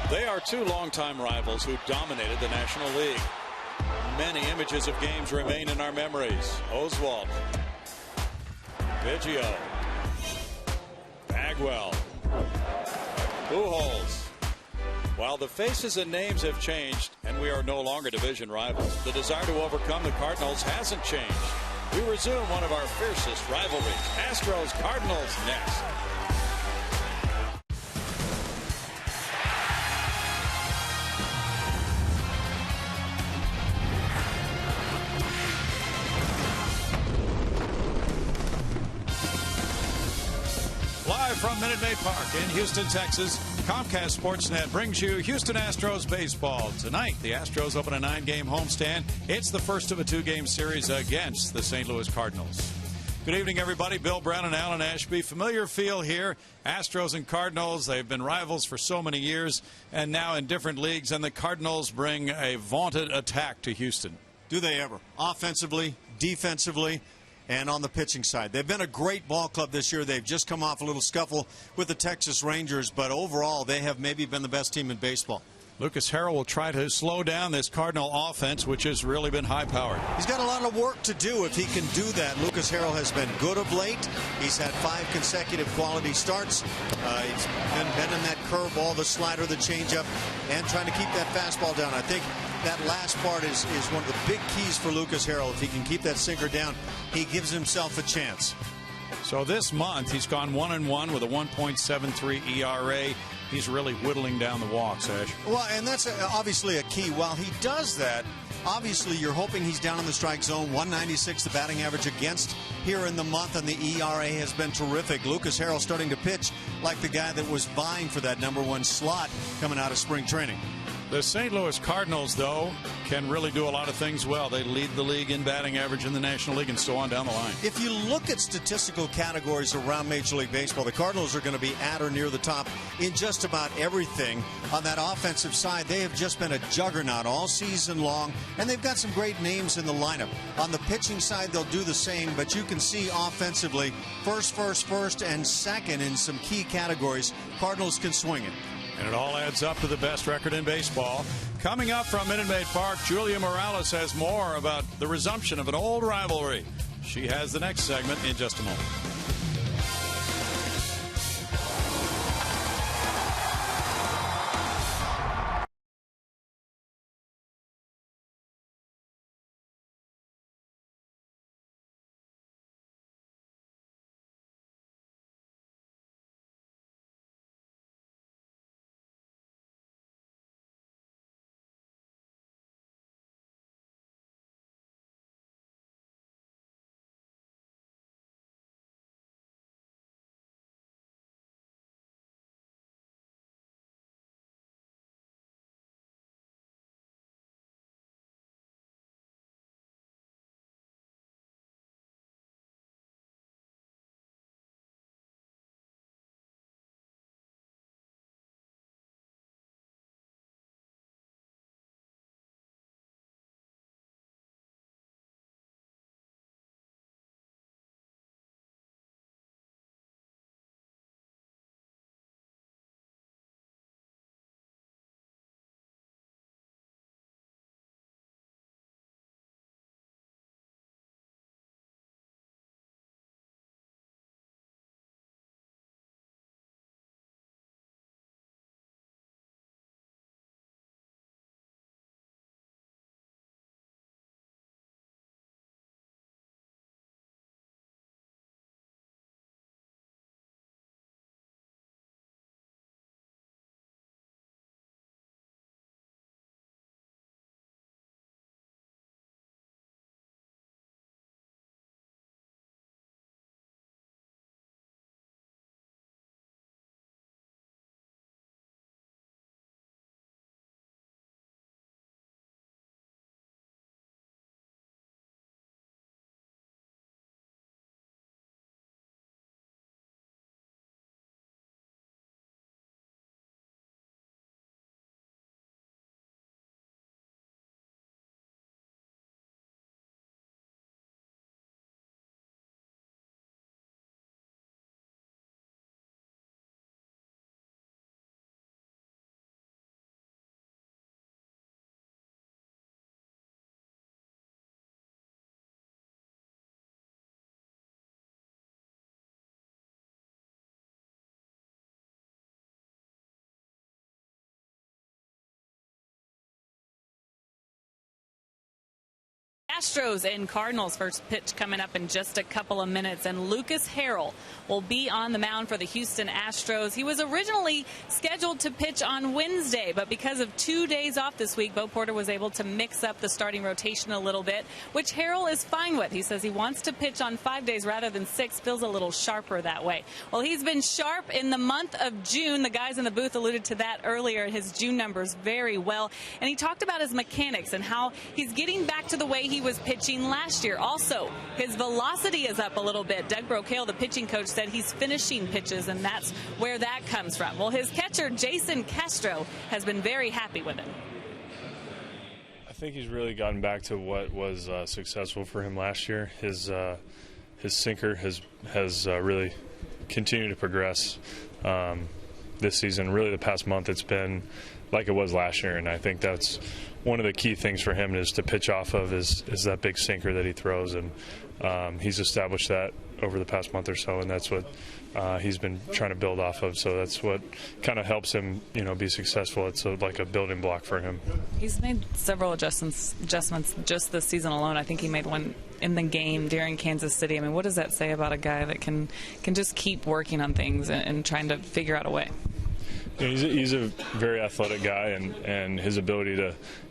They are two longtime rivals who dominated the National League. Many images of games remain in our memories. Oswalt, Biggio, Bagwell, Pujols. While the faces and names have changed and we are no longer division rivals, the desire to overcome the Cardinals hasn't changed. We resume one of our fiercest rivalries. Astros Cardinals next. Live from Minute Maid Park in Houston, Texas, Comcast Sportsnet brings you Houston Astros baseball. Tonight, the Astros open a 9-game homestand. It's the first of a 2-game series against the St. Louis Cardinals. Good evening, everybody. Bill Brown and Alan Ashby. Familiar feel here. Astros and Cardinals, they've been rivals for so many years and now in different leagues, and the Cardinals bring a vaunted attack to Houston. Do they ever? Offensively, defensively, and on the pitching side. They've been a great ball club this year. They've just come off a little scuffle with the Texas Rangers, but overall they have maybe been the best team in baseball. Lucas Harrell will try to slow down this Cardinal offense, which has really been high-powered. He's got a lot of work to do if he can do that. Lucas Harrell has been good of late. He's had 5 consecutive quality starts. He's been bending that curveball, the slider, the changeup, and trying to keep that fastball down. I think that last part is one of the big keys for Lucas Harrell. If he can keep that sinker down, he gives himself a chance. So this month, he's gone 1-1 with a 1.73 ERA. He's really whittling down the walks, Ash. Well, and that's obviously a key. While he does that, obviously you're hoping he's down in the strike zone. 196 the batting average against here in the month, and the ERA has been terrific. Lucas Harrell starting to pitch like the guy that was vying for that #1 slot coming out of spring training. The St. Louis Cardinals, though, can really do a lot of things well. They lead the league in batting average in the National League and so on down the line. If you look at statistical categories around Major League Baseball, the Cardinals are going to be at or near the top in just about everything. On that offensive side, they have just been a juggernaut all season long, and they've got some great names in the lineup. On the pitching side, they'll do the same, but you can see offensively, first, and second in some key categories, Cardinals can swing it. And it all adds up to the best record in baseball. Coming up from Minute Maid Park, Julia Morales has more about the resumption of an old rivalry. She has the next segment in just a moment. Astros and Cardinals. First pitch coming up in just a couple of minutes. And Lucas Harrell will be on the mound for the Houston Astros. He was originally scheduled to pitch on Wednesday, but because of 2 days off this week, Bo Porter was able to mix up the starting rotation a little bit, which Harrell is fine with. He says he wants to pitch on 5 days rather than 6. Feels a little sharper that way. Well, he's been sharp in the month of June. The guys in the booth alluded to that earlier. His June numbers very well. And he talked about his mechanics and how he's getting back to the way he was pitching last year. Also, his velocity is up a little bit. Doug Brocail, the pitching coach, said he's finishing pitches, and that's where that comes from. Well, his catcher, Jason Castro, has been very happy with him. I think he's really gotten back to what was successful for him last year. His sinker has really continued to progress this season. Really, the past month, it's been like it was last year, and I think that's one of the key things for him is to pitch off of is that big sinker that he throws, and he's established that over the past month or so, and that's what he's been trying to build off of. So that's what kind of helps him, be successful. It's like a building block for him. He's made several adjustments just this season alone. I think he made one in the game during Kansas City. I mean, what does that say about a guy that can just keep working on things and trying to figure out a way? He's a very athletic guy, and his ability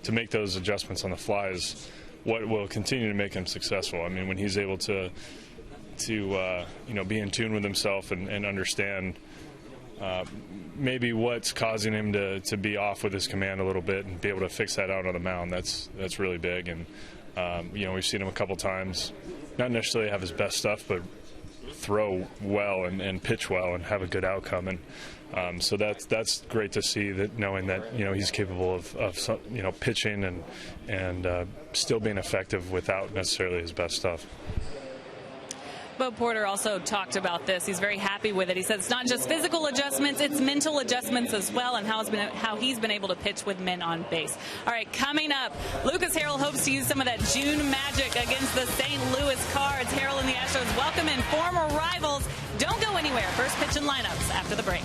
to make those adjustments on the fly is what will continue to make him successful. I mean, when he's able to be in tune with himself and understand maybe what's causing him to be off with his command a little bit and be able to fix that out on the mound, that's really big. And we've seen him a couple times, not necessarily have his best stuff, but throw well and pitch well and have a good outcome. And so that's great to see, that knowing that he's capable of pitching and still being effective without necessarily his best stuff. Bo Porter also talked about this. He's very happy with it. He said it's not just physical adjustments, it's mental adjustments as well, and how he's been able to pitch with men on base. All right, coming up, Lucas Harrell hopes to use some of that June magic against the St. Louis Cards. Harrell and the Astros welcome in former rivals. Don't go anywhere. First pitch and lineups after the break.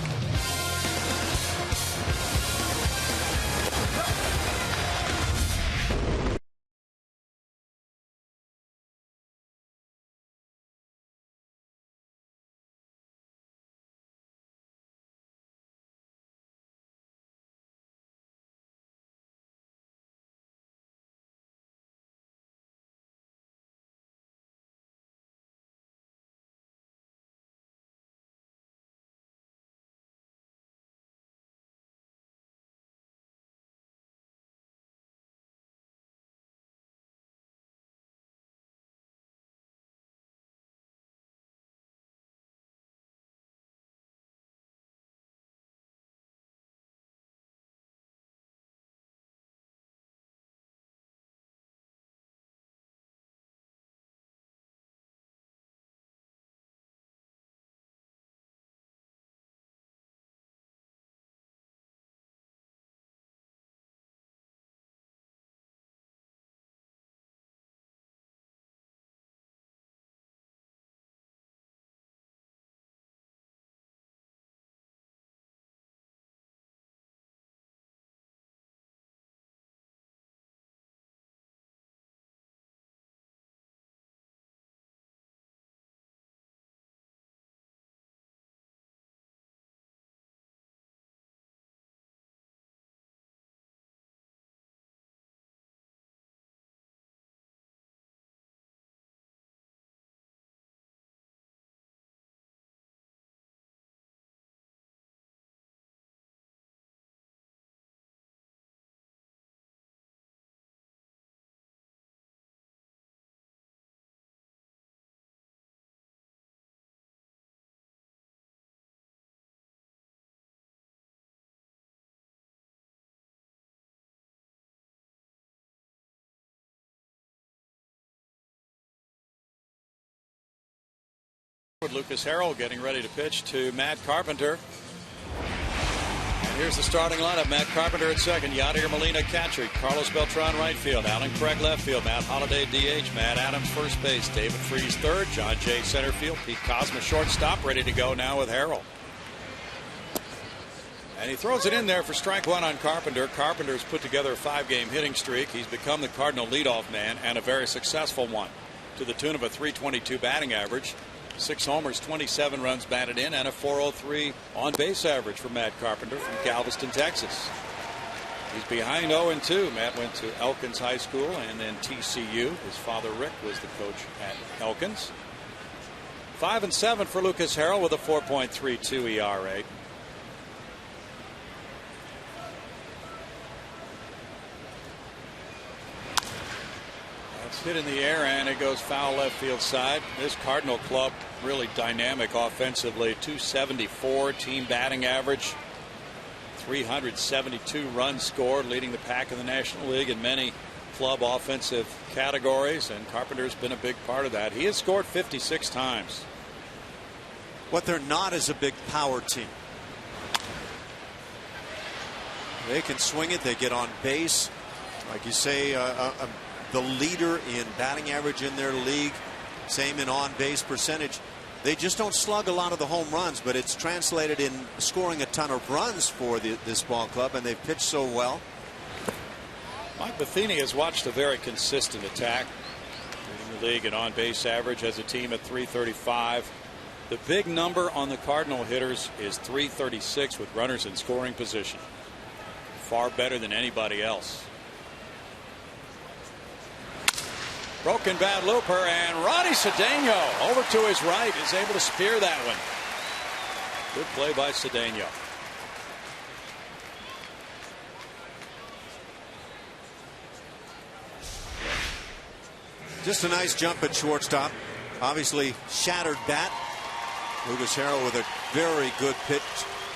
Lucas Harrell getting ready to pitch to Matt Carpenter. And here's the starting lineup. Matt Carpenter at second, Yadier Molina catcher, Carlos Beltran right field, Alan Craig left field, Matt Holliday DH, Matt Adams first base, David Freese third, John Jay center field, Pete Kozma shortstop, ready to go now with Harrell. And he throws it in there for strike one on Carpenter. Carpenter's put together a 5-game hitting streak. He's become the Cardinal leadoff man, and a very successful one, to the tune of a .322 batting average, 6 homers, 27 runs batted in, and a .403 on base average for Matt Carpenter from Galveston, Texas. He's behind 0-2. Matt went to Elkins High School and then TCU. His father Rick was the coach at Elkins. 5-7 for Lucas Harrell with a 4.32 ERA. That's hit in the air, and it goes foul left field side. This Cardinal club really dynamic offensively. .274 team batting average. 372 runs scored, leading the pack in the National League in many club offensive categories, and Carpenter's been a big part of that. He has scored 56 times. What they're not is a big power team. They can swing it, they get on base. Like you say, the leader in batting average in their league, same in on base percentage. They just don't slug a lot of the home runs, but it's translated in scoring a ton of runs for this ball club, and they've pitched so well. Mike Matheny has watched a very consistent attack in the league, and on base average as a team at .335. The big number on the Cardinal hitters is .336 with runners in scoring position. Far better than anybody else. Broken bat looper, and Ronnie Cedeno over to his right is able to spear that one. Good play by Cedeno. Just a nice jump at shortstop. Obviously shattered bat. Lucas Harrell with a very good pitch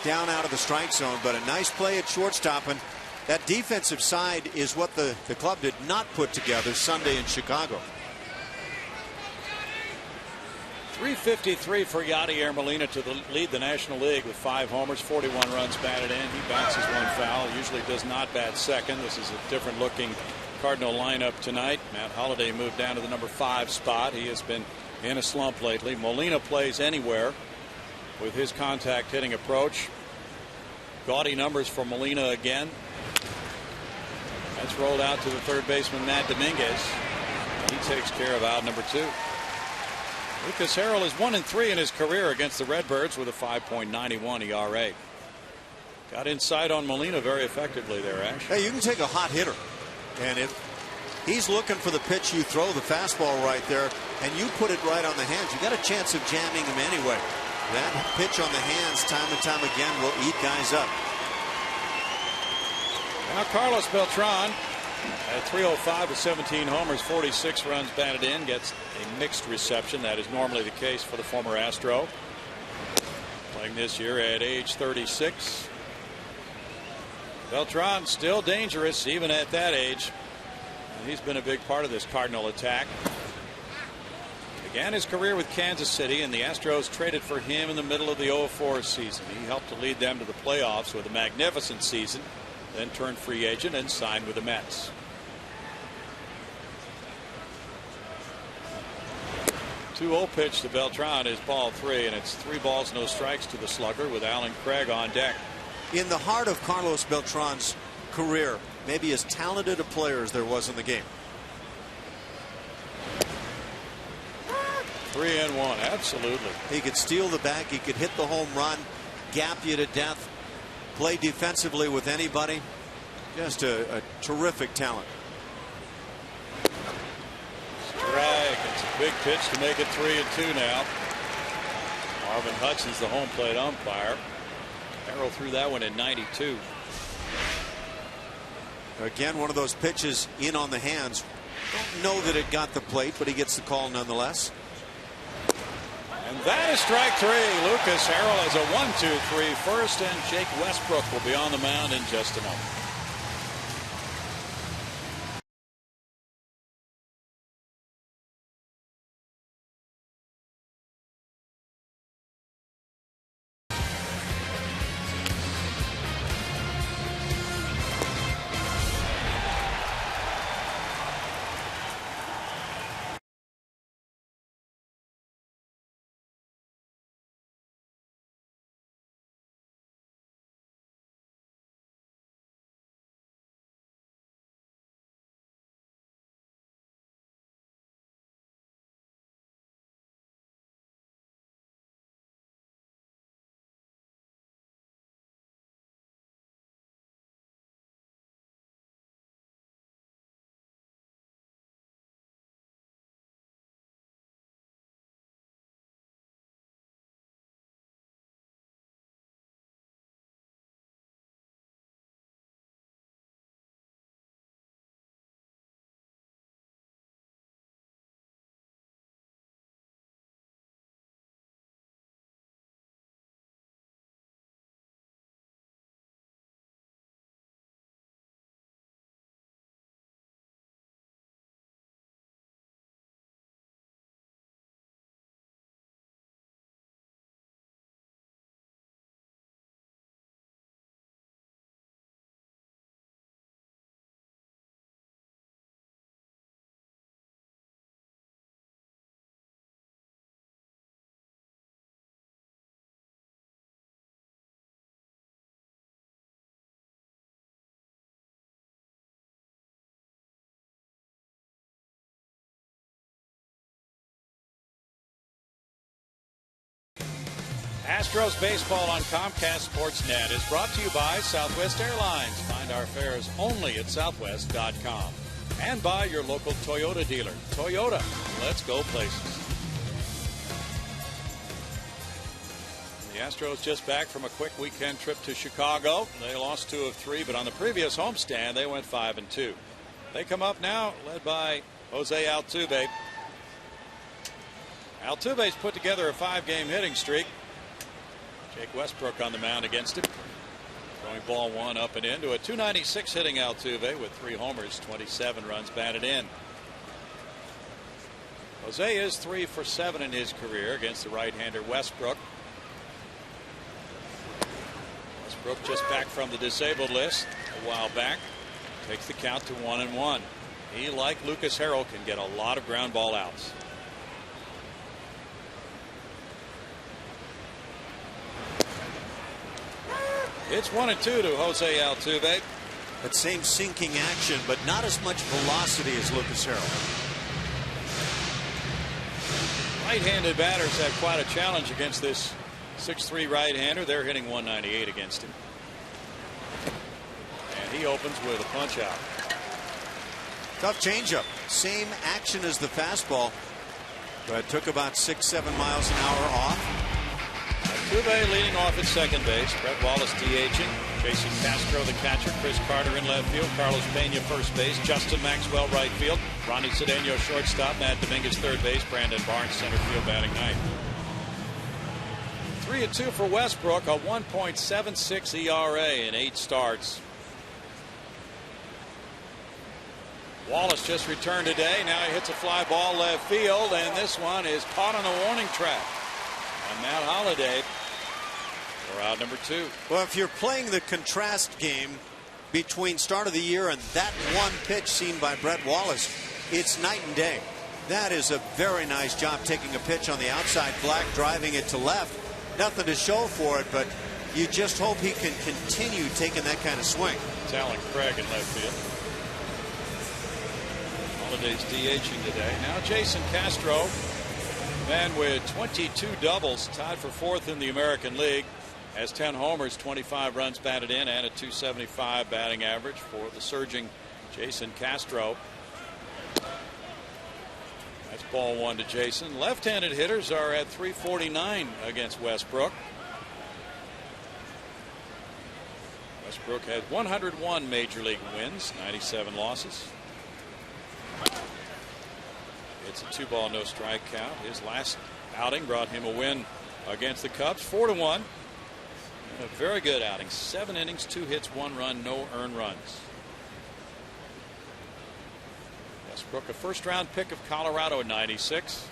down out of the strike zone, but a nice play at shortstop. And that defensive side is what the club did not put together Sunday in Chicago. .353 for Yadier Molina to lead the National League with 5 homers, 41 runs batted in. He bounces one foul. Usually does not bat second. This is a different looking Cardinal lineup tonight. Matt Holliday moved down to the number 5 spot. He has been in a slump lately. Molina plays anywhere with his contact hitting approach. Gaudy numbers for Molina again. That's rolled out to the third baseman Matt Dominguez. He takes care of out number 2. Lucas Harrell is 1-3 in his career against the Redbirds with a 5.91 ERA. Got inside on Molina very effectively there, Ash. Hey, you can take a hot hitter, and if he's looking for the pitch you throw, the fastball right there, and you put it right on the hands, you got a chance of jamming him anyway. That pitch on the hands time and time again will eat guys up. Now Carlos Beltran at .305 with 17 homers, 46 runs batted in, gets a mixed reception. That is normally the case for the former Astro. Playing this year at age 36. Beltran still dangerous even at that age. And he's been a big part of this Cardinal attack. Began his career with Kansas City, and the Astros traded for him in the middle of the 0-4 season. He helped to lead them to the playoffs with a magnificent season, then turned free agent and signed with the Mets. .2-0 pitch to Beltran is ball 3, and it's 3 balls, no strikes to the slugger with Alan Craig on deck. In the heart of Carlos Beltran's career, maybe as talented a player as there was in the game. 3-1, absolutely. He could steal the bag, he could hit the home run, gap you to death, play defensively with anybody. Just a terrific talent. Strike. It's a big pitch to make it 3-2 now. Marvin Hudson's the home plate umpire. Harrell threw that one in 92. Again, one of those pitches in on the hands. Don't know that it got the plate, but he gets the call nonetheless. And that is strike 3. Lucas Harrell has a 1-2-3 first, and Jake Westbrook will be on the mound in just a moment. Astros baseball on Comcast Sportsnet is brought to you by Southwest Airlines. Find our fares only at southwest.com. And by your local Toyota dealer. Toyota, let's go places. The Astros just back from a quick weekend trip to Chicago. They lost 2 of 3, but on the previous homestand, they went 5-2. They come up now, led by Jose Altuve. Altuve's put together a 5-game hitting streak. Jake Westbrook on the mound against him. Throwing ball 1 up and in to a .296 hitting Altuve with 3 homers, 27 runs batted in. Jose is 3 for 7 in his career against the right-hander Westbrook. Westbrook just back from the disabled list a while back. Takes the count to 1-1. He, like Lucas Harrell, can get a lot of ground ball outs. It's 1-2 to Jose Altuve. That same sinking action, but not as much velocity as Lucas Harrell. Right-handed batters have quite a challenge against this 6'3" right-hander. They're hitting 198 against him. And he opens with a punch out. Tough changeup. Same action as the fastball, but took about 6-7 miles an hour off. Altuve leading off at second base. Brett Wallace DHing. Jason Castro the catcher. Chris Carter in left field. Carlos Pena first base. Justin Maxwell right field. Ronnie Cedeno shortstop. Matt Dominguez third base. Brandon Barnes center field batting ninth. 3-2 for Westbrook. A 1.76 ERA in 8 starts. Wallace just returned today. Now he hits a fly ball left field, and this one is caught on the warning track. And Matt Holliday for out number 2. Well, if you're playing the contrast game between start of the year and that one pitch seen by Brett Wallace, it's night and day. That is a very nice job taking a pitch on the outside, Black driving it to left. Nothing to show for it, but you just hope he can continue taking that kind of swing. It's Alan Craig in left field. Holliday's DHing today. Now Jason Castro, man with 22 doubles, tied for 4th in the American League, has 10 homers, 25 runs batted in, and a .275 batting average for the surging Jason Castro. That's ball 1 to Jason. Left-handed hitters are at .349 against Westbrook. Westbrook had 101 major league wins, 97 losses. It's a 2-ball no strike count. His last outing brought him a win against the Cubs, 4-1. A very good outing. 7 innings, 2 hits, 1 run, no earned runs. Westbrook, a first-round pick of Colorado in '96.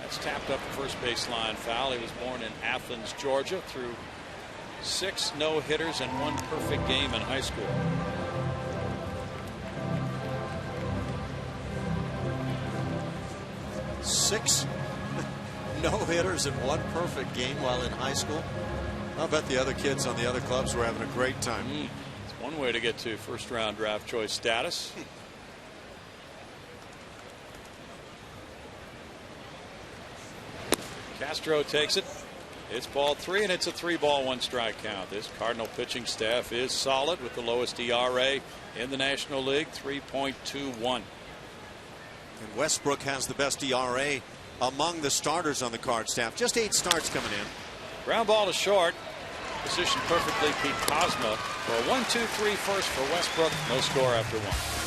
That's tapped up the first baseline foul. He was born in Athens, Georgia, through 6 no-hitters and 1 perfect game in high school. Six no-hitters and 1 perfect game while in high school. I'll bet the other kids on the other clubs were having a great time. It's one way to get to first-round draft choice status. Castro takes it. It's ball 3, and it's a 3-ball 1 strike count. This Cardinal pitching staff is solid with the lowest ERA in the National League, 3.21. And Westbrook has the best ERA among the starters on the Card staff. Just 8 starts coming in. Ground ball to short. Positioned perfectly, Pete Kozma for a 1-2-3 first for Westbrook. No score after 1.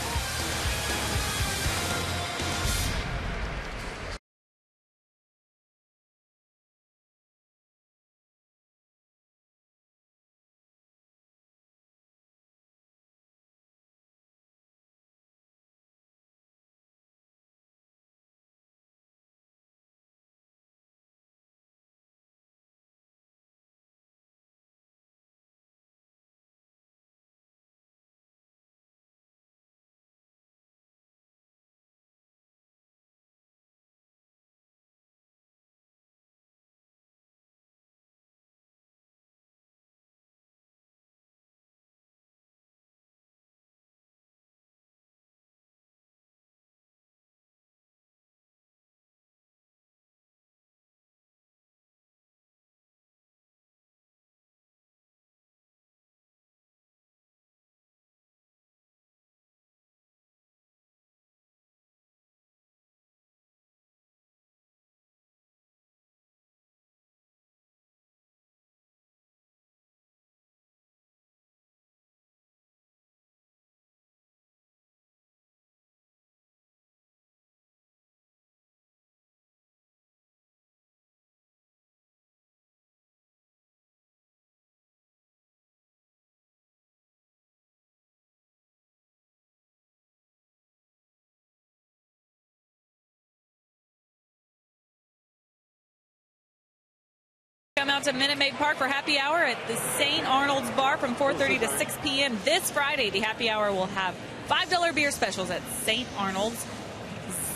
out to Minute Maid Park for happy hour at the St. Arnold's Bar from 4:30 to 6 p.m. this Friday. The happy hour will have $5 beer specials at St. Arnold's.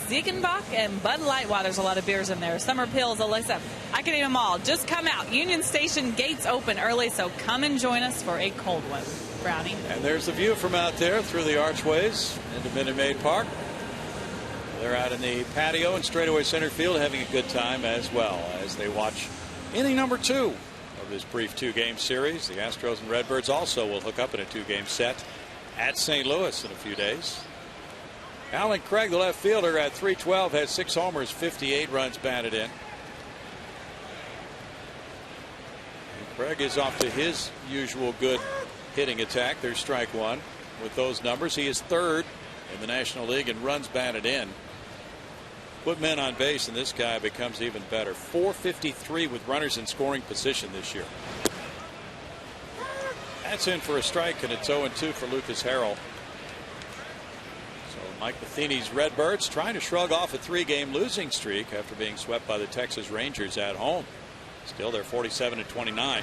Ziegenbach and Bud Light. Wow, there's a lot of beers in there. Summer Pills, Alyssa. I can name them all. Just come out. Union Station gates open early, so come and join us for a cold one. Brownie. And there's the view from out there through the archways into Minute Maid Park. They're out in the patio and straightaway center field having a good time as well as they watch inning number 2 of this brief 2-game series. The Astros and Redbirds also will hook up in a 2-game set at St. Louis in a few days. Alan Craig, the left fielder, at .312, has 6 homers, 58 runs batted in. And Craig is off to his usual good hitting attack. There's strike one. With those numbers, he is 3rd in the National League in runs batted in. Put men on base, and this guy becomes even better. .453 with runners in scoring position this year. That's in for a strike, and it's 0-2 for Lucas Harrell. Mike Matheny's Redbirds trying to shrug off a 3-game losing streak after being swept by the Texas Rangers at home. Still, they're 47-29.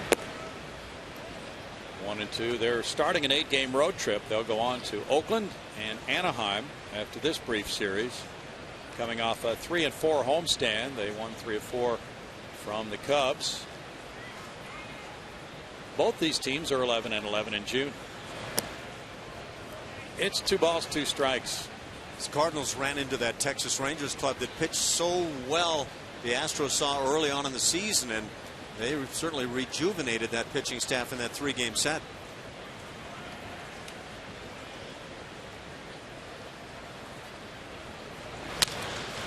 1-2. They're starting an 8-game road trip. They'll go on to Oakland and Anaheim after this brief series. Coming off a 3-4 homestand. They won 3 of 4 from the Cubs. Both these teams are 11-11 in June. It's 2 balls, 2 strikes. The Cardinals ran into that Texas Rangers club that pitched so well the Astros saw early on in the season, and they certainly rejuvenated that pitching staff in that 3-game set.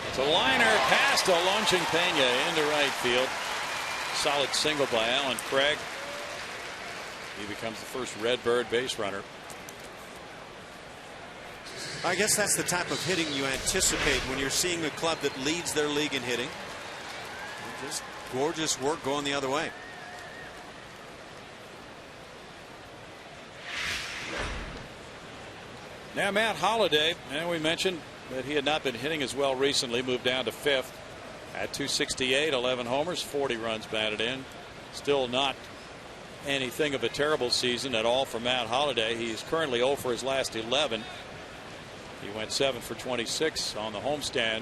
It's a liner past a lunging Pena into right field. Solid single by Alan Craig. He becomes the first Redbird base runner. I guess that's the type of hitting you anticipate when you're seeing a club that leads their league in hitting. Just gorgeous work going the other way. Now Matt Holliday, and we mentioned that he had not been hitting as well recently, moved down to 5th at .268, 11 homers, 40 runs batted in. Still not anything of a terrible season at all for Matt Holliday. He's currently 0 for his last 11. He went 7 for 26 on the homestand.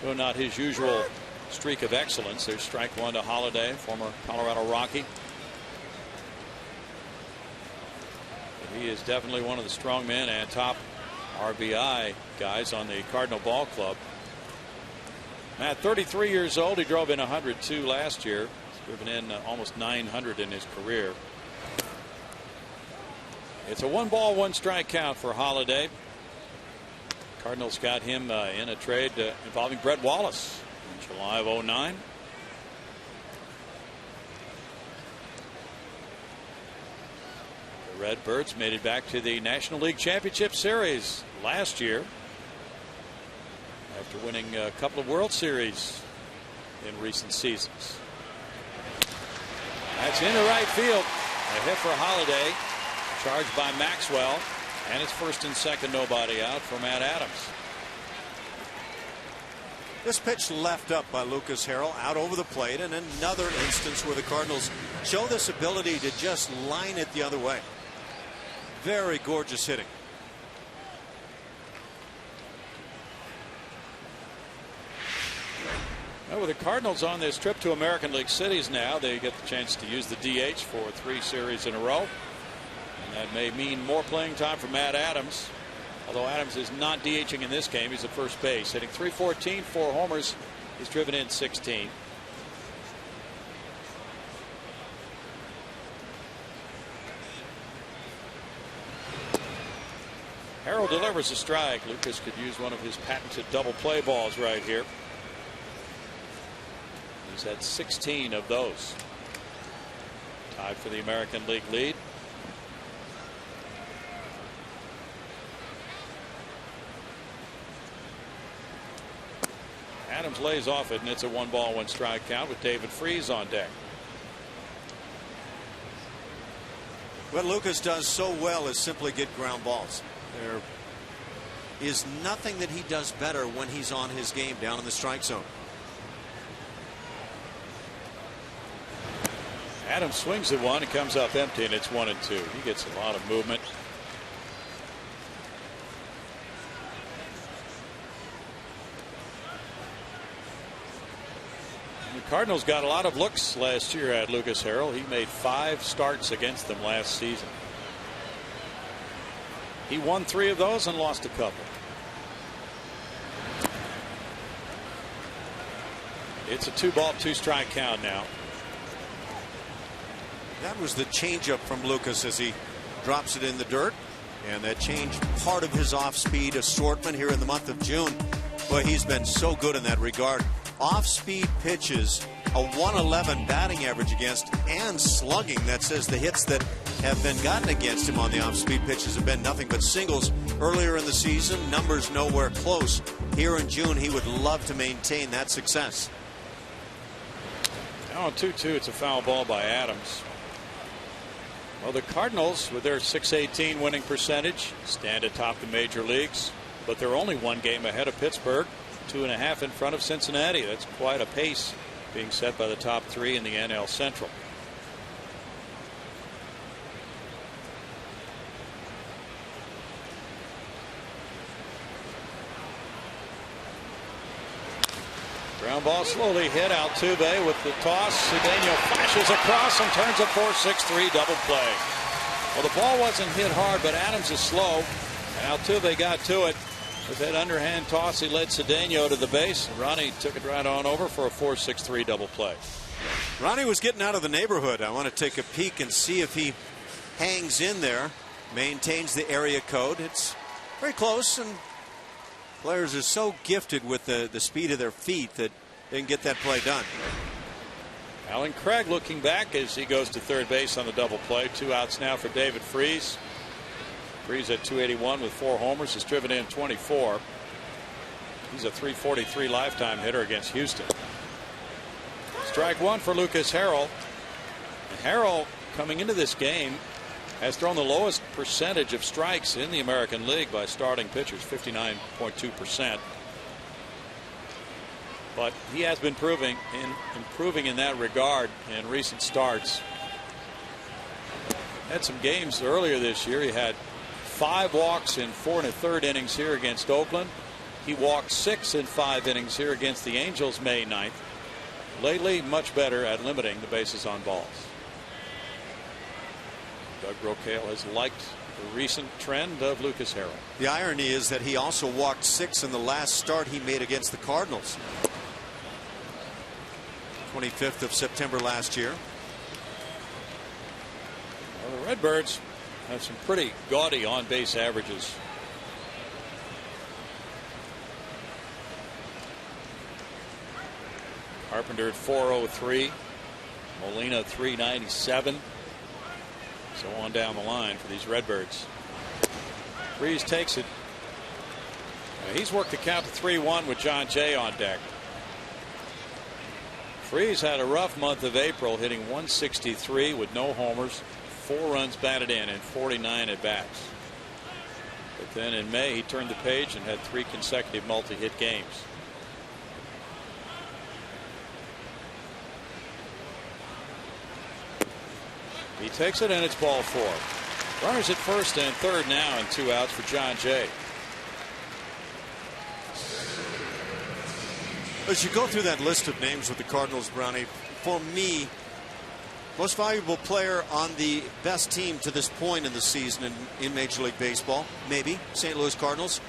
Though not his usual streak of excellence. There's strike one to Holliday, former Colorado Rocky. But he is definitely one of the strong men and top RBI guys on the Cardinal ball club. At 33 years old, he drove in 102 last year. He's driven in almost 900 in his career. It's a 1-ball, 1-strike count for Holliday. Cardinals got him in a trade involving Brett Wallace in July of 2009. The Redbirds made it back to the National League Championship Series last year after winning a couple of World Series in recent seasons. That's into right field. A hit for Holliday, charged by Maxwell. And it's 1st and 2nd, nobody out for Matt Adams. This pitch left up by Lucas Harrell out over the plate, and another instance where the Cardinals show this ability to just line it the other way. Very gorgeous hitting. Well, with the Cardinals on this trip to American League cities now, they get the chance to use the DH for 3 series in a row. That may mean more playing time for Matt Adams. Although Adams is not DHing in this game, he's at first base, hitting .314, 4 homers. He's driven in 16. Harrell delivers a strike. Lucas could use one of his patented double play balls right here. He's had 16 of those. Tied for the American League lead. Adams lays off it, and it's a 1-ball, 1-strike count with David Freese on deck. What Lucas does so well is simply get ground balls. There is nothing that he does better when he's on his game down in the strike zone. Adams swings at one. It comes up empty, and it's 1-2. He gets a lot of movement. The Cardinals got a lot of looks last year at Lucas Harrell. He made 5 starts against them last season. He won 3 of those and lost a couple. It's a 2-ball, 2-strike count now. That was the changeup from Lucas as he drops it in the dirt, and that changed part of his off-speed assortment here in the month of June. But he's been so good in that regard. Off-speed pitches, a 111 batting average against, and slugging. That says the hits that have been gotten against him on the off-speed pitches have been nothing but singles earlier in the season. Numbers nowhere close. Here in June, he would love to maintain that success. Now on 2-2, it's a foul ball by Adams. Well, the Cardinals, with their .618 winning percentage, stand atop the major leagues, but they're only 1 game ahead of Pittsburgh, 2.5 in front of Cincinnati. That's quite a pace being set by the top 3 in the NL Central. Ground ball slowly hit. Altuve with the toss. Cedeno flashes across and turns a 4-6-3 double play. Well, the ball wasn't hit hard, but Adams is slow, and Altuve got to it. With that underhand toss, he led Cedeno to the base. Ronnie took it right on over for a 4-6-3 double play. Ronnie was getting out of the neighborhood. I want to take a peek and see if he hangs in there, maintains the area code. It's very close, and players are so gifted with the speed of their feet that they can get that play done. Alan Craig looking back as he goes to third base on the double play. 2 outs now for David Freese. Freese at .281 with 4 homers, has driven in 24. He's a .343 lifetime hitter against Houston. Strike 1 for Lucas Harrell. Harrell, coming into this game, has thrown the lowest percentage of strikes in the American League by starting pitchers, 59.2%. But he has been improving in that regard in recent starts. Had some games earlier this year. He had 5 walks in 4 1/3 innings here against Oakland. He walked 6 in 5 innings here against the Angels May 9th. Lately, much better at limiting the bases on balls. Doug Brocail has liked the recent trend of Lucas Harrell. The irony is that he also walked 6 in the last start he made against the Cardinals. 25th of September last year. Well, the Redbirds have some pretty gaudy on-base averages. Carpenter at .403, Molina .397. So on down the line for these Redbirds. Freese takes it. He's worked the count to 3-1 with John Jay on deck. Freese had a rough month of April, hitting .163 with no homers, 4 runs batted in, and 49 at bats. But then in May he turned the page and had 3 consecutive multi-hit games. He takes it, and it's ball 4. Runners at first and third now, and 2 outs for John Jay. As you go through that list of names with the Cardinals, Brownie, for me, most valuable player on the best team to this point in the season in Major League Baseball, maybe St. Louis Cardinals,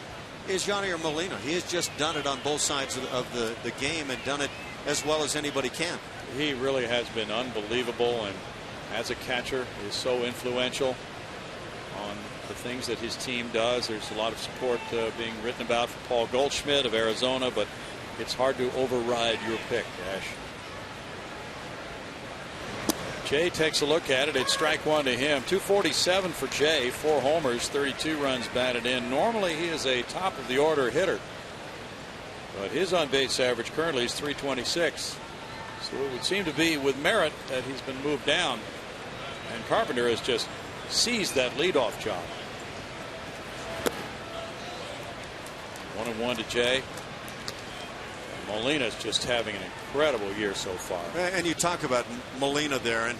is Yadier Molina. He has just done it on both sides of the game and done it as well as anybody can. He really has been unbelievable, and as a catcher is so influential on the things that his team does. There's a lot of support being written about for Paul Goldschmidt of Arizona, but it's hard to override your pick, Ash. Jay takes a look at it. It's strike 1 to him. 247 for Jay, 4 homers, 32 runs batted in. Normally he is a top of the order hitter, but his on base average currently is 326. So it would seem to be with merit that he's been moved down, and Carpenter has just seized that leadoff job. 1-1 to Jay. Molina's just having an incredible year so far. And you talk about Molina there, and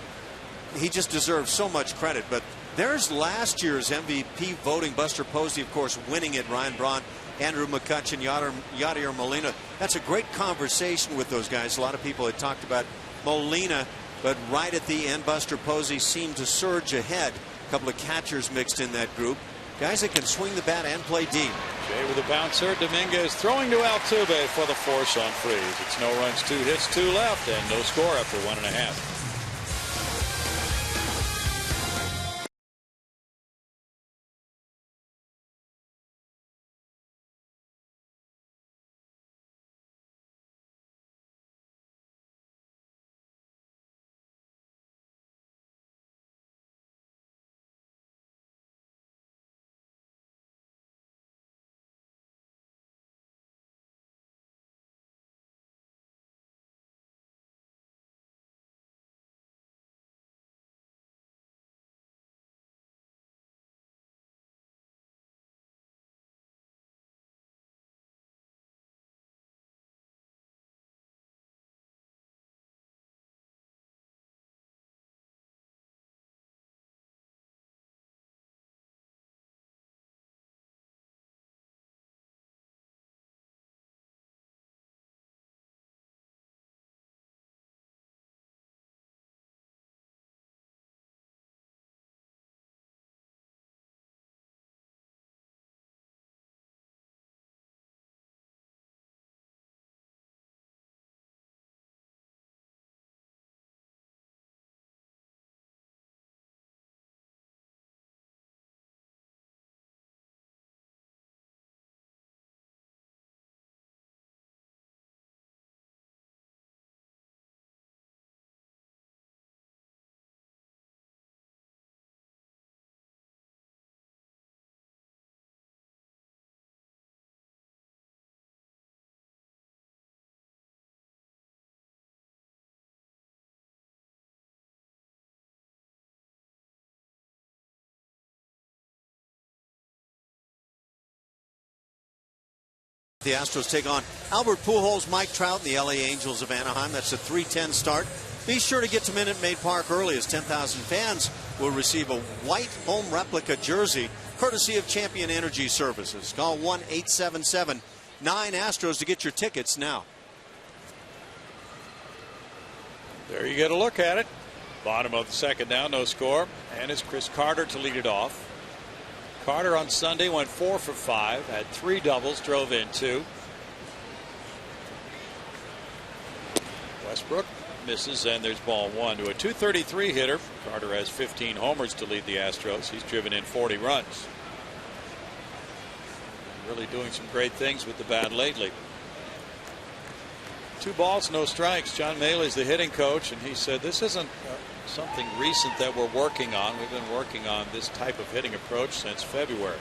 he just deserves so much credit. But there's last year's MVP voting. Buster Posey, of course, winning it. Ryan Braun, Andrew McCutchen, Yadier Molina. That's a great conversation with those guys. A lot of people had talked about Molina, but right at the end, Buster Posey seemed to surge ahead. A couple of catchers mixed in that group. Guys that can swing the bat and play deep. Jay with a bouncer. Dominguez throwing to Altuve for the force on Freeze. It's no runs, 2 hits, 2 left, and no score after 1.5. The Astros take on Albert Pujols, Mike Trout, and the LA Angels of Anaheim. That's a 3:10 start. Be sure to get to Minute Maid Park early, as 10,000 fans will receive a white home replica jersey courtesy of Champion Energy Services. Call 1-877-9-ASTROS to get your tickets now. There you get a look at it. Bottom of the second now, no score. And it's Chris Carter to lead it off. Carter on Sunday went 4 for 5, had 3 doubles, drove in 2. Westbrook misses, and there's ball 1 to a .233 hitter. Carter has 15 homers to lead the Astros. He's driven in 40 runs. Really doing some great things with the bat lately. 2 balls, no strikes. John Maley's the hitting coach, and he said this isn't something recent that we're working on. We've been working on this type of hitting approach since February.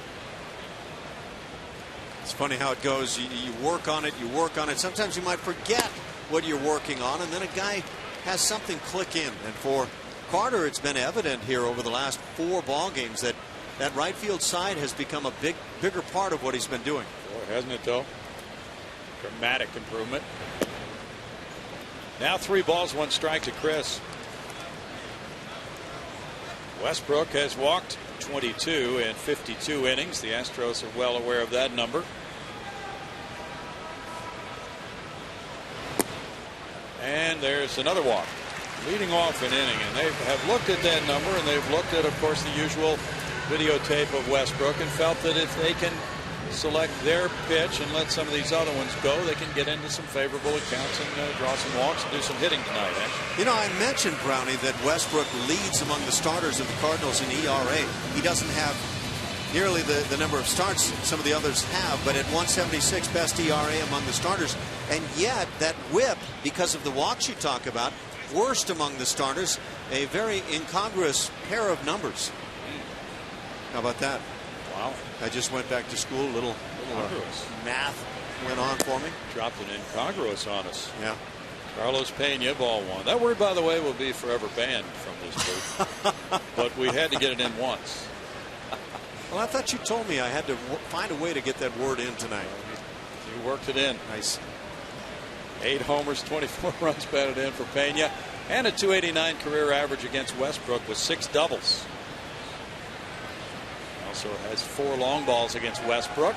It's funny how it goes. You work on it, you work on it. Sometimes you might forget what you're working on, and then a guy has something click in. And for Carter, it's been evident here over the last 4 ball games that that right field side has become a bigger part of what he's been doing. Boy, hasn't it though? Dramatic improvement. Now 3 balls, 1 strike to Chris. Westbrook has walked 22 in 52 innings. The Astros are well aware of that number. And there's another walk. Leading off an inning, and they have looked at that number, and they've looked at, of course, the usual videotape of Westbrook, and felt that if they can select their pitch and let some of these other ones go, they can get into some favorable accounts and draw some walks and do some hitting tonight. You know, I mentioned, Brownie, that Westbrook leads among the starters of the Cardinals in ERA. He doesn't have nearly the number of starts some of the others have, but at 176, best ERA among the starters. And yet that whip, because of the walks you talk about, worst among the starters. A very incongruous pair of numbers. How about that? Wow. I just went back to school. Little math went on for me. Dropped an incongruous on us. Yeah. Carlos Pena, ball 1. That word, by the way, will be forever banned from this booth. But we had to get it in once. Well, I thought you told me I had to find a way to get that word in tonight. You worked it in. Nice. 8 homers, 24 runs batted in for Pena. and a .289 career average against Westbrook with 6 doubles. Also has 4 long balls against Westbrook.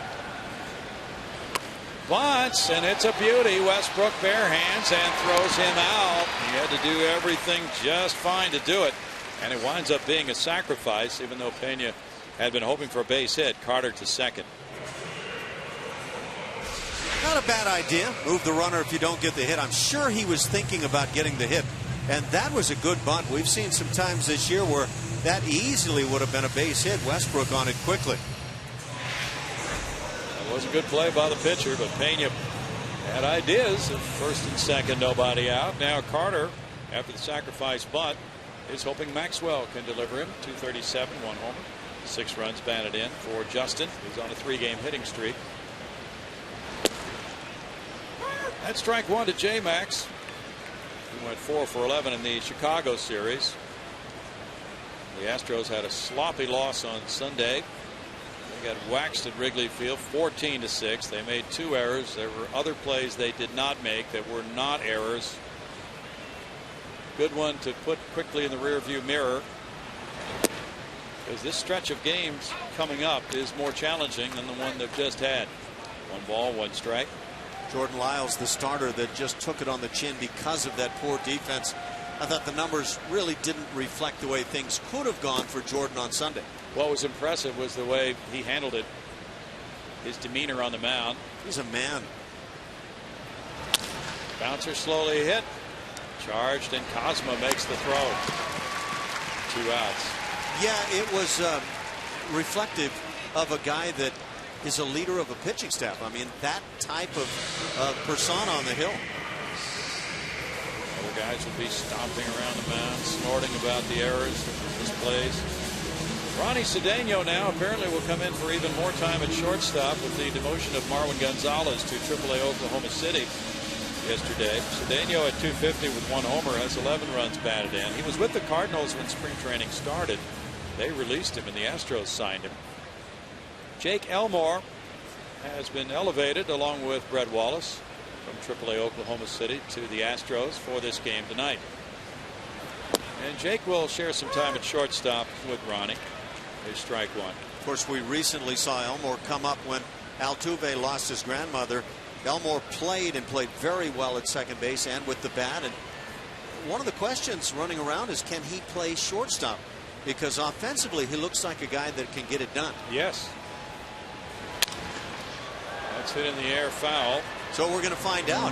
Bunts, and it's a beauty. Westbrook bare hands and throws him out. He had to do everything just fine to do it, and it winds up being a sacrifice, even though Pena had been hoping for a base hit. Carter to second. Not a bad idea. Move the runner if you don't get the hit. I'm sure he was thinking about getting the hit, and that was a good bunt. We've seen some times this year where that easily would have been a base hit. Westbrook on it quickly. That was a good play by the pitcher, but Pena had ideas of first and second, nobody out. Now Carter, after the sacrifice bunt, is hoping Maxwell can deliver him. 237, 1 homer, 6 runs batted in for Justin, who's on a 3-game hitting streak. That's strike 1 to J-Max. He went 4 for 11 in the Chicago series. The Astros had a sloppy loss on Sunday. They got waxed at Wrigley Field 14-6. They made 2 errors. There were other plays they did not make that were not errors. Good one to put quickly in the rearview mirror, because this stretch of games coming up is more challenging than the one they've just had. 1 ball, 1 strike. Jordan Lyles, the starter that just took it on the chin because of that poor defense. I thought the numbers really didn't reflect the way things could have gone for Jordan on Sunday. What was impressive was the way he handled it, his demeanor on the mound. He's a man. Bouncer slowly hit, charged, and Cosma makes the throw. 2 outs. Yeah, it was reflective of a guy that is a leader of a pitching staff. I mean, that type of persona on the hill. Other guys would be stomping around the mound, snorting about the errors, misplays. Ronnie Cedeno now apparently will come in for even more time at shortstop with the demotion of Marwin Gonzalez to AAA Oklahoma City yesterday. Cedeno at .250 with 1 homer has 11 runs batted in. He was with the Cardinals when spring training started. They released him and the Astros signed him. Jake Elmore has been elevated along with Brett Wallace from AAA Oklahoma City to the Astros for this game tonight. And Jake will share some time at shortstop with Ronnie. His strike 1. Of course, we recently saw Elmore come up when Altuve lost his grandmother. Elmore played and played very well at second base and with the bat. And one of the questions running around is, can he play shortstop? Because offensively, he looks like a guy that can get it done. Yes. That's hit in the air, foul. So we're going to find out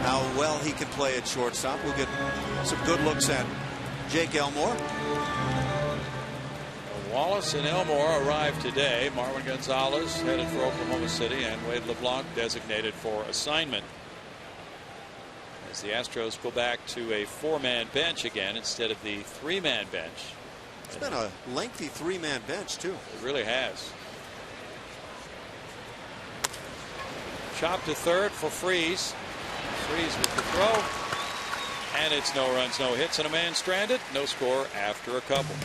how well he can play at shortstop. We'll get some good looks at Jake Elmore. Wallace and Elmore arrived today. Marwin Gonzalez headed for Oklahoma City, and Wade LeBlanc designated for assignment. As the Astros go back to a 4-man bench again instead of the 3-man bench. It's been a lengthy 3-man bench, too. It really has. Chop to third for Freeze. Freeze with the throw. And it's no runs, no hits, and a man stranded. No score after a couple.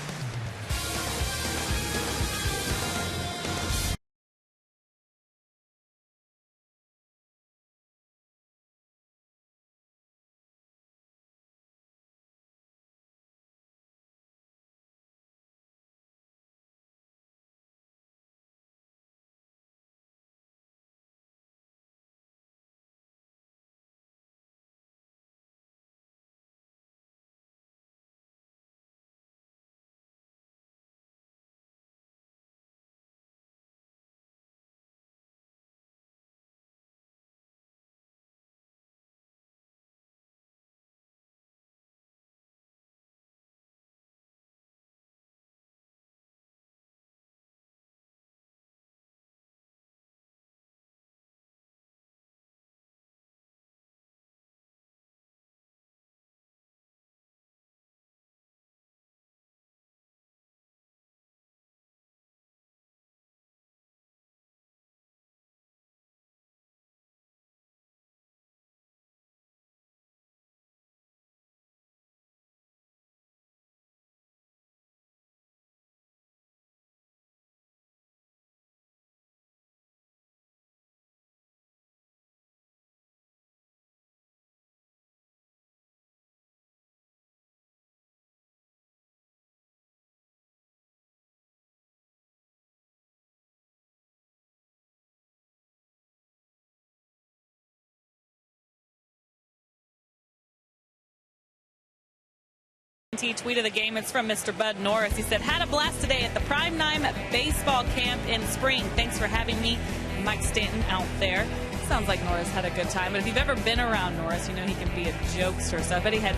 Tweet of the game. It's from Mr. Bud Norris. He said, had a blast today at the Prime Time baseball camp in spring. Thanks for having me, Mike Stanton, out there. Sounds like Norris had a good time. But if you've ever been around Norris, you know he can be a jokester. So I bet he had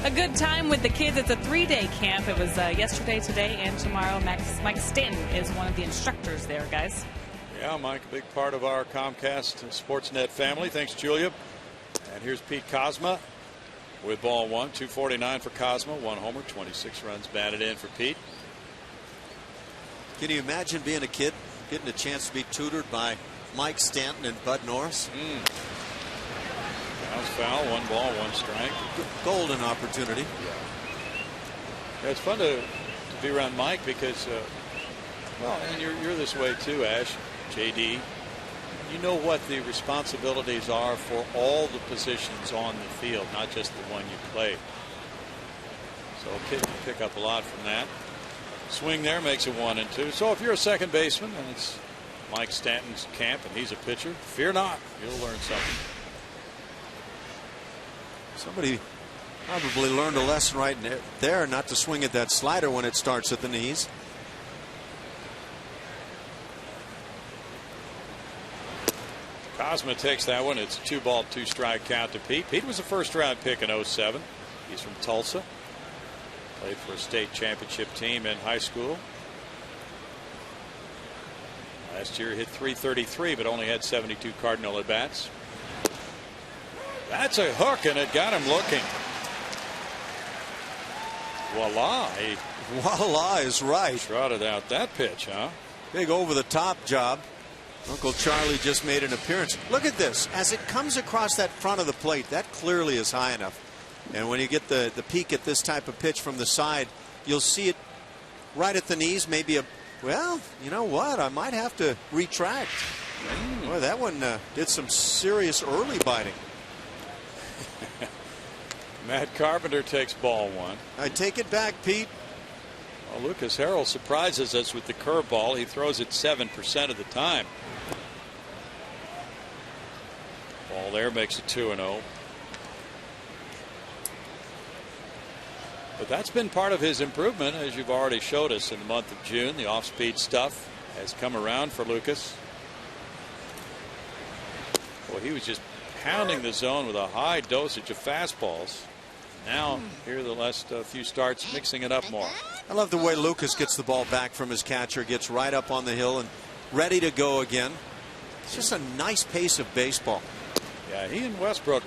a good time with the kids. It's a 3-day camp. It was yesterday, today, and tomorrow. Mike Stanton is one of the instructors there, guys. Yeah, Mike, a big part of our Comcast Sportsnet family. Thanks, Julia. And here's Pete Kozma with ball one. 249 for Kozma. 1 homer, 26 runs batted in for Pete. Can you imagine being a kid, getting a chance to be tutored by Mike Stanton and Bud Norris? That was foul. 1 ball, 1 strike. Golden opportunity. Yeah, it's fun to be around Mike because, well, and you're this way too, Ash, JD. You know what the responsibilities are for all the positions on the field, not just the one you play. So a kid can pick up a lot from that. Swing there makes it 1 and 2. So if you're a second baseman and it's Mike Stanton's camp and he's a pitcher, fear not, you'll learn something. Somebody probably learned a lesson right there, not to swing at that slider when it starts at the knees. Kozma takes that one. It's a 2-ball, 2-strike count to Pete. Pete was a first-round pick in '07. He's from Tulsa. Played for a state championship team in high school. Last year hit .333, but only had 72 Cardinal at-bats. That's a hook, and it got him looking. Voila. Voila is right. Trotted out that pitch, huh? Big over-the-top job. Uncle Charlie just made an appearance. Look at this. As it comes across that front of the plate, that clearly is high enough. And when you get the peak at this type of pitch from the side, you'll see it right at the knees. Maybe well, you know what? I might have to retract. Boy, that one did some serious early biting. Matt Carpenter takes ball 1. I take it back, Pete. Well, Lucas Harrell surprises us with the curveball. He throws it 7% of the time. Ball there makes it 2-0. But that's been part of his improvement, as you've already showed us in the month of June. The off-speed stuff has come around for Lucas. Well, he was just pounding the zone with a high dosage of fastballs. Now, here the last few starts, mixing it up more. I love the way Lucas gets the ball back from his catcher, gets right up on the hill and ready to go again. It's just a nice pace of baseball. Yeah, he and Westbrook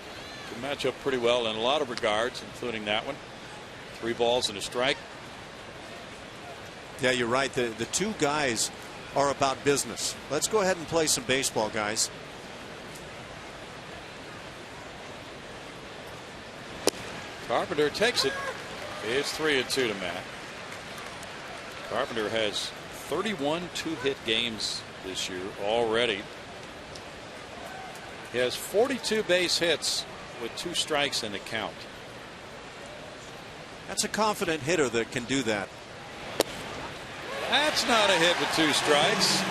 can match up pretty well in a lot of regards, including that one. 3 balls and a strike. Yeah, you're right. The two guys are about business. Let's go ahead and play some baseball, guys. Carpenter takes it. It's 3-2 to Matt. Carpenter has 31 2-hit games this year already. He has 42 base hits with 2 strikes in the count. That's a confident hitter that can do that. That's not a hit with 2 strikes.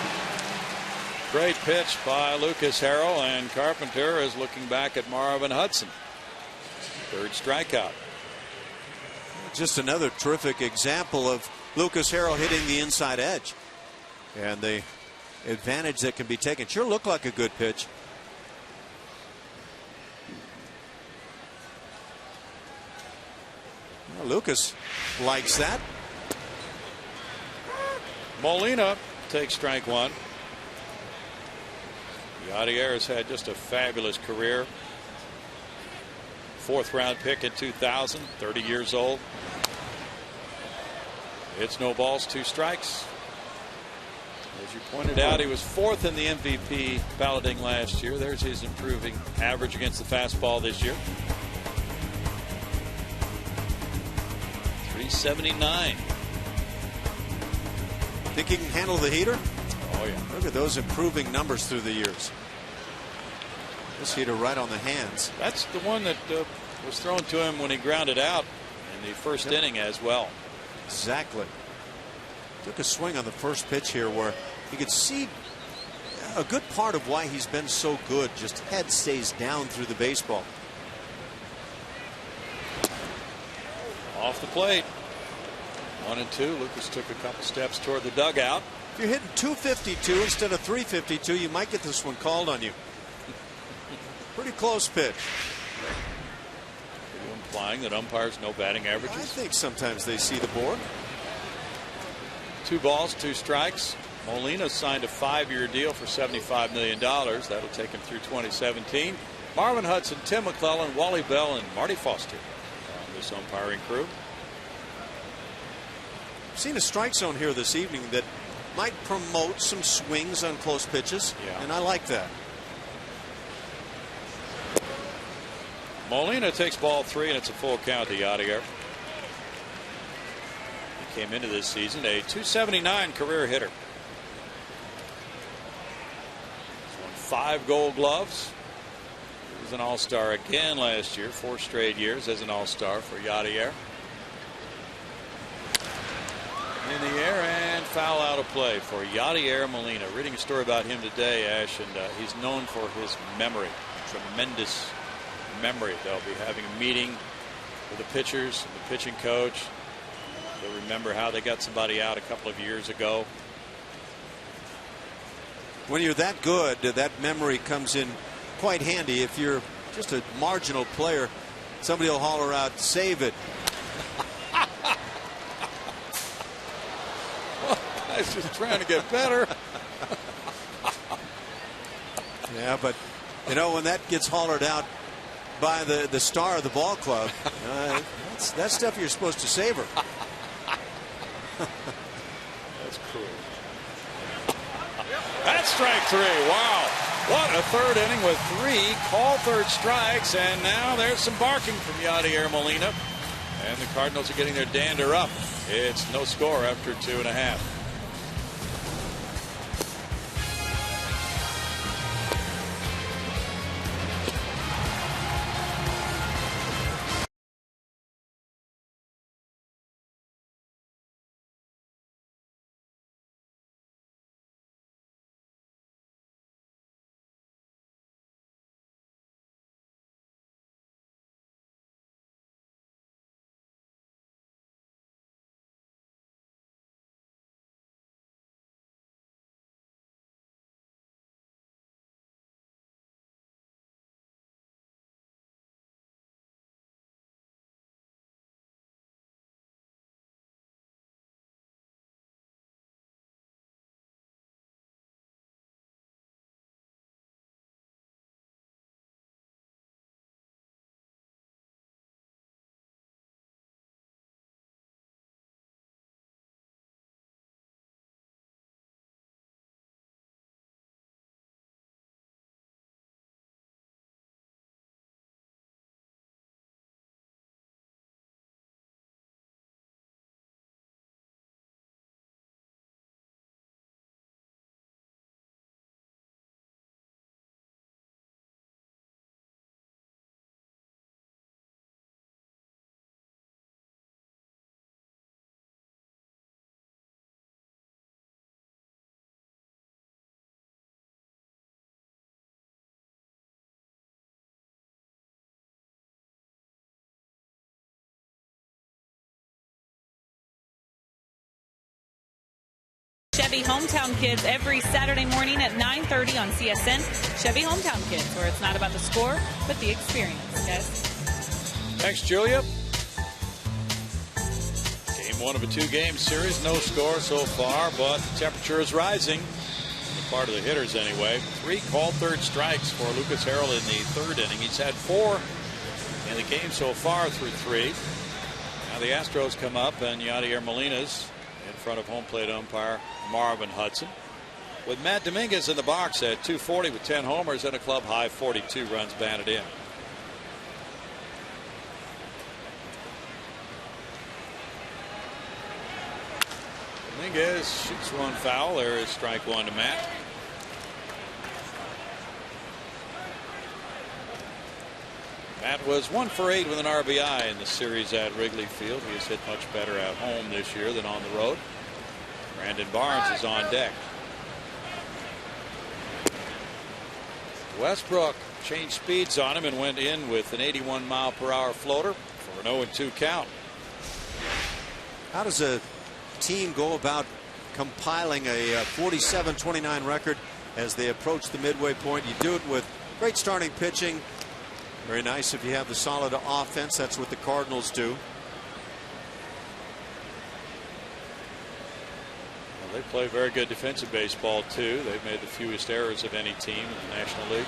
Great pitch by Lucas Harrell, and Carpenter is looking back at Marvin Hudson. 3rd strikeout. Just another terrific example of Lucas Harrell hitting the inside edge and the advantage that can be taken. Sure looked like a good pitch. Well, Lucas likes that. Molina takes strike 1. Yadier has had just a fabulous career. 4th round pick in 2000, 30 years old. It's no balls, 2 strikes. As you pointed out, he was 4th in the MVP balloting last year. There's his improving average against the fastball this year. 379. Think he can handle the heater? Oh, yeah. Look at those improving numbers through the years. This heater right on the hands. That's the one that was thrown to him when he grounded out in the first inning as well. Exactly. Took a swing on the first pitch here where you could see a good part of why he's been so good. Just head stays down through the baseball. Off the plate. 1-2. Lucas took a couple steps toward the dugout. If you're hitting 252 instead of 352, you might get this one called on you. Pretty close pitch. Are you implying that umpires know batting averages? I think sometimes they see the board. 2 balls, 2 strikes. Molina signed a 5-year deal for $75 million. That'll take him through 2017. Marvin Hudson, Tim McClellan, Wally Bell, and Marty Foster on this umpiring crew. I've seen a strike zone here this evening that might promote some swings on close pitches, and I like that. Molina takes ball 3, and it's a full count to Yadier. He came into this season a .279 career hitter. He's won 5 Gold Gloves. He was an All-Star again last year, 4 straight years as an All-Star for Yadier. In the air and foul out of play for Yadier Molina. Reading a story about him today, Ash, and he's known for his memory, tremendous memory. They'll be having a meeting with the pitchers and the pitching coach. They'll remember how they got somebody out a couple of years ago. When you're that good, that memory comes in quite handy. If you're just a marginal player, somebody will holler out, "Save it." Guy's just trying to get better. Yeah, but you know, when that gets hollered out by the star of the ball club, that's stuff you're supposed to savor. That's cruel. That's strike 3. Wow. What a third inning with 3 called third strikes, and now there's some barking from Yadier Molina, and the Cardinals are getting their dander up. It's no score after 2.5. Chevy Hometown Kids every Saturday morning at 9:30 on CSN. Chevy Hometown Kids, where it's not about the score, but the experience, guys. Thanks, Julia. Game 1 of a 2-game series. No score so far, but the temperature is rising. On the part of the hitters, anyway. 3 called third strikes for Lucas Harrell in the 3rd inning. He's had 4 in the game so far through 3. Now the Astros come up, and Yadier Molina's in front of home plate umpire Marvin Hudson, with Matt Dominguez in the box at 240 with 10 homers and a club high 42 runs batted in. Dominguez shoots one foul. There is strike 1 to Matt. Matt was 1 for 8 with an RBI in the series at Wrigley Field. He has hit much better at home this year than on the road. Brandon Barnes is on deck. Westbrook changed speeds on him and went in with an 81-mile-per-hour floater for an 0-2 count. How does a team go about compiling a 47-29 record as they approach the midway point? You do it with great starting pitching. Very nice if you have the solid offense. That's what the Cardinals do. Well, they play very good defensive baseball too. They've made the fewest errors of any team in the National League.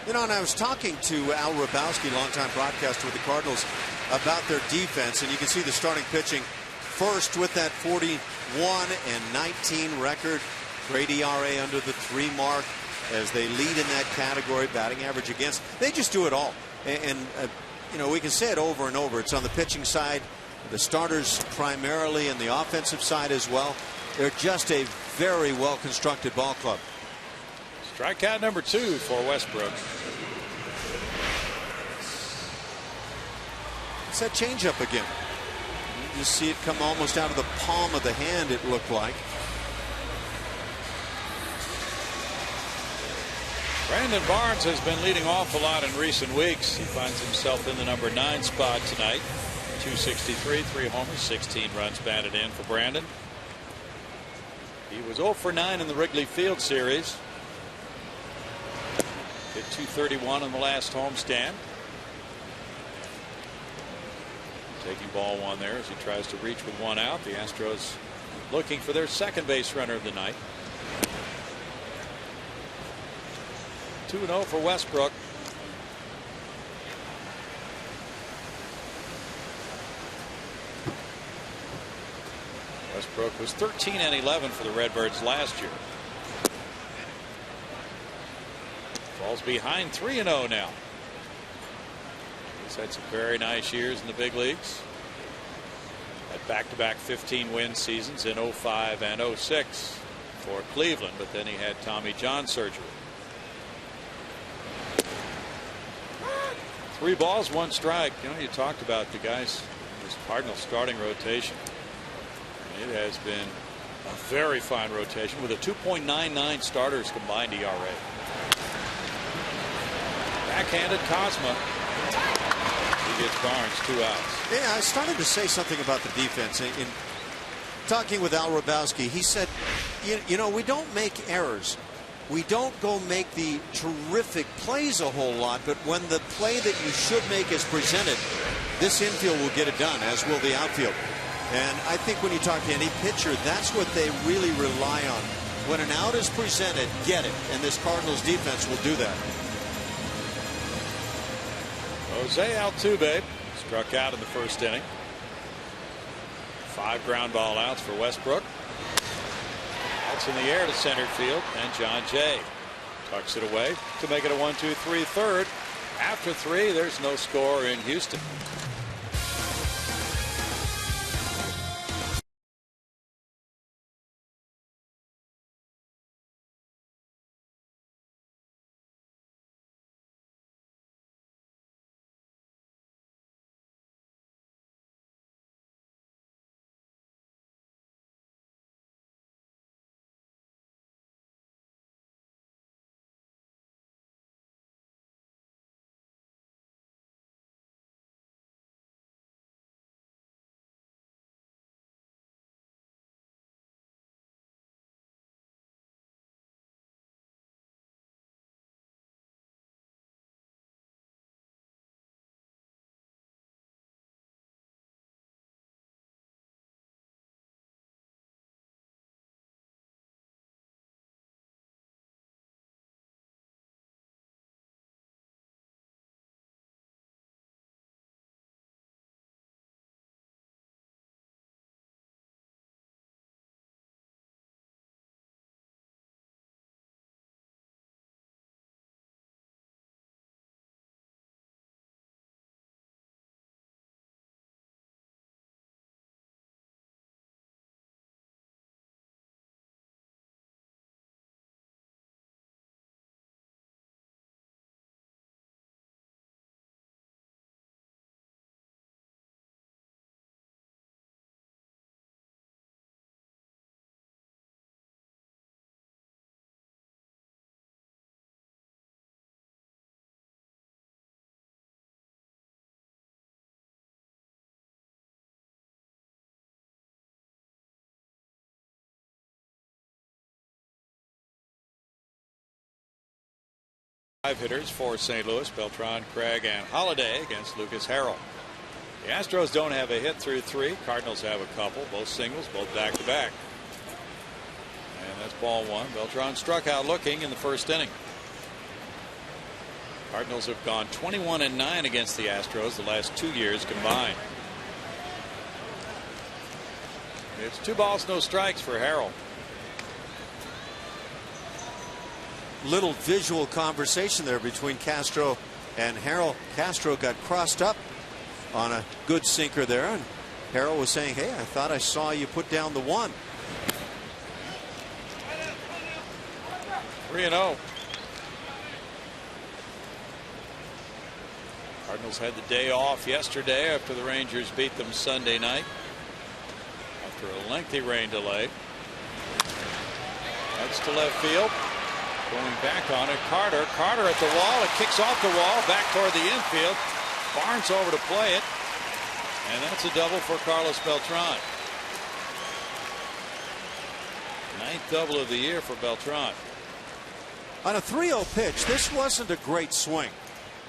You know, and I was talking to Al Hrabowski, longtime broadcaster with the Cardinals, about their defense, and you can see the starting pitching first with that 41-19 record. Great ERA under the 3 mark as they lead in that category. Batting average against. They just do it all. And you know, we can say it over and over. It's on the pitching side, the starters primarily, and the offensive side as well. They're just a very well constructed ball club. Strikeout number 2 for Westbrook. It's that changeup again. You see it come almost out of the palm of the hand, it looked like. Brandon Barnes has been leading off a lot in recent weeks. He finds himself in the number 9 spot tonight. 263, 3 homers, 16 runs batted in for Brandon. He was 0 for 9 in the Wrigley Field series. Hit 231 in the last homestand. Taking ball 1 there as he tries to reach with 1 out. The Astros looking for their second base runner of the night. 2-0 for Westbrook. Westbrook was 13-11 for the Redbirds last year. Falls behind 3-0 now. He's had some very nice years in the big leagues. Had back-to-back 15-win seasons in 05 and 06 for Cleveland, but then he had Tommy John surgery. 3 balls, 1 strike. You know, you talked about the guys in this Cardinal starting rotation. It has been a very fine rotation with a 2.99 starters combined ERA. Backhanded Cosma. He gets Barnes 2 outs. Yeah, I started to say something about the defense. In talking with Al Hrabowski, he said, you know, we don't make errors. We don't go make the terrific plays a whole lot, but when the play that you should make is presented, this infield will get it done, as will the outfield. And I think when you talk to any pitcher, that's what they really rely on. When an out is presented, get it. And this Cardinals defense will do that. Jose Altuve struck out in the first inning. 5 ground ball outs for Westbrook. Outs in the air to center field, and John Jay tucks it away to make it a 1-2-3 third. After 3, there's no score in Houston. 5 hitters for St. Louis: Beltran, Craig, and Holiday against Lucas Harrell. The Astros don't have a hit through 3. Cardinals have a couple, both singles, both back-to-back. And that's ball 1. Beltran struck out looking in the first inning. Cardinals have gone 21-9 against the Astros the last 2 years combined. It's 2 balls, no strikes for Harrell. Little visual conversation there between Castro and Harrell. Castro got crossed up on a good sinker there, and Harrell was saying, hey, I thought I saw you put down the 1. 3-0. Cardinals had the day off yesterday after the Rangers beat them Sunday night after a lengthy rain delay. That's to left field. Going back on it, Carter at the wall. It kicks off the wall back toward the infield. Barnes over to play it, and that's a double for Carlos Beltran. 9th double of the year for Beltran. On a 3-0 pitch, this wasn't a great swing,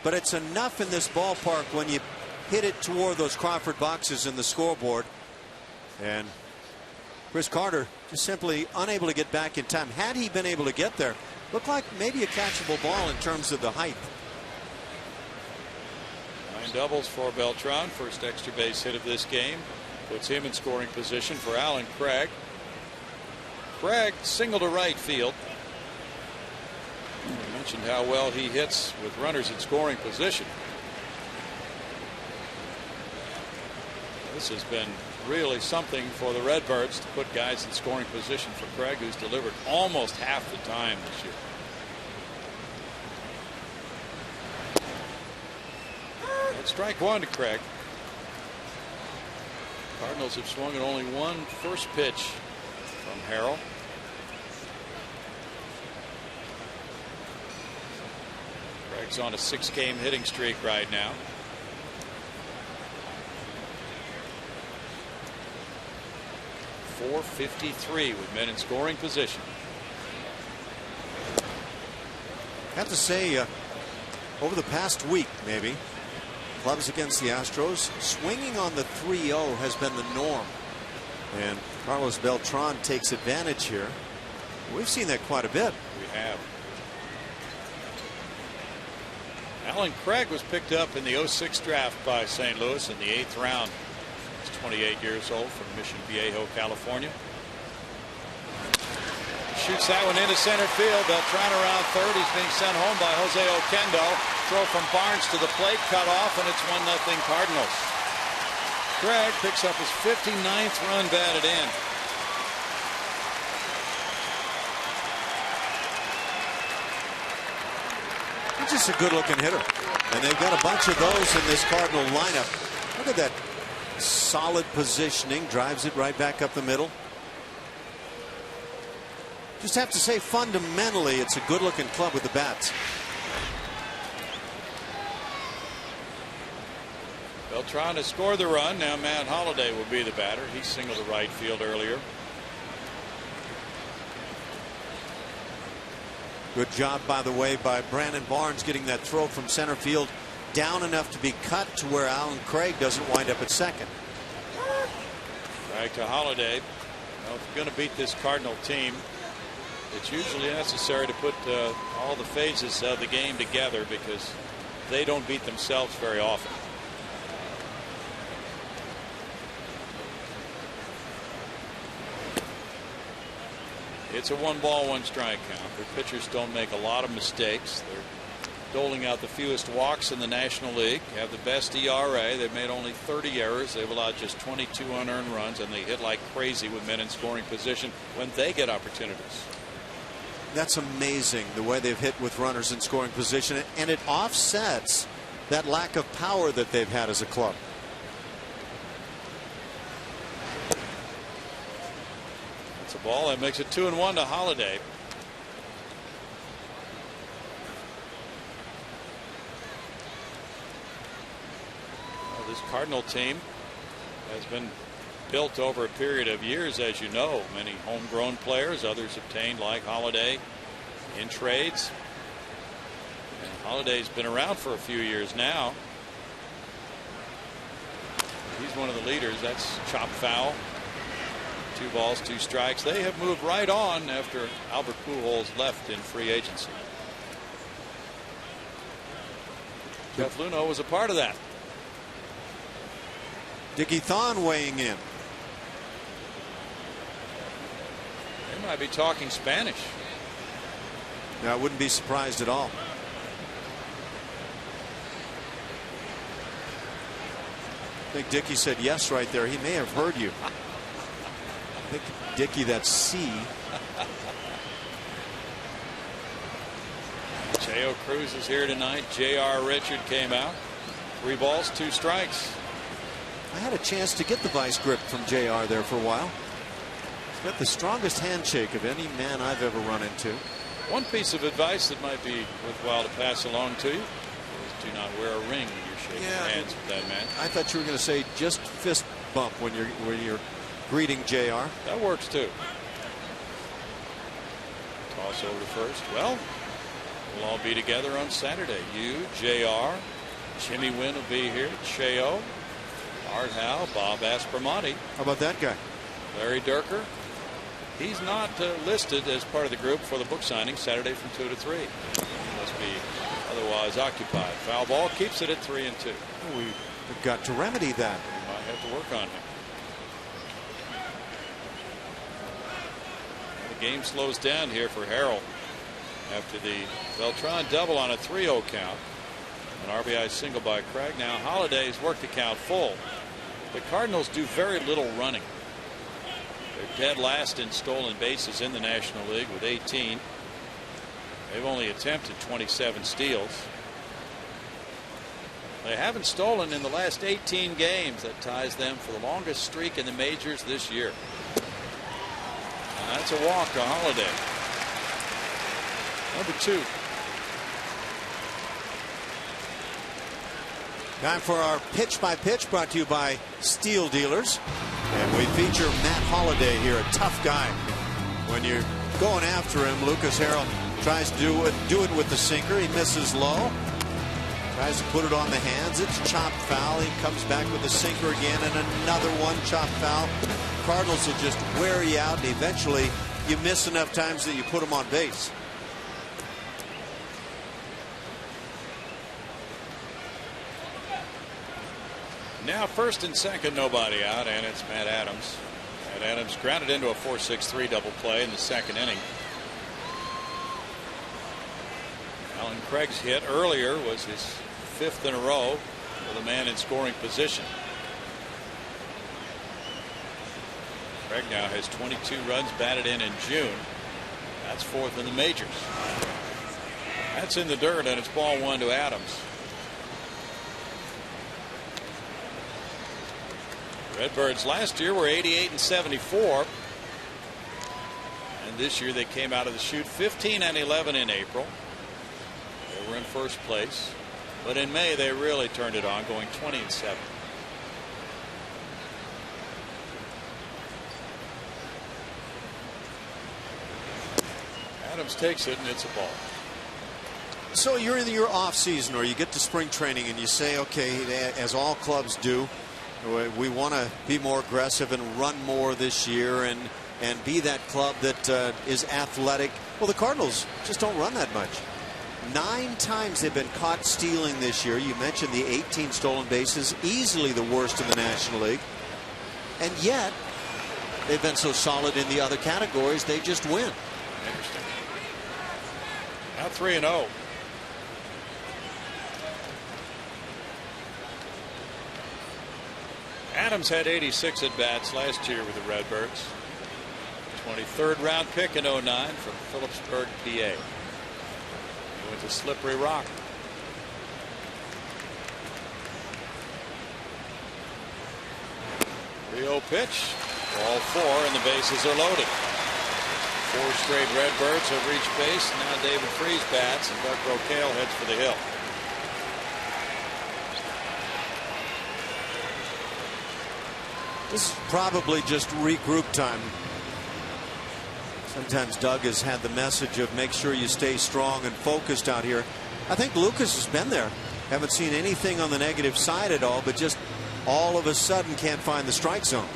but it's enough in this ballpark when you hit it toward those Crawford boxes in the scoreboard. And Chris Carter just simply unable to get back in time. Had he been able to get there, looked like maybe a catchable ball in terms of the height. 9 doubles for Beltran. First extra base hit of this game puts him in scoring position for Alan Craig. Craig single to right field. I mentioned how well he hits with runners in scoring position. This has been really something for the Redbirds to put guys in scoring position for Craig, who's delivered almost half the time this year. And strike 1 to Craig. Cardinals have swung at only 1 first pitch from Harrell. Craig's on a 6-game hitting streak right now. .453 with men in scoring position. I have to say, over the past week, maybe, clubs against the Astros, swinging on the 3-0 has been the norm. And Carlos Beltran takes advantage here. We've seen that quite a bit. We have. Alan Craig was picked up in the '06 draft by St. Louis in the 8th round. He's 28 years old from Mission Viejo, California. Shoots that one into center field. Beltran around third. He's being sent home by Jose Oquendo. Throw from Barnes to the plate, cut off, and it's 1-0 Cardinals. Craig picks up his 59th run batted in. He's just a good-looking hitter, and they've got a bunch of those in this Cardinal lineup. Look at that solid positioning, drives it right back up the middle. Just have to say, fundamentally, it's a good-looking club with the bats. Beltran has scored the run. Now Matt Holliday will be the batter. He singled to right field earlier. Good job, by the way, by Brandon Barnes getting that throw from center field down enough to be cut to where Alan Craig doesn't wind up at second. Back to Holliday. Well, if you're going to beat this Cardinal team, it's usually necessary to put all the phases of the game together, because they don't beat themselves very often. It's a 1-1 count. Their pitchers don't make a lot of mistakes. They're doling out the fewest walks in the National League, have the best ERA. They've made only 30 errors. They've allowed just 22 unearned runs, and they hit like crazy with men in scoring position when they get opportunities. That's amazing, the way they've hit with runners in scoring position, and it offsets that lack of power that they've had as a club. It's a ball that makes it 2-1 to Holliday. Well, this Cardinal team has been built over a period of years, as you know. Many homegrown players, others obtained like Holliday in trades. And Holiday's been around for a few years now. He's one of the leaders. That's chop foul. 2 balls, 2 strikes. They have moved right on after Albert Pujols left in free agency. Jeff Luhnow was a part of that. Dickie Thon weighing in. They might be talking Spanish. I wouldn't be surprised at all. I think Dickie said yes right there. He may have heard you. I think Dickie, that's C. Cheo Cruz is here tonight. J.R. Richard came out. 3 balls, 2 strikes. I had a chance to get the vice grip from JR there for a while. He's got the strongest handshake of any man I've ever run into. One piece of advice that might be worthwhile to pass along to you is do not wear a ring when you're shaking hands with that man. I thought you were going to say just fist bump when you're greeting JR. That works too. Toss over to first. Well, we'll all be together on Saturday. You, JR, Jimmy Wynn will be here. Cheo, Art Howe, Bob Aspromonte. How about that guy? Larry Durker. He's not listed as part of the group for the book signing Saturday from 2 to 3. Must be otherwise occupied. Foul ball keeps it at 3-2. We've got to remedy that. We might have to work on him. The game slows down here for Harrell after the Beltran double on a 3-0 count. An RBI single by Craig. Now Holiday's worked the count full. The Cardinals do very little running. They're dead last in stolen bases in the National League with 18. They've only attempted 27 steals. They haven't stolen in the last 18 games. That ties them for the longest streak in the majors this year. And that's a walk to Holiday. Number 2. Time for our pitch by pitch, brought to you by Steel Dealers. And we feature Matt Holliday here, a tough guy. When you're going after him, Lucas Harrell tries to do it with the sinker. He misses low. Tries to put it on the hands. It's chopped foul. He comes back with the sinker again, and another one chopped foul. Cardinals will just wear you out, and eventually you miss enough times that you put them on base. Now first and second, nobody out, and it's Matt Adams. Matt Adams grounded into a 4-6-3 double play in the second inning. Alan Craig's hit earlier was his 5th in a row with a man in scoring position. Craig now has 22 runs batted in June. That's 4th in the majors. That's in the dirt, and it's ball 1 to Adams. Redbirds last year were 88-74, and this year they came out of the chute 15-11 in April. They were in first place, but in May they really turned it on, going 20-7. Adams takes it, and it's a ball. So you're in your off season, or you get to spring training, and you say, okay, as all clubs do, we want to be more aggressive and run more this year and be that club that is athletic. Well, the Cardinals just don't run that much. 9 times they've been caught stealing this year. You mentioned the 18 stolen bases, easily the worst in the National League. And yet, they've been so solid in the other categories, they just win. Interesting. Now 3-0. Adams had 86 at bats last year with the Redbirds. 23rd round pick in 09 from Phillipsburg, PA. He went to Slippery Rock. Rio pitch. Ball 4, and the bases are loaded. 4 straight Redbirds have reached base. Now David Freese bats, and Doug Brocail heads for the hill. This is probably just regroup time. Sometimes Doug has had the message of make sure you stay strong and focused out here. I think Lucas has been there. Haven't seen anything on the negative side at all, but just all of a sudden can't find the strike zone.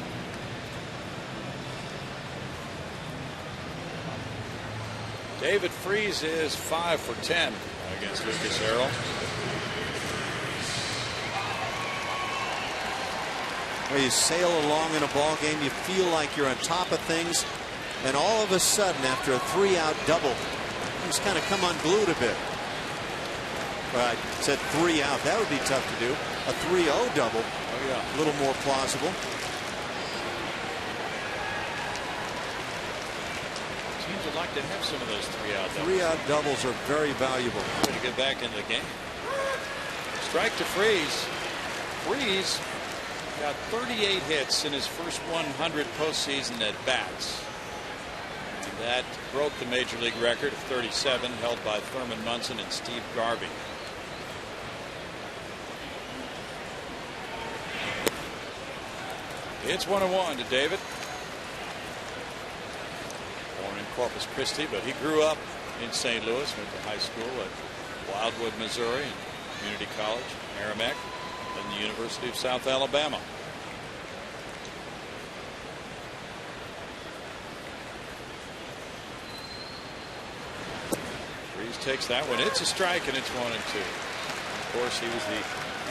David Freese is 5 for 10 against Lucas Harrell. Well, you sail along in a ball game, you feel like you're on top of things, and all of a sudden, after a 3-out double, things kind of come unglued a bit. Well, I said 3 out. That would be tough to do. A 3-0 double. Oh, yeah. A little more plausible. Teams would like to have some of those 3-out doubles. 3-out doubles are very valuable. Way to get back into the game. Strike to Freese. Freese got 38 hits in his first 100 postseason at bats. And that broke the major league record of 37 held by Thurman Munson and Steve Garvey. It's 1-1 to David. Born in Corpus Christi, but he grew up in St. Louis, went to high school at Wildwood, Missouri, and community college, Merrimack, and the University of South Alabama. Freese takes that one. It's a strike, and it's 1-2. Of course, he was the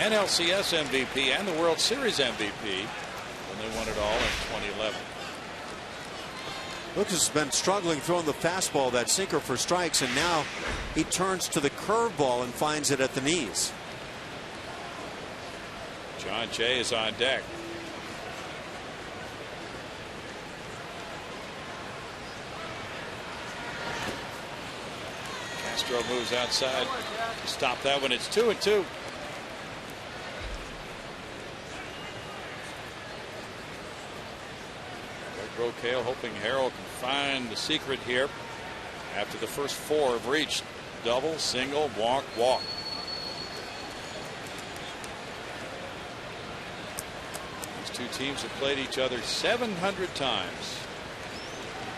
NLCS MVP and the World Series MVP when they won it all in 2011. Lucas has been struggling throwing the fastball, that sinker, for strikes, and now he turns to the curveball and finds it at the knees. John Jay is on deck. Castro moves outside to stop that one. It's 2-2. Greg Rocale hoping Harrell can find the secret here after the first 4 have reached. Double, single, walk, walk. These two teams have played each other 700 times.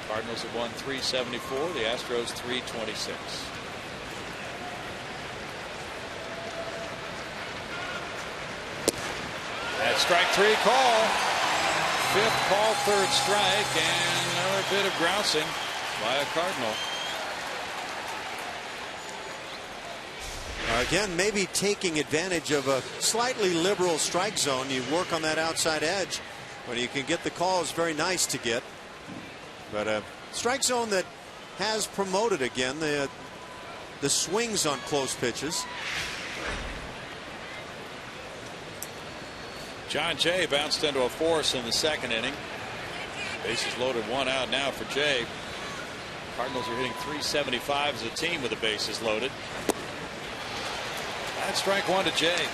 Cardinals have won 374, the Astros 326. That strike 3 call. 5th call, 3rd strike, and another bit of grousing by a Cardinal. Again, maybe taking advantage of a slightly liberal strike zone. You work on that outside edge when you can get the call. Is very nice to get, but a strike zone that has promoted again the swings on close pitches. John Jay bounced into a force in the 2nd inning. Bases loaded, 1 out now for Jay. Cardinals are hitting .375 as a team with the bases loaded. That's strike 1 to Jay.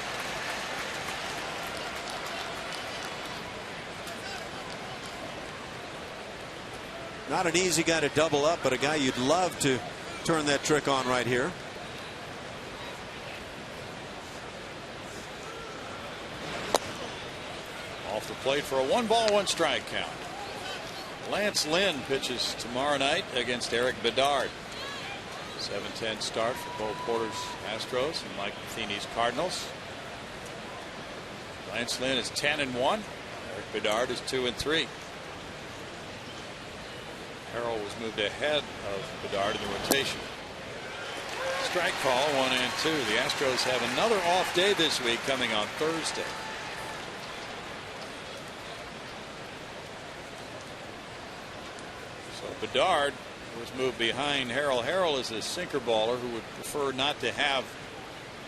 Not an easy guy to double up, but a guy you'd love to turn that trick on right here. Off the plate for a 1-ball, 1-strike count. Lance Lynn pitches tomorrow night against Eric Bedard. 7-10 start for Bo Porter's Astros and Mike Matheny's Cardinals. Lance Lynn is 10-1. Eric Bedard is 2-3. Harrell was moved ahead of Bedard in the rotation. Strike call, 1-2. The Astros have another off day this week coming on Thursday. So Bedard was moved behind Harrell. Harrell is a sinker baller who would prefer not to have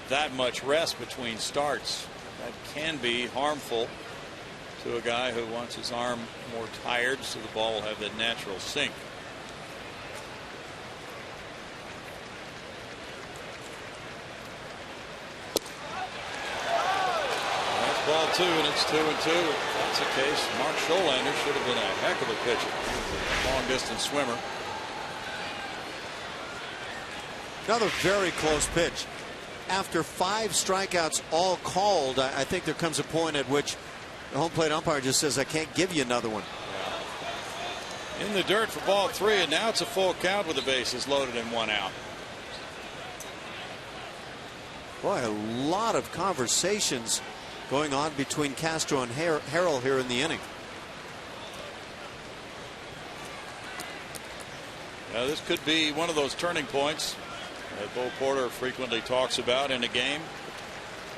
that much rest between starts. That can be harmful to a guy who wants his arm more tired, so the ball will have that natural sink. That's ball 2, and it's 2-2. If that's the case, Mark Scholander should have been a heck of a pitcher. Long distance swimmer. Another very close pitch. After 5 strikeouts all called, I think there comes a point at which the home plate umpire just says, I can't give you another one. In the dirt for ball 3, and now it's a full count with the bases loaded and 1 out. Boy, a lot of conversations going on between Castro and Harrell here in the inning. This could be one of those turning points that Bo Porter frequently talks about in a game.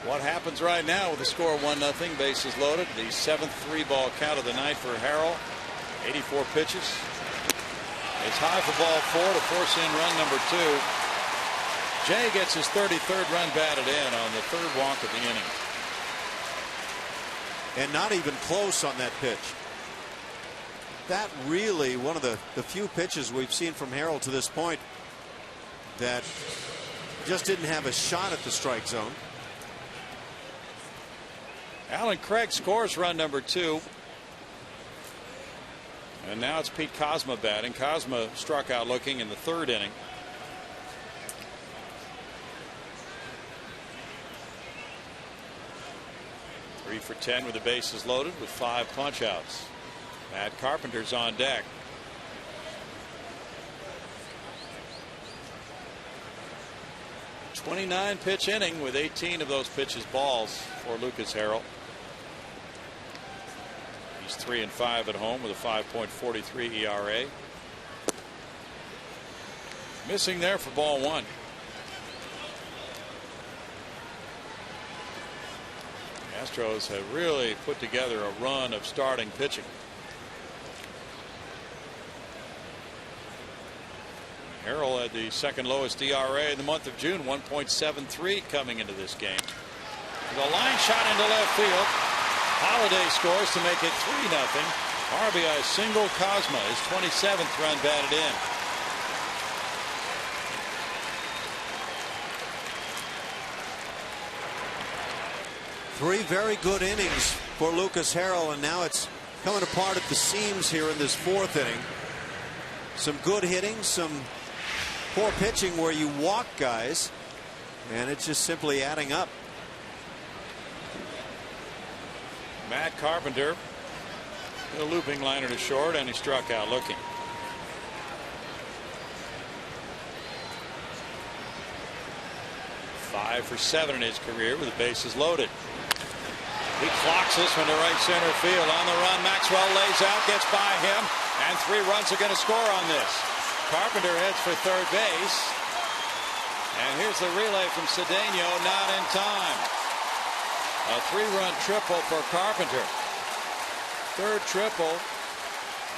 What happens right now with the score 1-0, bases loaded, the 7th 3-ball count of the night for Harrell. 84 pitches. It's high for ball 4 to force in run number 2. Jay gets his 33rd run batted in on the 3rd walk of the inning. And not even close on that pitch. That really one of the few pitches we've seen from Harrell to this point that just didn't have a shot at the strike zone. Alan Craig scores run number 2. And now it's Pete Kozma batting. Kozma struck out looking in the 3rd inning. Three for 10 with the bases loaded with 5 punch outs. Matt Carpenter's on deck. .29 pitch inning with 18 of those pitches balls for Lucas Harrell. He's 3-5 at home with a 5.43 ERA. Missing there for ball 1. Astros have really put together a run of starting pitching. Harrell had the 2nd lowest ERA in the month of June, 1.73 coming into this game. The line shot into left field. Holiday scores to make it 3-0. RBI single. Kozma, his 27th run batted in. Three very good innings for Lucas Harrell, and now it's coming apart at the seams here in this 4th inning. Some good hitting, some poor pitching where you walk guys, and it's just simply adding up. Matt Carpenter, a looping liner to short, and he struck out looking. Five for 7 in his career with the bases loaded. He clocks this one to right center field. On the run, Maxwell lays out, gets by him, and 3 runs are going to score on this. Carpenter heads for 3rd base. And here's the relay from Cedeno, not in time. A 3-run triple for Carpenter. 3rd triple.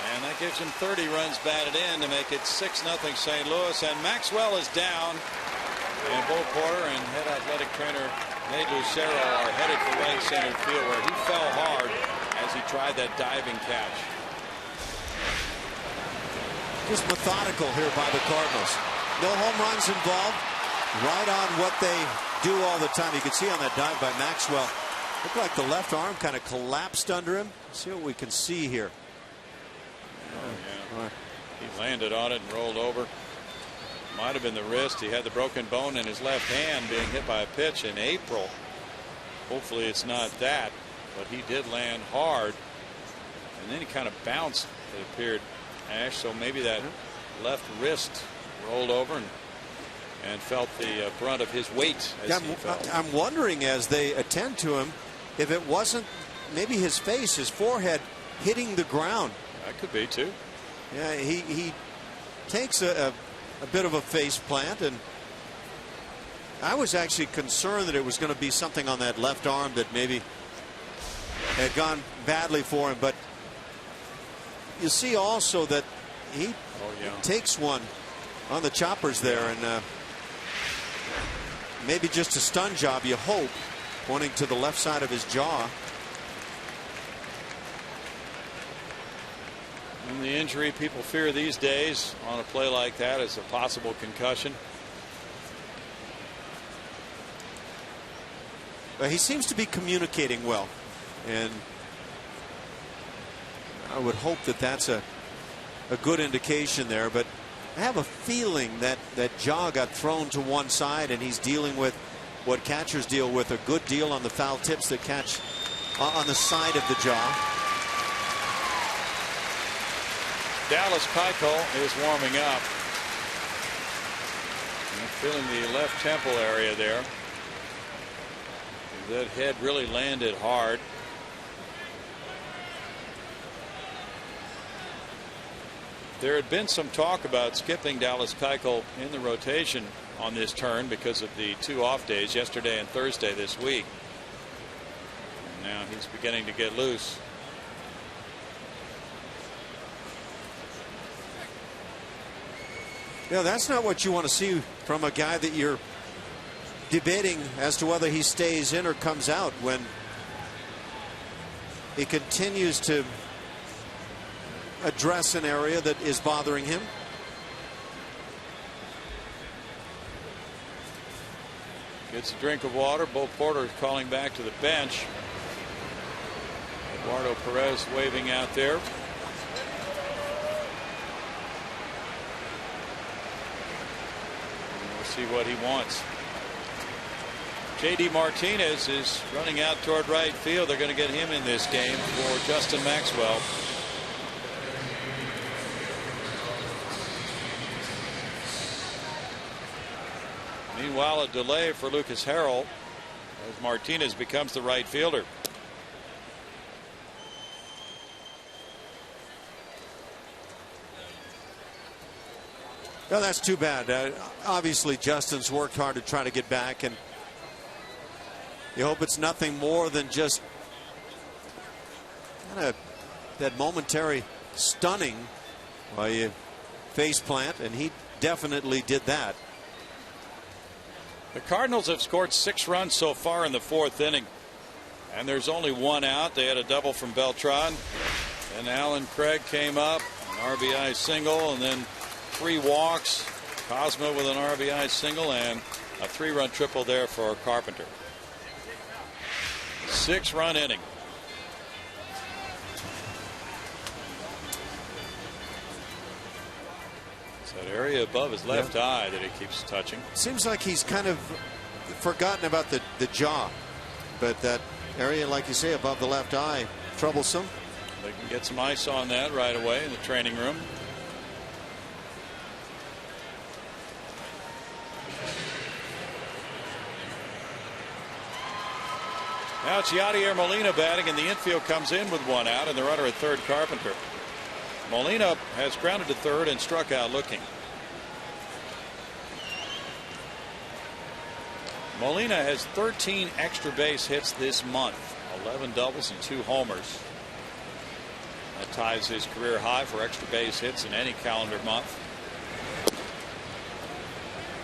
And that gives him 30 runs batted in to make it 6-0 St. Louis. And Maxwell is down. And Bo Porter and head athletic trainer Nate Lucero are headed for right center field, where he fell hard as he tried that diving catch. Just methodical here by the Cardinals. No home runs involved. Right on what they do all the time. You can see on that dive by Maxwell, looked like the left arm kind of collapsed under him. Let's see what we can see here. Oh, yeah. He landed on it and rolled over. Might have been the wrist. He had the broken bone in his left hand being hit by a pitch in April. Hopefully it's not that, but he did land hard, and then he kind of bounced, it appeared, Ash, so maybe that left wrist rolled over and felt the brunt of his weight as he fell. I'm wondering, as they attend to him, if it wasn't maybe his face, his forehead hitting the ground. That could be too. Yeah, he takes a bit of a face plant, and I was actually concerned that it was going to be something on that left arm that maybe had gone badly for him. But you see also that he takes one on the choppers there, and maybe just a stun job, you hope, pointing to the left side of his jaw. And the injury people fear these days on a play like that is a possible concussion. He seems to be communicating well, and I would hope that that's a good indication there. But I have a feeling that that jaw got thrown to one side, and he's dealing with what catchers deal with, a good deal on the foul tips that catch on the side of the jaw. Dallas Keuchel is warming up. Feeling the left temple area there. That head really landed hard. There had been some talk about skipping Dallas Keuchel in the rotation on this turn because of the 2 off days, yesterday and Thursday this week. And now he's beginning to get loose. Yeah, that's not what you want to see from a guy that you're debating as to whether he stays in or comes out, when he continues to address an area that is bothering him. Gets a drink of water. Bo Porter is calling back to the bench. Eduardo Perez waving out there. We'll see what he wants. J.D. Martinez is running out toward right field. They're going to get him in this game for Justin Maxwell. Meanwhile, a delay for Lucas Harrell as Martinez becomes the right fielder. Well, that's too bad. Obviously, Justin's worked hard to try to get back, and you hope it's nothing more than just kind of that momentary stunning while you face plant, and he definitely did that. The Cardinals have scored 6 runs so far in the 4th inning, and there's only 1 out. They had a double from Beltran, and Alan Craig came up, an RBI single, and then 3 walks. Cosma with an RBI single and a 3-run triple there for Carpenter. 6-run inning. It's that area above his left eye that he keeps touching. Seems like he's kind of forgotten about the jaw, but that area, like you say, above the left eye, troublesome. They can get some ice on that right away in the training room. Now it's Yadier Molina batting, and the infield comes in with 1 out, and the runner at third, Carpenter. Molina has grounded to third and struck out looking. Molina has 13 extra base hits this month, 11 doubles and 2 homers. That ties his career high for extra base hits in any calendar month.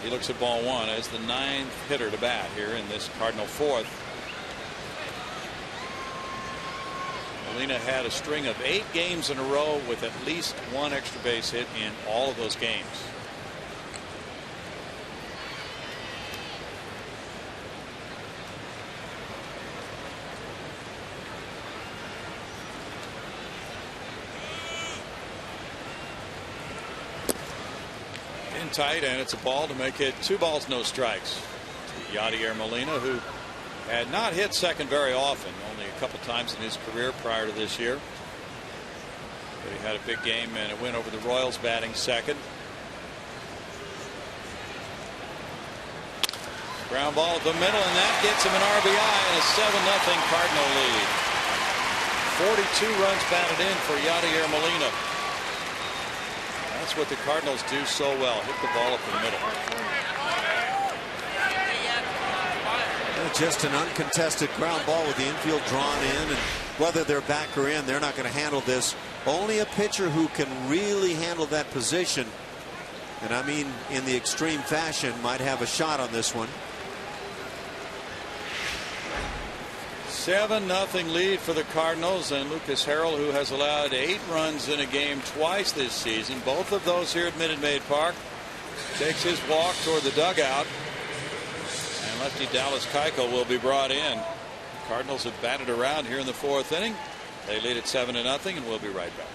He looks at ball 1 as the 9th hitter to bat here in this Cardinal 4th. Molina had a string of 8 games in a row with at least 1 extra base hit in all of those games. In tight, and it's a ball to make it 2 balls, no strikes to Yadier Molina, who had not hit second very often, only a couple times in his career prior to this year. But he had a big game and a win over the Royals batting second. Ground ball at the middle, and that gets him an RBI and a 7-0 Cardinal lead. 42 runs batted in for Yadier Molina. That's what the Cardinals do so well, hit the ball up the middle. Just an uncontested ground ball with the infield drawn in, and whether they're back or in, they're not going to handle this. Only a pitcher who can really handle that position, and I mean in the extreme fashion, might have a shot on this one. 7-0 lead for the Cardinals, and Lucas Harrell, who has allowed 8 runs in a game twice this season, both of those here at Minute Maid Park, takes his walk toward the dugout. And lefty Dallas Keuchel will be brought in. The Cardinals have batted around here in the 4th inning. They lead at 7-0, and we'll be right back.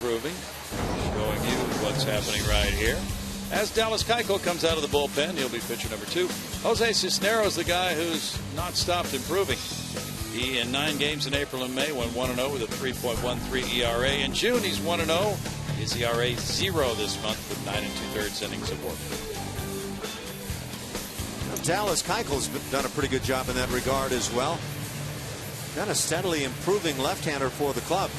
improving. Showing you what's happening right here. As Dallas Keuchel comes out of the bullpen, he'll be pitcher number 2. Jose Cisneros, the guy who's not stopped improving. He, in 9 games in April and May, went 1-0 with a 3.13 ERA. In June, he's 1-0. His ERA 0 this month with 9 2/3 innings of work. Well, Dallas Keuchel's done a pretty good job in that regard as well. Got a steadily improving left-hander for the club.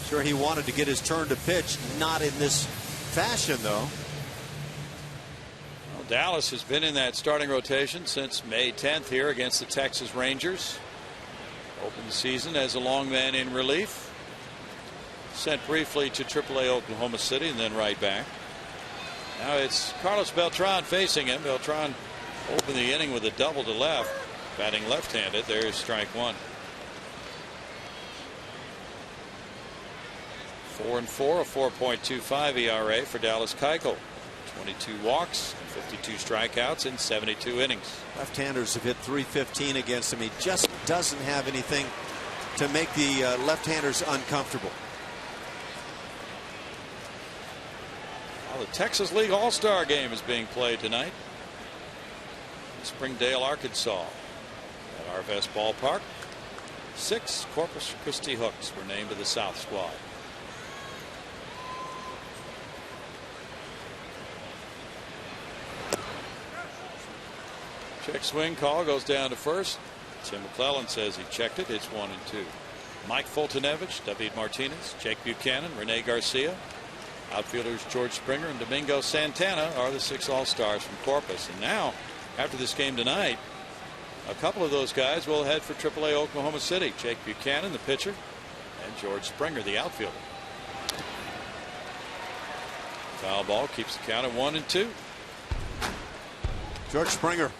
Sure, he wanted to get his turn to pitch, not in this fashion, though. Well, Dallas has been in that starting rotation since May 10th here against the Texas Rangers. Opened the season as a long man in relief. Sent briefly to AAA Oklahoma City and then right back. Now it's Carlos Beltran facing him. Beltran opened the inning with a double to left, batting left-handed. There's strike 1. 4-4, a 4.25 ERA for Dallas Keuchel. 22 walks, 52 strikeouts in 72 innings. Left-handers have hit .315 against him. He just doesn't have anything to make the left-handers uncomfortable. Well, the Texas League All-Star game is being played tonight in Springdale, Arkansas at Arvest Ballpark. 6 Corpus Christi Hooks were named to the South squad. Check swing call goes down to first. Tim McClellan says he checked it. It's 1-2. Mike Fultonevich, David Martinez, Jake Buchanan, Rene Garcia. Outfielders George Springer and Domingo Santana are the 6 All-Stars from Corpus. And now, after this game tonight, a couple of those guys will head for AAA Oklahoma City. Jake Buchanan, the pitcher, and George Springer, the outfielder. Foul ball keeps the count at 1-2. George Springer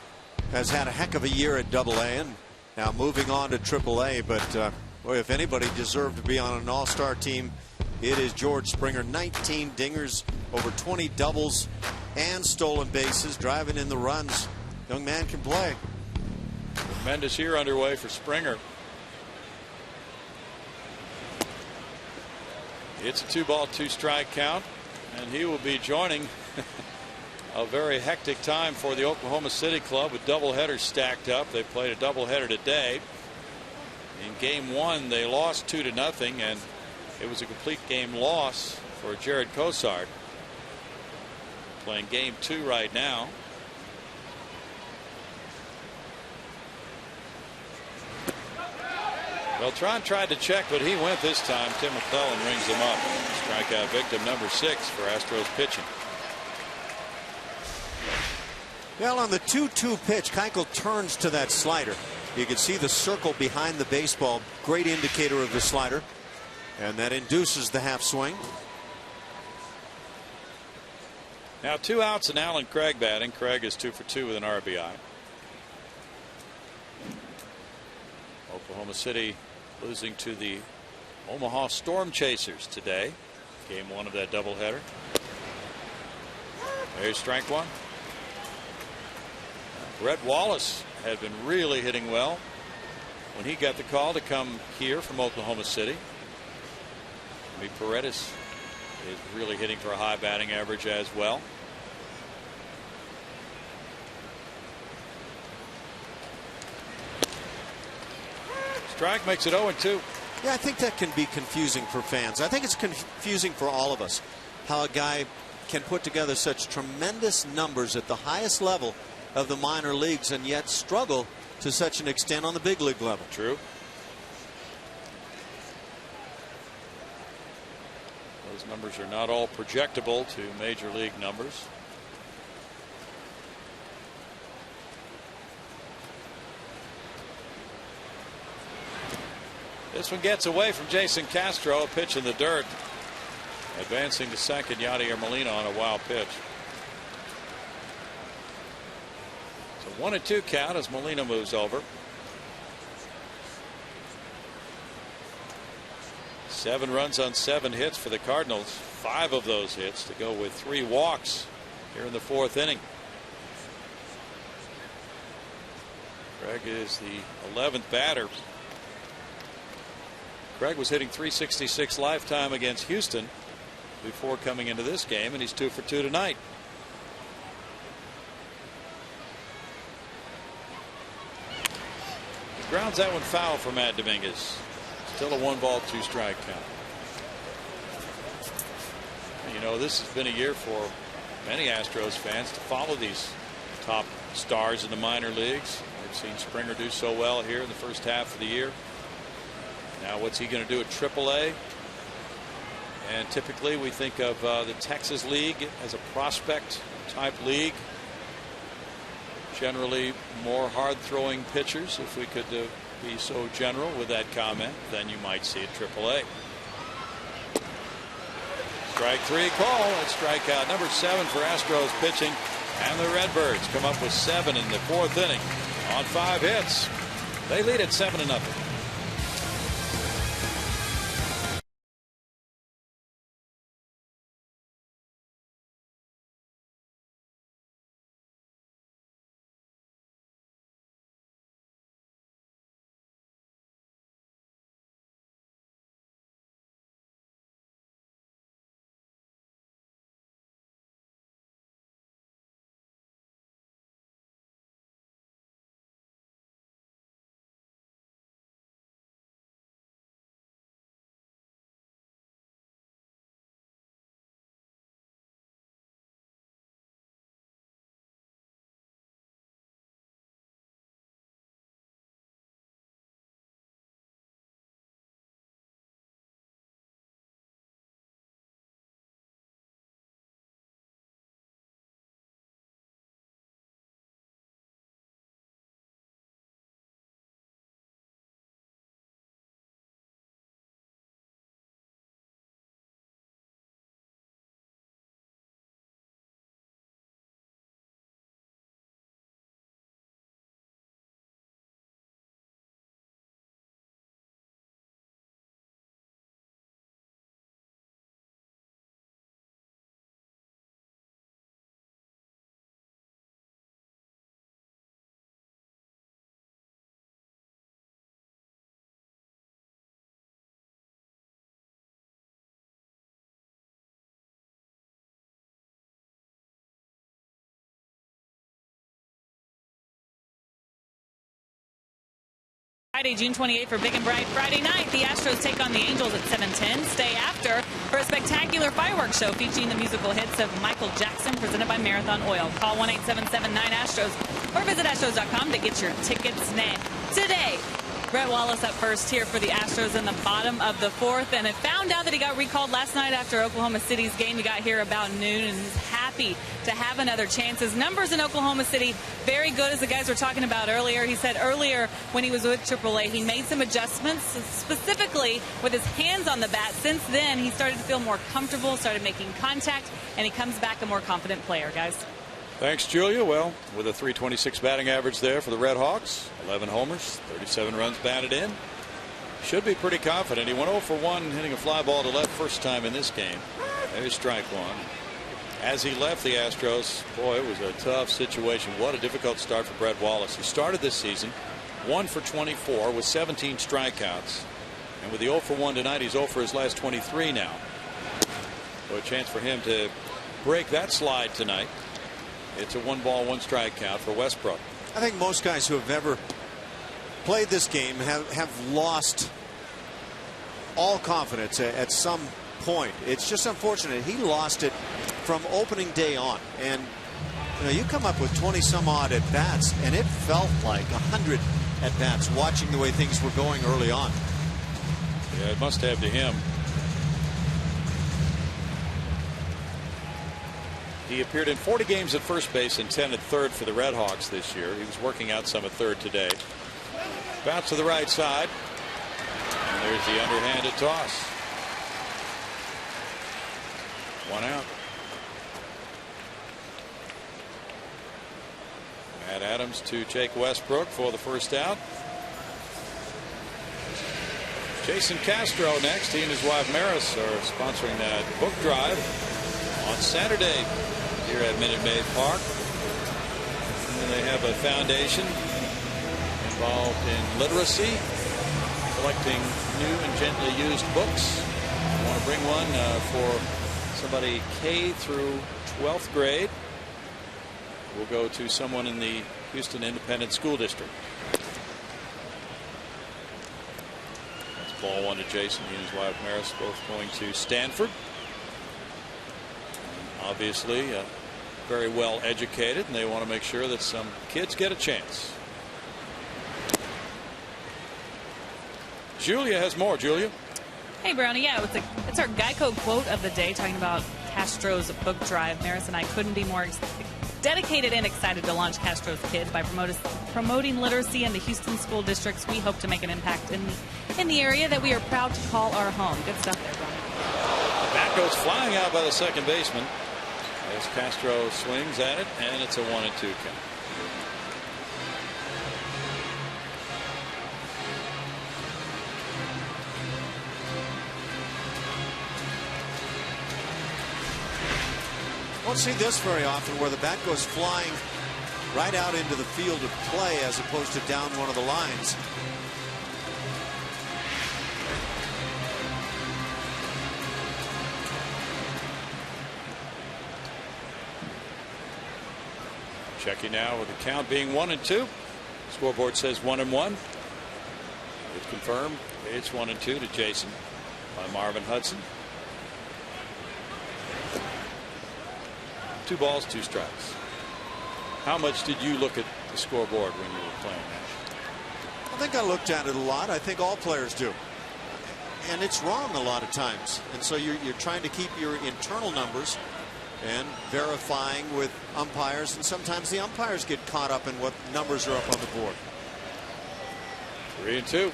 has had a heck of a year at AA and now moving on to AAA. But boy, if anybody deserved to be on an all-star team, it is George Springer. 19 dingers, over 20 doubles and stolen bases, driving in the runs. Young man can play. Tremendous year underway for Springer. It's a 2-ball, 2-strike count, and he will be joining a very hectic time for the Oklahoma City club with doubleheaders stacked up. They played a doubleheader today. In game 1, they lost 2-0, and it was a complete game loss for Jared Cosart. Playing game 2 right now. Beltran tried to check, but he went this time. Tim McClellan rings him up. Strikeout victim number 6 for Astros pitching. Well, on the 2-2 pitch, Keuchel turns to that slider. You can see the circle behind the baseball. Great indicator of the slider. And that induces the half swing. Now 2 outs and Alan Craig batting. Craig is 2 for 2 with an RBI. Oklahoma City losing to the Omaha Storm Chasers today. Game 1 of that doubleheader. There's strike 1. Brett Wallace had been really hitting well when he got the call to come here from Oklahoma City. Paredes is really hitting for a high batting average as well. Strike makes it 0-2. Yeah, I think that can be confusing for fans. I think it's confusing for all of us how a guy can put together such tremendous numbers at the highest level of the minor leagues and yet struggle to such an extent on the big league level. True. Those numbers are not all projectable to major league numbers. This one gets away from Jason Castro. A pitch in the dirt. Advancing to second, Yadier Molina on a wild pitch. So 1-2 count as Molina moves over. 7 runs on 7 hits for the Cardinals. 5 of those hits to go with 3 walks here in the 4th inning. Craig is the 11th batter. Greg was hitting .366 lifetime against Houston before coming into this game, and he's 2 for 2 tonight. He grounds that one foul for Matt Dominguez. Still a 1-ball, 2-strike count. You know, this has been a year for many Astros fans to follow these top stars in the minor leagues. They've seen Springer do so well here in the first half of the year. Now what's he going to do at AAA? And typically we think of the Texas League as a prospect type league. Generally more hard throwing pitchers, if we could be so general with that comment, than you might see at AAA. Strike 3 call. That's strikeout number 7 for Astros pitching. And the Redbirds come up with 7 in the 4th inning on 5 hits. They lead at 7-0. Friday, June 28th for Big and Bright Friday night. The Astros take on the Angels at 7:10. Stay after for a spectacular fireworks show featuring the musical hits of Michael Jackson, presented by Marathon Oil. Call 1-877-9-ASTROS or visit Astros.com to get your tickets now. Today, Brett Wallace up first here for the Astros in the bottom of the 4th, and it found out that he got recalled last night after Oklahoma City's game. He got here about noon, and he's happy to have another chance. His numbers in Oklahoma City very good, as the guys were talking about earlier. He said earlier when he was with AAA, he made some adjustments, specifically with his hands on the bat. Since then, he started to feel more comfortable, started making contact, and he comes back a more confident player, guys. Thanks, Julia. Well, with a .326 batting average there for the Red Hawks, 11 homers, 37 runs batted in. Should be pretty confident. He went 0 for 1 hitting a fly ball to left first time in this game. There's strike 1. As he left the Astros, boy, it was a tough situation. What a difficult start for Brett Wallace. He started this season 1 for 24 with 17 strikeouts. And with the 0 for 1 tonight, he's 0 for his last 23 now. So a chance for him to break that slide tonight. It's a 1-ball, 1-strike count for Westbrook. I think most guys who have ever played this game have lost all confidence at some point. It's just unfortunate. He lost it from opening day on. And you know, you come up with 20 some odd at bats, and it felt like 100 at bats watching the way things were going early on. Yeah, it must have to him. He appeared in 40 games at first base and 10 at third for the Red Hawks this year. He was working out some at third today. Bounce to the right side. And there's the underhanded toss. 1 out. Matt Adams to Jake Westbrook for the first out. Jason Castro next. He and his wife Maris are sponsoring that book drive on Saturday here at Minute Maid Park. And they have a foundation involved in literacy. collecting new and gently used books. I want to bring one for somebody K through 12th grade. We'll go to someone in the Houston Independent School District. That's ball one to Jason. He and his wife Maris both going to Stanford. And obviously very well educated, and they want to make sure that some kids get a chance. Julia has more. Julia. Hey, Brownie. Yeah, it's our Geico quote of the day, talking about Castro's book drive. Maris and I couldn't be more dedicated and excited to launch Castro's Kids by promoting literacy in the Houston school districts. We hope to make an impact in the area that we are proud to call our home. Good stuff there, Brownie. The bat goes flying out by the second baseman as Castro swings at it, and it's a 1-2 count. Don't see this very often, where the bat goes flying right out into the field of play as opposed to down one of the lines. Checking now with the count being 1-2. Scoreboard says 1-1. It's confirmed. It's 1-2 to Jason by Marvin Hudson. 2 balls, 2 strikes. How much did you look at the scoreboard when you were playing that? I think I looked at it a lot. I think all players do. And it's wrong a lot of times. And so you're trying to keep your internal numbers and verifying with umpires. And sometimes the umpires get caught up in what numbers are up on the board. 3-2.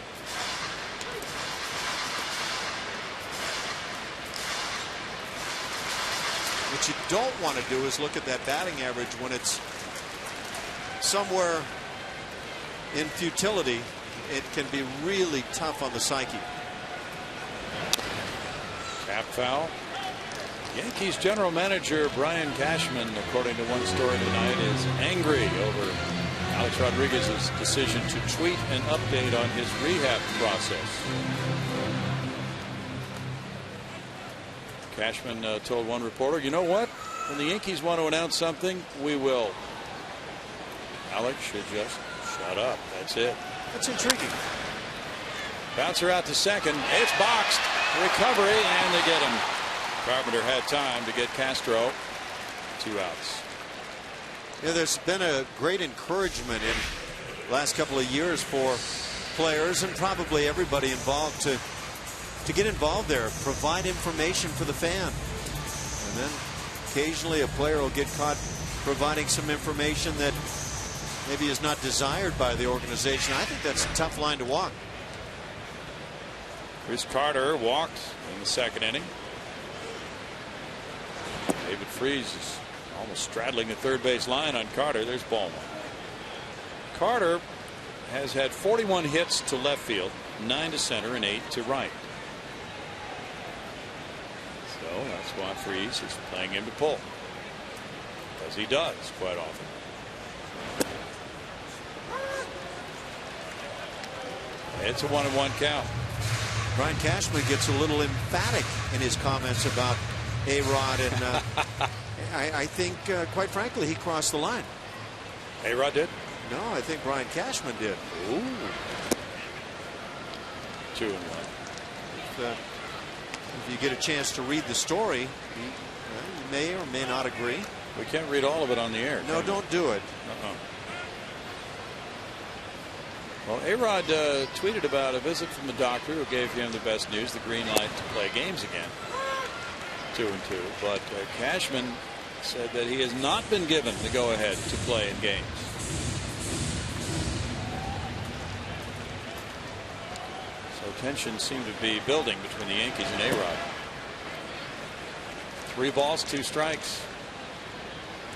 What you don't want to do is look at that batting average when it's somewhere in futility. It can be really tough on the psyche. Tap foul. Yankees general manager Brian Cashman, according to one story tonight, is angry over Alex Rodriguez's decision to tweet an update on his rehab process. Cashman told one reporter, "You know what? When the Yankees want to announce something, we will. Alex should just shut up. That's it." That's intriguing. Bouncer out to second. It's boxed. Recovery, and they get him. Carpenter had time to get Castro 2 outs. Yeah, there's been a great encouragement in the last couple of years for players and probably everybody involved to get involved there, provide information for the fan. And then occasionally a player will get caught providing some information that maybe is not desired by the organization. I think that's a tough line to walk. Chris Carter walked in the second inning. David Freese is almost straddling the third base line on Carter. There's ball one. Carter has had 41 hits to left field, 9 to center, and 8 to right. So that's why Freese is playing him to pull, as he does quite often. It's a 1-1 count. Brian Cashman gets a little emphatic in his comments about A-Rod, and I think, quite frankly, he crossed the line. A-Rod did? No, I think Brian Cashman did. Ooh. 2-1. If you get a chance to read the story, you may or may not agree. We can't read all of it on the air. No, don't do it. Well, A-Rod tweeted about a visit from the doctor who gave him the best news, the green light to play games again. 2-2. But Cashman said that he has not been given the go-ahead to play in games. So tensions seem to be building between the Yankees and A-Rod. 3 balls, 2 strikes.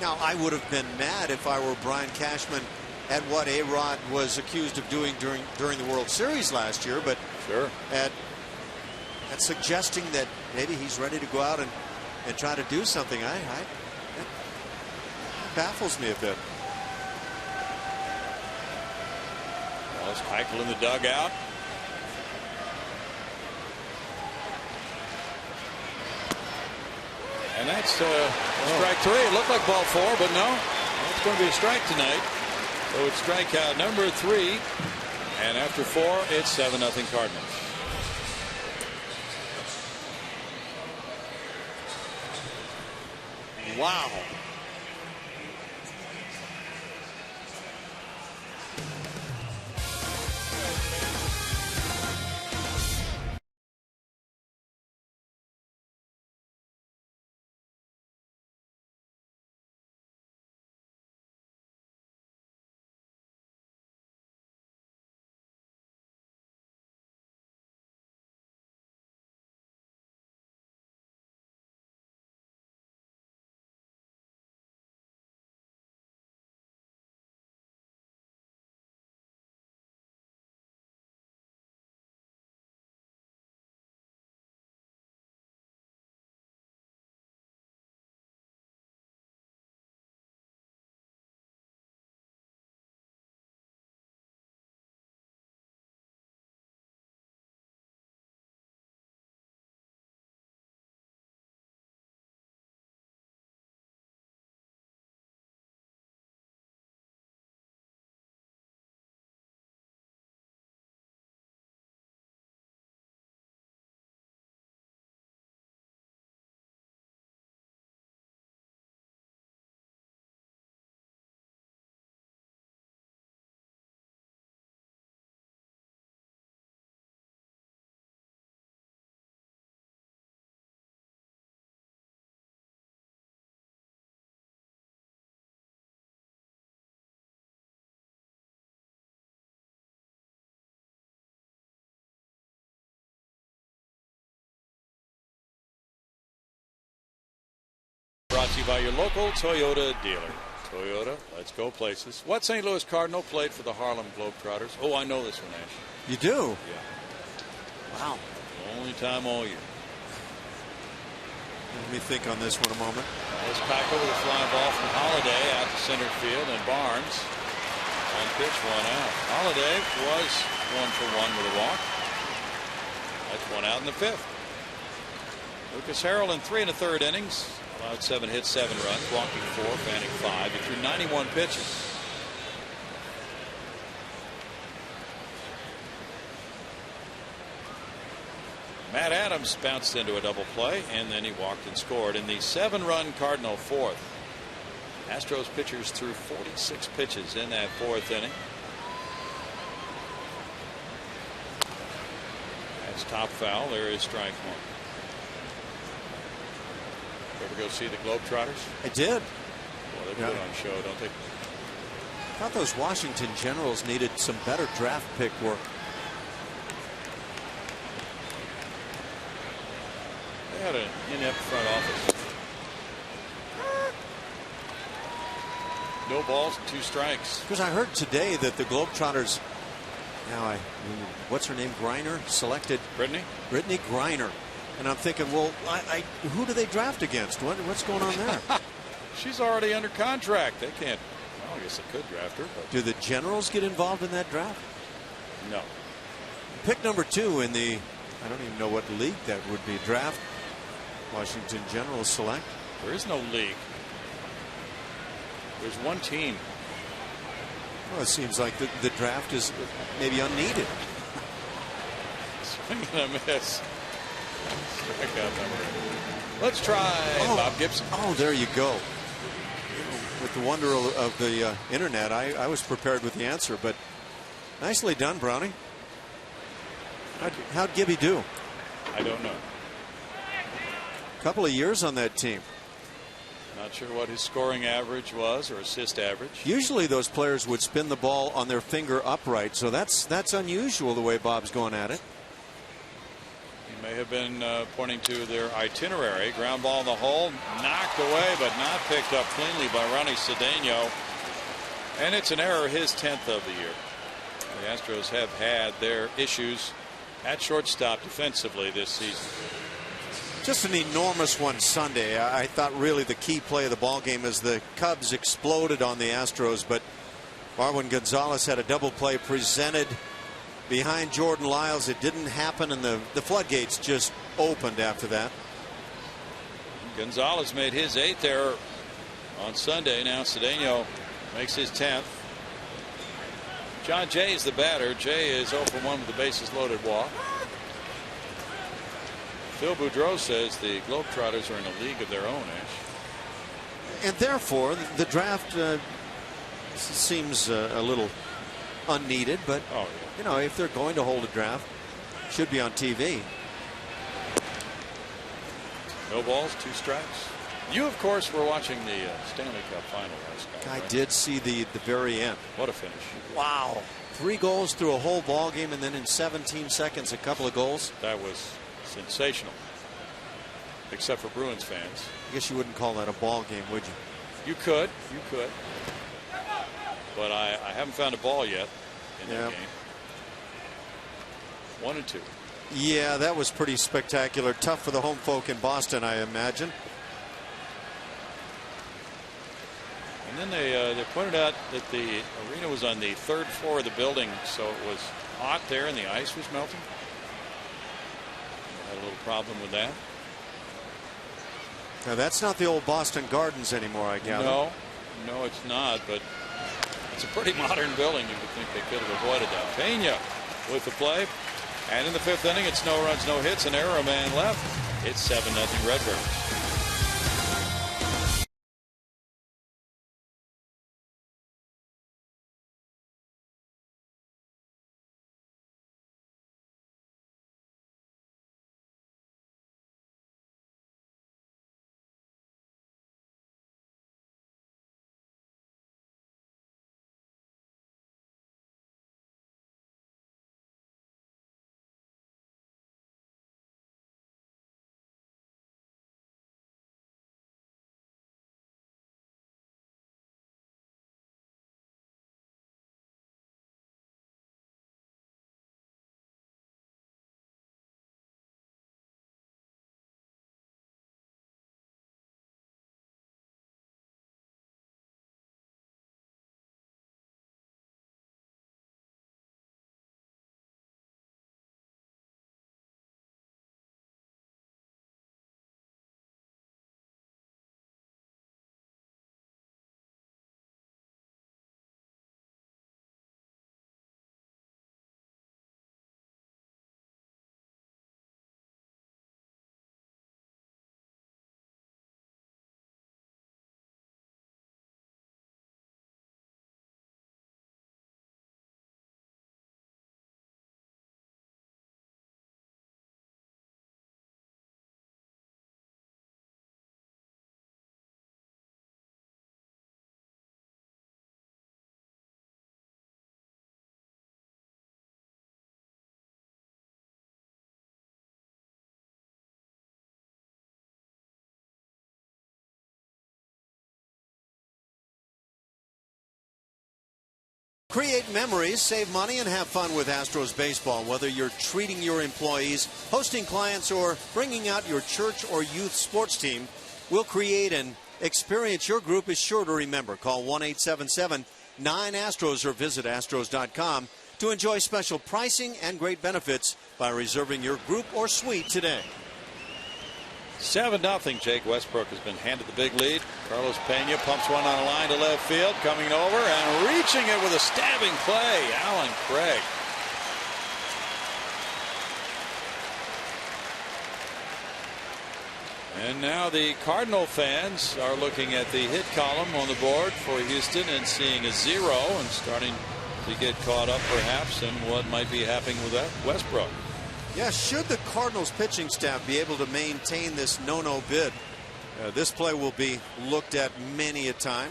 Now, I would have been mad if I were Brian Cashman at what A-Rod was accused of doing during the World Series last year, but sure, at suggesting that maybe he's ready to go out and try to do something, that baffles me a bit. Well, it's Keuchel in the dugout. And that's strike 3. It looked like ball 4, but no. It's going to be a strike tonight. So it's strikeout number 3. And after 4, it's 7-0 Cardinals. Wow. Brought to you by your local Toyota dealer. Toyota, let's go places. What St. Louis Cardinal played for the Harlem Globetrotters? Oh, I know this one, Ash. You do? Yeah. Wow. Only time all year. Let me think on this one a moment. Let's pack over the flying ball from Holiday out to center field, and Barnes on pitch 1 out. Holiday was 1 for 1 with a walk. That's 1 out in the 5th. Lucas Harrell in 3 1/3 innings. Allowed 7 hits, 7 runs, walking 4, fanning 5. He threw 91 pitches. Matt Adams bounced into a double play, and then he walked and scored in the 7-run Cardinal 4th. Astros pitchers threw 46 pitches in that 4th inning. That's top foul. There is strike 1. Ever go see the Globetrotters? I did. Well, they put on show, don't they? I thought those Washington Generals needed some better draft pick work. They had an inept front office. No balls, 2 strikes. Because I heard today that the Globetrotters, what's her name, Griner, selected Brittany Griner. And I'm thinking, well, who do they draft against? What's going on there? She's already under contract. They can't. Well, I guess they could draft her. But do the Generals get involved in that draft? No. Pick number 2 in the, I don't even know what league that would be, draft. Washington Generals select. There is no league. There's one team. Well, it seems like the draft is maybe unneeded. Swing and a miss. Strikeout number. Let's try Bob Gibson. Oh, there you go. With the wonder of the internet, I was prepared with the answer, but nicely done, Brownie. How'd Gibby do? I don't know. Couple of years on that team. Not sure what his scoring average was or assist average. Usually those players would spin the ball on their finger upright, so that's unusual the way Bob's going at it. He may have been pointing to their itinerary. Ground ball in the hole, knocked away, but not picked up cleanly by Ronnie Cedeno. And it's an error, his 10th of the year. The Astros have had their issues at shortstop defensively this season. Just an enormous one Sunday. I thought really the key play of the ball game is the Cubs exploded on the Astros, but Marwin Gonzalez had a double play presented behind Jordan Lyles. It didn't happen, and the floodgates just opened after that. Gonzalez made his 8th error on Sunday. Now Cedeno makes his 10th. John Jay is the batter. Jay is 0 for 1 with the bases loaded walk. Phil Boudreau says the Globetrotters are in a league of their own, Ash. And therefore, the draft seems a little unneeded. But, you know, if they're going to hold a draft, it should be on TV. No balls, 2 strikes. You, of course, were watching the Stanley Cup final last night. I right? did see the very end. What a finish. Wow. 3 goals through a whole ball game, and then in 17 seconds, a couple of goals. That was sensational. Except for Bruins fans. I guess you wouldn't call that a ball game, would you? You could. You could. But I haven't found a ball yet in that game. 1 and 2. Yeah, that was pretty spectacular. Tough for the home folk in Boston, I imagine. And then they pointed out that the arena was on the 3rd floor of the building, so it was hot there and the ice was melting. They had a little problem with that. Now that's not the old Boston Gardens anymore, I gather. No, it's not. But it's a pretty modern building. You would think they could have avoided that. Pena with the play. And in the 5th inning, it's no runs, no hits, an error, a man left. It's 7-0 Redbirds. Create memories, save money, and have fun with Astros baseball. Whether you're treating your employees, hosting clients, or bringing out your church or youth sports team, we'll create an experience your group is sure to remember. Call 1-877-9-ASTROS or visit astros.com to enjoy special pricing and great benefits by reserving your group or suite today. 7-0. Jake Westbrook has been handed the big lead. Carlos Pena pumps one on a line to left field, coming over and reaching it with a stabbing play. Alan Craig. And now the Cardinal fans are looking at the hit column on the board for Houston and seeing a 0 and starting to get caught up perhaps in what might be happening with that Westbrook. Yeah, should the Cardinals pitching staff be able to maintain this no-no bid, this play will be looked at many a time.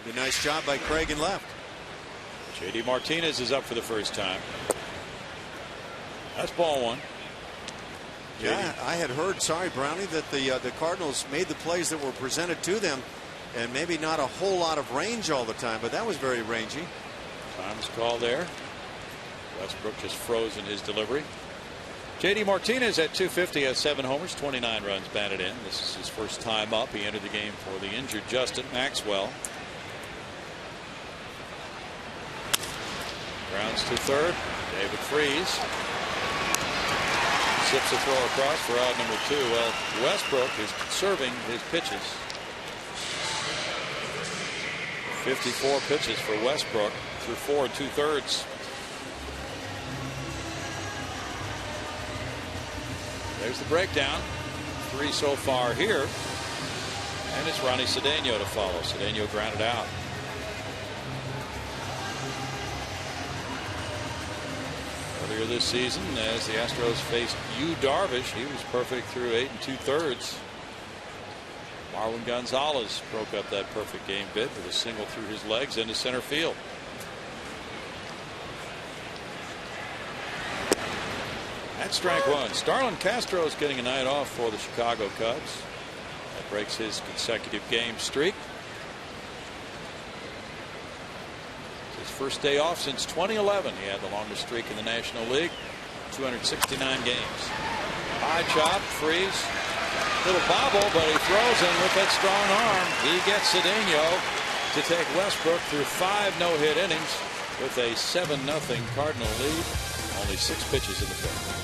Be a nice job by Craig in left. J.D. Martinez is up for the first time. That's ball 1. Yeah, I had heard, sorry, Brownie, that the Cardinals made the plays that were presented to them, and maybe not a whole lot of range all the time, but that was very rangy. Time's called there. Westbrook just froze in his delivery. J.D. Martinez at 250 has 7 homers, 29 runs batted in. This is his first time up. He entered the game for the injured Justin Maxwell. Grounds to third. David Freese. Zips a throw across for out number 2. Well, Westbrook is conserving his pitches. 54 pitches for Westbrook through 4 2/3. There's the breakdown. 3 so far here. And it's Ronnie Cedeno to follow. Cedeno grounded out. Earlier this season, as the Astros faced Yu Darvish, he was perfect through 8 2/3. Marwin Gonzalez broke up that perfect game bid with a single through his legs into center field. That's strike 1. Starlin Castro is getting a night off for the Chicago Cubs. That breaks his consecutive game streak. It's his first day off since 2011. He had the longest streak in the National League, 269 games. High chop, freeze. Little bobble, but he throws in with that strong arm. He gets Cedeno to take Westbrook through 5 no-hit innings with a 7-0 Cardinal lead. Only 6 pitches in the 5th.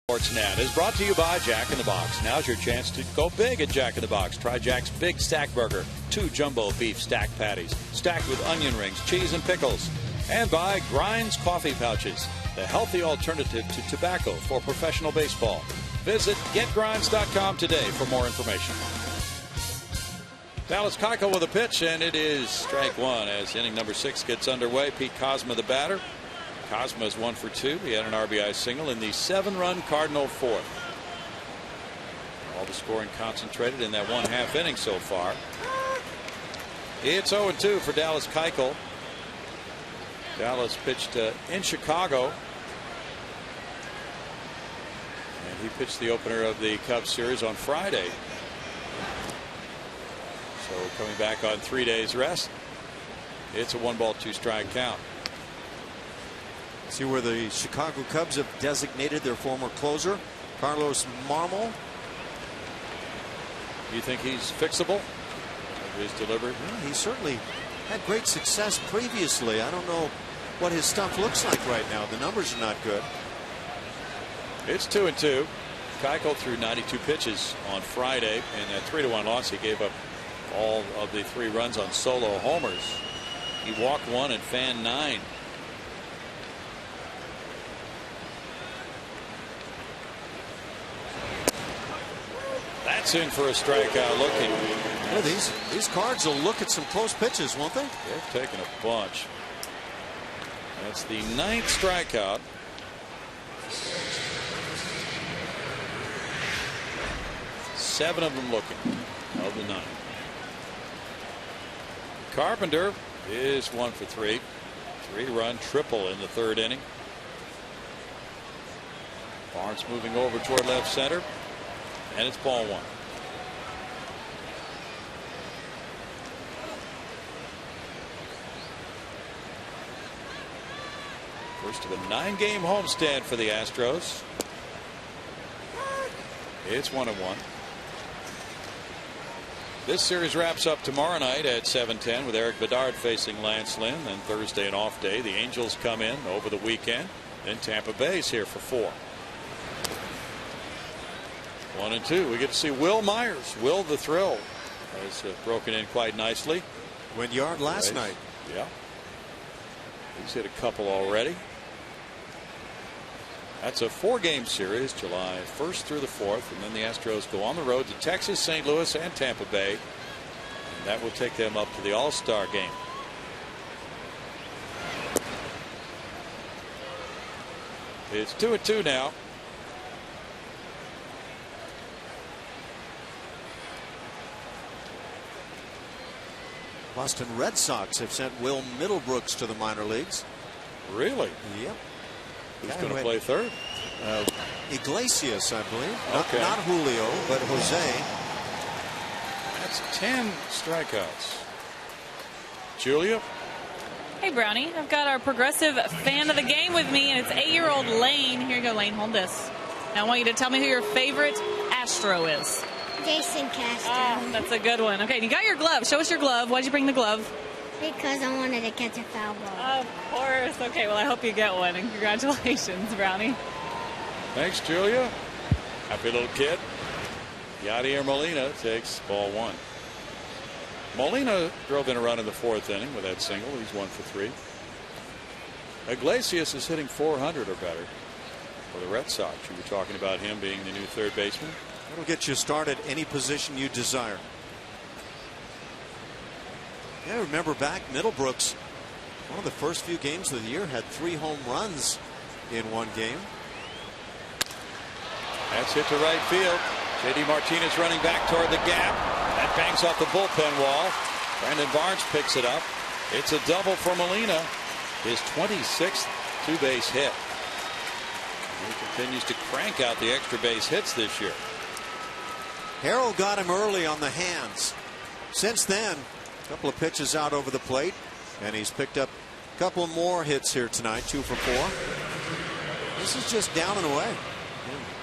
Sportsnet is brought to you by Jack in the Box. Now's your chance to go big at Jack in the Box. Try Jack's Big Stack Burger. 2 jumbo beef stack patties, stacked with onion rings, cheese, and pickles. And by Grinds Coffee Pouches, the healthy alternative to tobacco for professional baseball. Visit getgrinds.com today for more information. Dallas Keuchel with a pitch, and it is strike 1 as inning number 6 gets underway. Pete Kozma, the batter. Kozma is 1 for 2. He had an RBI single in the 7-run Cardinal 4th. All the scoring concentrated in that 1/2 inning so far. It's 0-2 for Dallas Keuchel. Dallas pitched in Chicago, and he pitched the opener of the Cubs series on Friday. So coming back on 3 days rest. It's a 1-ball 2-strike count. See where the Chicago Cubs have designated their former closer, Carlos Marmol. You think he's fixable? His delivery? Yeah, he certainly had great success previously. I don't know what his stuff looks like right now. The numbers are not good. It's 2-2. Keuchel threw 92 pitches on Friday. In that 3-1 loss, he gave up all of the 3 runs on solo homers. He walked 1 and fanned 9. That's in for a strikeout looking. Yeah, these Cards will look at some close pitches, won't they? They're taking a bunch. That's the 9th strikeout. Seven of them looking of the 9. Carpenter is 1 for 3. 3-run triple in the 3rd inning. Barnes moving over toward left center. And it's ball 1. First of a 9-game homestand for the Astros. It's 1-1. This series wraps up tomorrow night at 7:10 with Eric Bedard facing Lance Lynn. Then Thursday an off day. The Angels come in over the weekend. Then Tampa Bay's here for 4. 1-2. We get to see Will Myers. Will the Thrill has broken in quite nicely. Went yard last night. Yeah. He's hit a couple already. That's a 4-game series, July 1st through the 4th, and then the Astros go on the road to Texas, St. Louis, and Tampa Bay. And that will take them up to the All-Star game. It's 2-2 now. Boston Red Sox have sent Will Middlebrooks to the minor leagues. Really? Yep. Who's going to play third? Iglesias, I believe. Okay. Not Julio, but Jose. That's 10 strikeouts. Julia? Hey, Brownie. I've got our progressive fan of the game with me, and it's 8-year-old Lane. Here you go, Lane. Hold this. Now I want you to tell me who your favorite Astro is. Jason Castro. That's a good one. Okay, you got your glove. Show us your glove. Why'd you bring the glove? Because I wanted to catch a foul ball. Of course. Okay, well, I hope you get one, and congratulations, Brownie. Thanks, Julia. Happy little kid. Yadier Molina takes ball 1. Molina drove in a run in the 4th inning with that single. He's 1 for 3. Iglesias is hitting 400 or better for the Red Sox. You were talking about him being the new third baseman. It'll get you started any position you desire. Yeah, remember back, Middlebrooks, one of the first few games of the year, had 3 home runs in one game. That's hit to right field. J.D. Martinez running back toward the gap. That bangs off the bullpen wall. Brandon Barnes picks it up. It's a double for Molina. His 26th 2-base hit. He continues to crank out the extra base hits this year. Harrell got him early on the hands. Since then, a couple of pitches out over the plate, and he's picked up a couple more hits here tonight, 2 for 4. This is just down and away.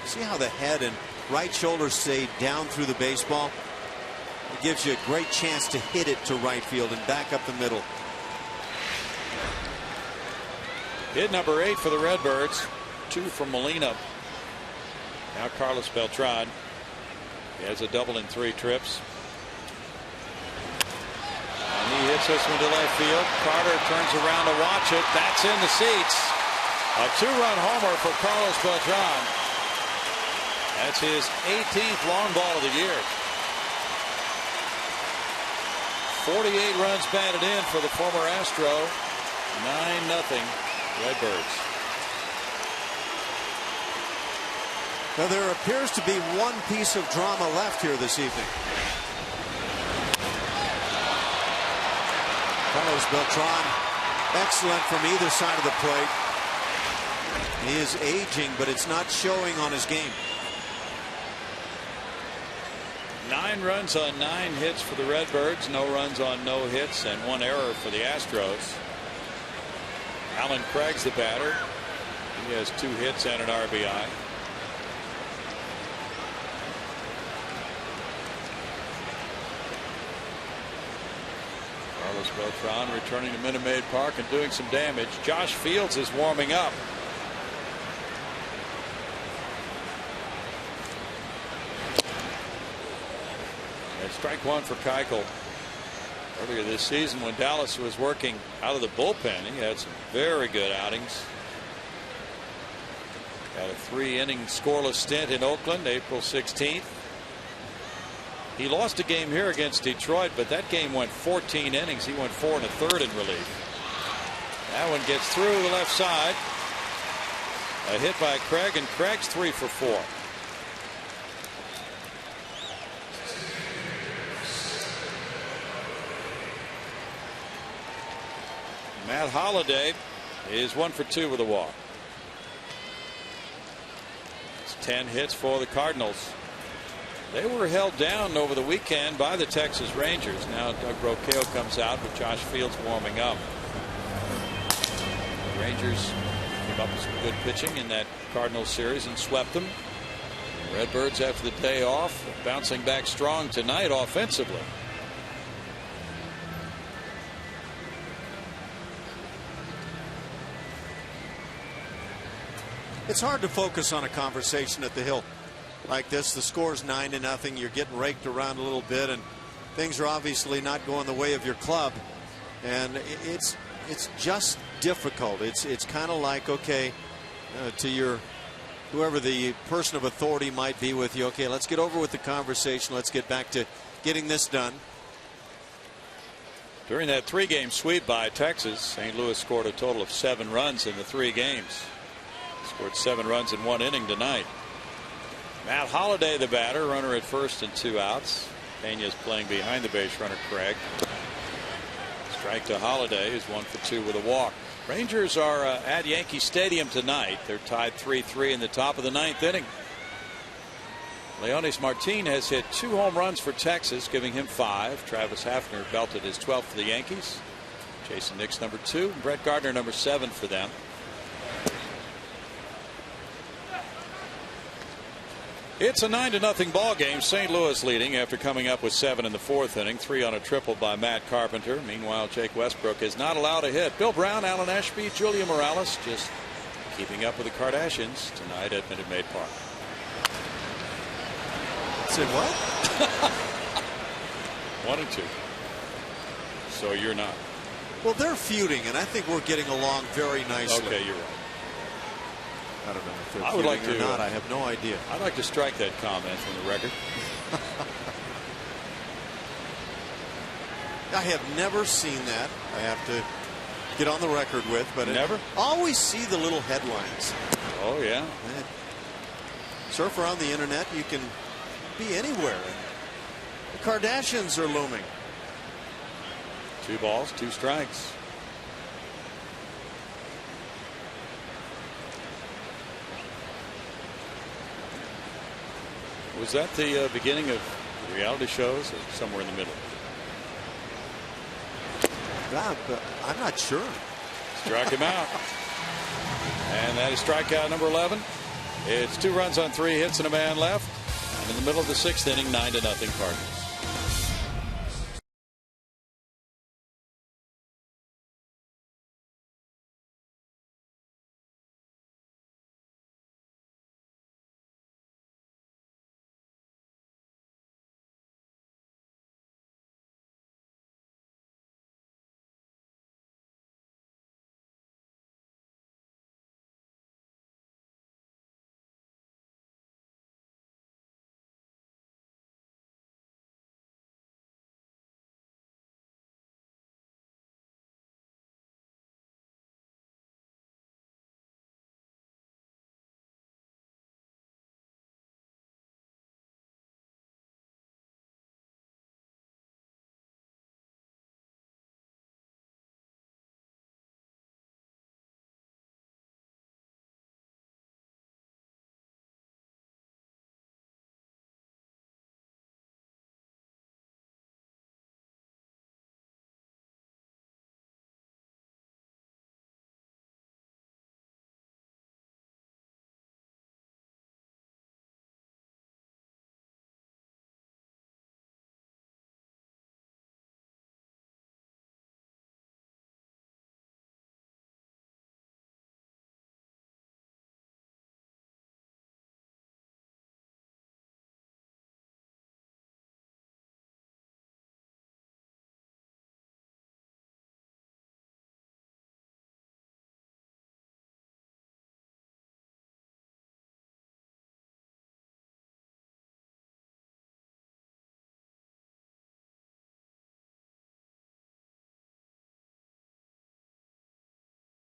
See how the head and right shoulder stay down through the baseball? It gives you a great chance to hit it to right field and back up the middle. Hit number 8 for the Redbirds. 2 from Molina. Now Carlos Beltran. He has a double in 3 trips. And he hits this one to left field. Carter turns around to watch it. That's in the seats. A 2-run homer for Carlos Beltran. That's his 18th long ball of the year. 48 runs batted in for the former Astro. 9-0 Redbirds. Now there appears to be one piece of drama left here this evening. Carlos Beltran, excellent from either side of the plate. He is aging, but it's not showing on his game. 9 runs on 9 hits for the Redbirds. No runs on no hits and 1 error for the Astros. Alan Craig's the batter. He has 2 hits and an RBI. Carlos Beltran returning to Minute Maid Park and doing some damage. Josh Fields is warming up. And strike 1 for Keuchel. Earlier this season when Dallas was working out of the bullpen, he had some very good outings. Had a 3-inning scoreless stint in Oakland April 16th. He lost a game here against Detroit, but that game went 14 innings. He went 4 1/3 in relief. That one gets through the left side. A hit by Craig, and Craig's 3 for 4. Matt Holliday is 1 for 2 with a walk. It's 10 hits for the Cardinals. They were held down over the weekend by the Texas Rangers. Now Doug Brocail comes out with Josh Fields warming up. The Rangers Came up with some good pitching in that Cardinals series and swept them. Redbirds after the day off, bouncing back strong tonight offensively. It's hard to focus on a conversation at the Hill like this. The score's 9-0. You're getting raked around a little bit, and things are obviously not going the way of your club. And it's just difficult. It's kind of like, okay, to your whoever the person of authority might be with you. Okay, let's get over with the conversation. Let's get back to getting this done. During that 3-game sweep by Texas, St. Louis scored a total of 7 runs in the 3 games. Scored 7 runs in 1 inning tonight. Matt Holliday, the batter, runner at first and 2 outs. Pena's playing behind the base runner, Craig. Strike to Holliday, who's 1 for 2 with a walk. Rangers are at Yankee Stadium tonight. They're tied 3-3 in the top of the 9th inning. Leonis Martin has hit 2 home runs for Texas, giving him 5. Travis Hafner belted his 12th for the Yankees. Jason Nix number 2. Brett Gardner number 7 for them. It's a 9-0 ball game. St. Louis leading after coming up with 7 in the 4th inning. 3 on a triple by Matt Carpenter. Meanwhile, Jake Westbrook is not allowed a hit. Bill Brown, Alan Ashby, Julia Morales just keeping up with the Kardashians tonight at Minute Maid Park. Say what? 1 and 2. So you're not. Well, they're feuding, and I think we're getting along very nicely. Okay, you're right. I don't know if they're I would like feuding to, or not. I have no idea. I'd like to strike that comment from the record. I have never seen that. I have to get on the record with, but never. I always see the little headlines. Oh yeah. Surf around the internet. You can be anywhere. The Kardashians are looming. 2 balls, 2 strikes. Was that the beginning of reality shows or somewhere in the middle? I'm not sure. Struck him out. And that is strikeout number 11. It's 2 runs on 3 hits and a man left. And in the middle of the 6th inning, 9-0 Cardinals.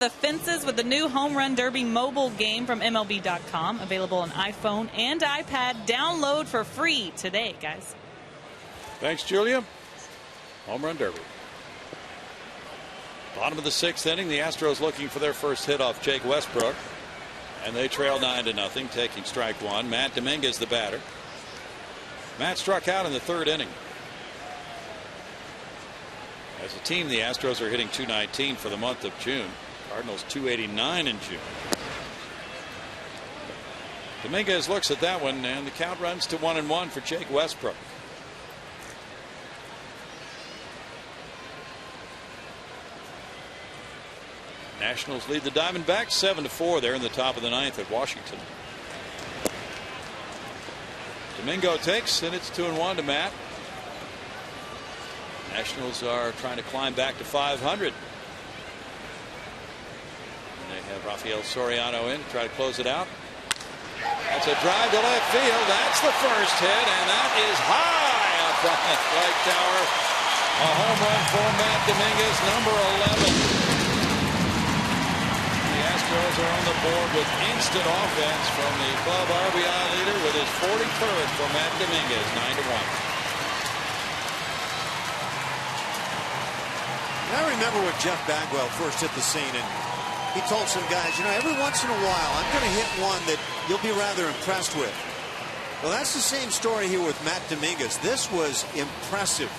The fences with the new Home Run Derby mobile game from MLB.com. Available on iPhone and iPad. Download for free today, guys. Thanks, Julia. Home Run Derby. Bottom of the 6th inning. The Astros looking for their first hit off Jake Westbrook. And they trail 9-0, taking strike 1. Matt Dominguez, the batter. Matt struck out in the 3rd inning. As a team, the Astros are hitting .219 for the month of June. Cardinals .289 in June. Dominguez looks at that one, and the count runs to 1-1 for Jake Westbrook. Nationals lead the Diamondbacks 7-4. They're in the top of the ninth at Washington. Domingo takes, and it's 2-1 to Matt. Nationals are trying to climb back to 500. And they have Rafael Soriano in to try to close it out. That's a drive to left field. That's the first hit, and that is high up on the right tower. A home run for Matt Dominguez, number 11. The Astros are on the board with instant offense from the club RBI leader with his 43rd for Matt Dominguez, 9-1. I remember when Jeff Bagwell first hit the scene, and he told some guys, every once in a while I'm going to hit one that you'll be rather impressed with. Well, that's the same story here with Matt Dominguez. This was impressive.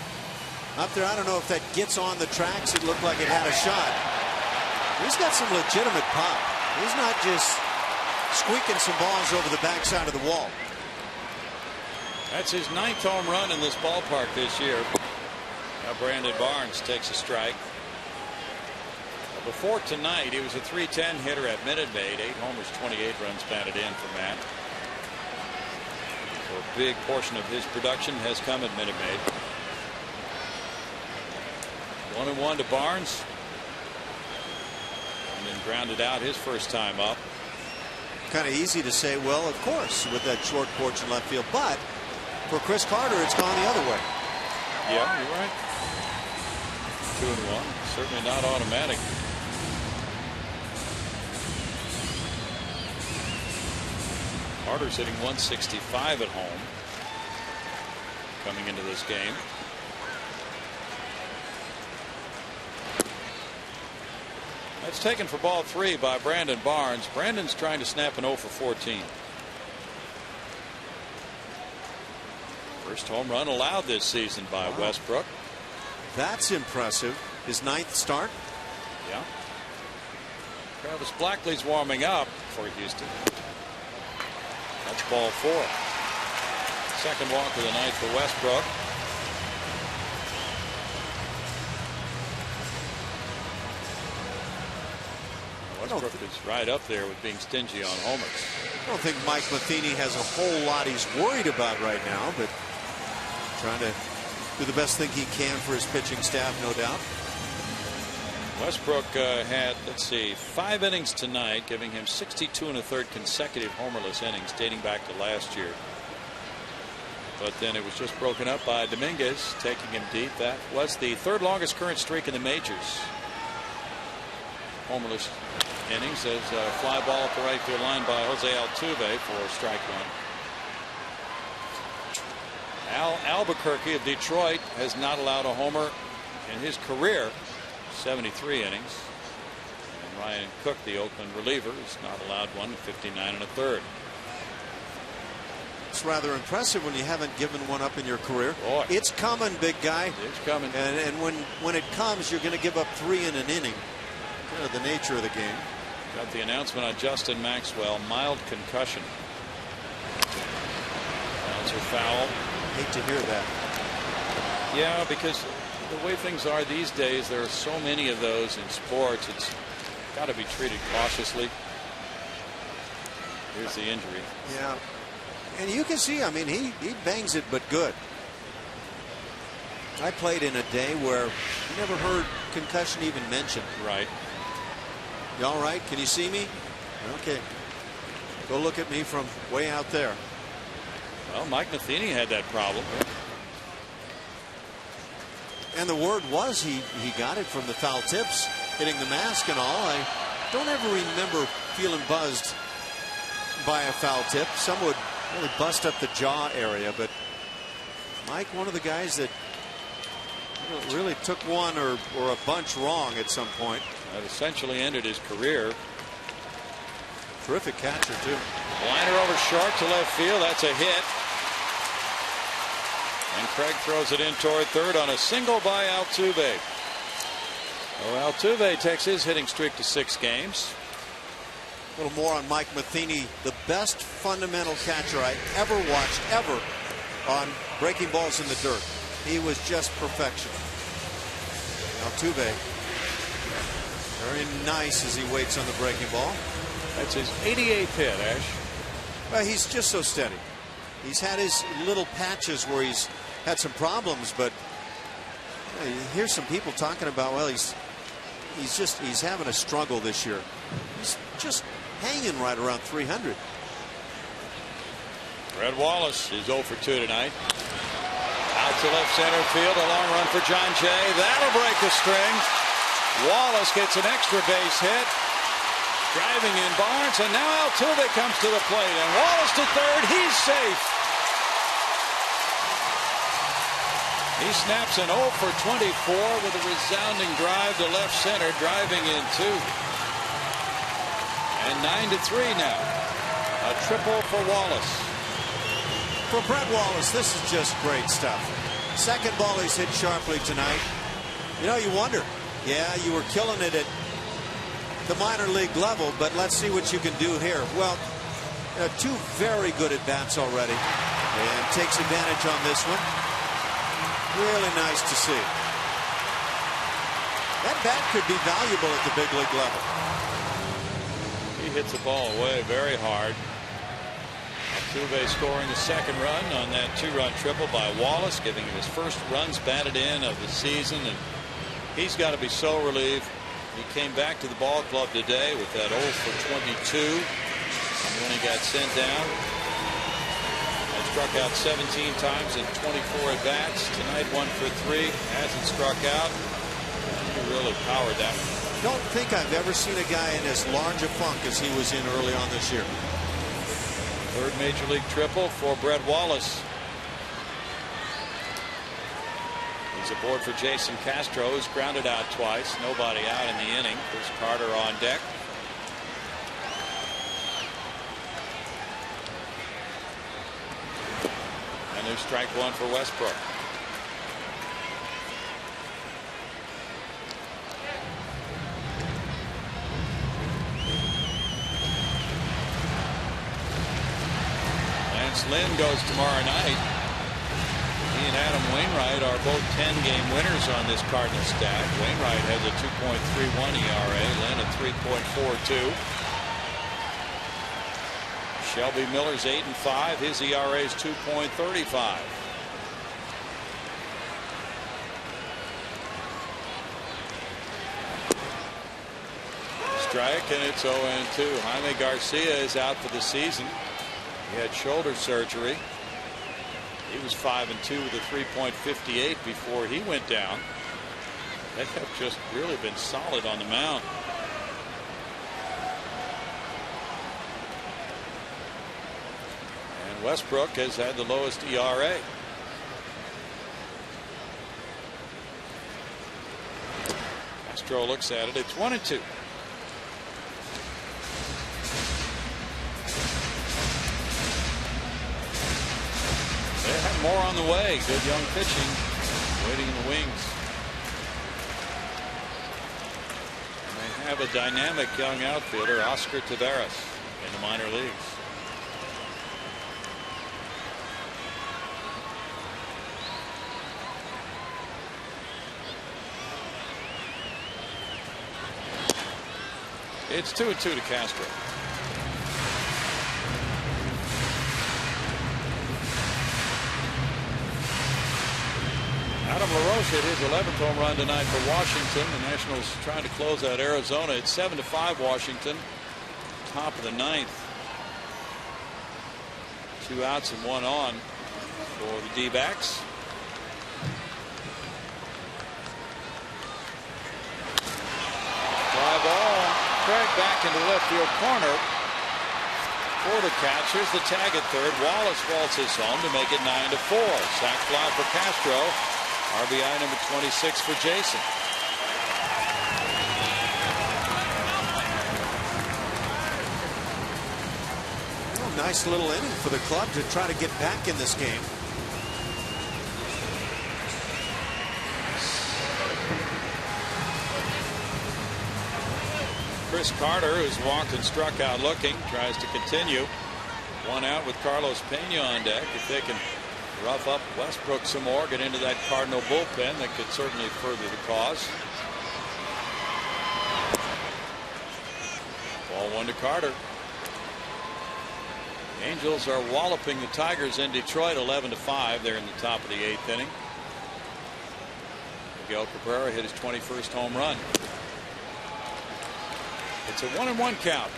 Up there, I don't know if that gets on the tracks. It looked like it had a shot. He's got some legitimate pop. He's not just squeaking some balls over the backside of the wall. That's his 9th home run in this ballpark this year. Now Brandon Barnes takes a strike. Before tonight, he was a .310 hitter at Minute Maid. 8 homers, 28 runs batted in for Matt. So a big portion of his production has come at Minute Maid. 1-1 to Barnes. And then grounded out his first time up. Kind of easy to say, well, of course, with that short porch in left field. But for Chris Carter, it's gone the other way. Yeah, you're right. 2-1. Certainly not automatic. Carter's hitting 165 at home coming into this game. That's taken for ball 3 by Brandon Barnes. Brandon's trying to snap an 0 for 14. First home run allowed this season by Westbrook. That's impressive. His 9th start. Yeah. Travis Blackley's warming up for Houston. That's ball 4. Second walk of the night for Westbrook. Westbrook is right up there with being stingy on homers. I don't think Mike Matheny has a whole lot he's worried about right now, but trying to do the best thing he can for his pitching staff, no doubt. Westbrook had, let's see, 5 innings tonight, giving him 62 1/3 consecutive homerless innings dating back to last year. But then it was just broken up by Dominguez, taking him deep. That was the 3rd longest current streak in the majors. Homerless innings as a fly ball up the right field line by Jose Altuve for strike 1. Al Albuquerque of Detroit has not allowed a homer in his career. 73 innings. And Ryan Cook, the Oakland reliever, has not allowed one, 59 1/3. It's rather impressive when you haven't given one up in your career. Boy. It's coming, big guy. It's coming. And when it comes, you're going to give up 3 in an inning. Kind of the nature of the game. Got the announcement on Justin Maxwell. Mild concussion. Bouncer foul. Hate to hear that. Yeah, because the way things are these days, there are so many of those in sports. It's got to be treated cautiously. Here's the injury. Yeah. And you can see, I mean, he bangs it, but good. I played in a day where you never heard concussion even mentioned. Right. You all right? Can you see me? Okay. Go look at me from way out there. Well, Mike Matheny had that problem. And the word was he got it from the foul tips, hitting the mask and all. I don't ever remember feeling buzzed by a foul tip. Some would really bust up the jaw area, but Mike, one of the guys that really took one or a bunch wrong at some point. That essentially ended his career. Terrific catcher, too. Liner over short to left field. That's a hit. And Craig throws it in toward third on a single by Altuve. Oh, Altuve takes his hitting streak to 6 games. A little more on Mike Matheny, the best fundamental catcher I ever watched, ever, on breaking balls in the dirt. He was just perfection. Altuve, very nice as he waits on the breaking ball. That's his 88th hit, Ash. Well, he's just so steady. He's had his little patches where he's had some problems, but you hear some people talking about, well, he's having a struggle this year. He's just hanging right around 300. Red Wallace is 0 for 2 tonight. Out to left center field, a long run for John Jay. That'll break the string. Wallace gets an extra base hit. Driving in Barnes, and now Altuve comes to the plate, and Wallace to third. He's safe. He snaps an 0 for 24 with a resounding drive to left center, driving in 2. And 9-3 now. A triple for Wallace. For Brett Wallace, this is just great stuff. Second ball he's hit sharply tonight. You know, you wonder, yeah, you were killing it at the minor league level, but let's see what you can do here. Well, 2 very good at bats already, and takes advantage on this one. Really nice to see. That bat could be valuable at the big league level. He hits the ball away very hard. Altuve scoring the second run on that 2-run triple by Wallace, giving him his first runs batted in of the season, and he's got to be so relieved. He came back to the ball club today with that 0 for 22 when he got sent down. And struck out 17 times in 24 at bats. Tonight 1 for 3. Hasn't struck out. He really powered that one. Don't think I've ever seen a guy in as large a funk as he was in early on this year. Third major league triple for Brett Wallace. He's aboard for Jason Castro, who's grounded out twice. Nobody out in the inning. There's Carter on deck. And there's strike 1 for Westbrook. Lance Lynn goes tomorrow night. He and Adam Wainwright are both 10-game winners on this Cardinal stack. Wainwright has a 2.31 ERA, Lynn a 3.42. Shelby Miller's 8-5. His ERA is 2.35. Strike, and it's 0-2. Jaime Garcia is out for the season. He had shoulder surgery. He was 5-2 with a 3.58 before he went down. They have just really been solid on the mound. And Westbrook has had the lowest ERA. Castro looks at it. It's 1-2. They have more on the way. Good young pitching waiting in the wings. And they have a dynamic young outfielder, Oscar Taveras, in the minor leagues. It's 2-2 to Castro. Adam LaRoche hit his 11th home run tonight for Washington. The Nationals trying to close out Arizona. It's 7-5 Washington. Top of the 9th. 2 outs and 1 on for the D-backs. Fly ball. Craig back into left field corner for the catch. Here's the tag at third. Wallace waltzes home to make it 9-4. Sac fly for Castro. RBI number 26 for Jason. Oh, nice little inning for the club to try to get back in this game. Chris Carter, who's walked and struck out looking, tries to continue. One out with Carlos Pena on deck. If they can rough up Westbrook some more, get into that Cardinal bullpen, that could certainly further the cause. Ball one to Carter. Angels are walloping the Tigers in Detroit 11-5. They're in the top of the 8th inning. Miguel Cabrera hit his 21st home run. It's a 1-1 count.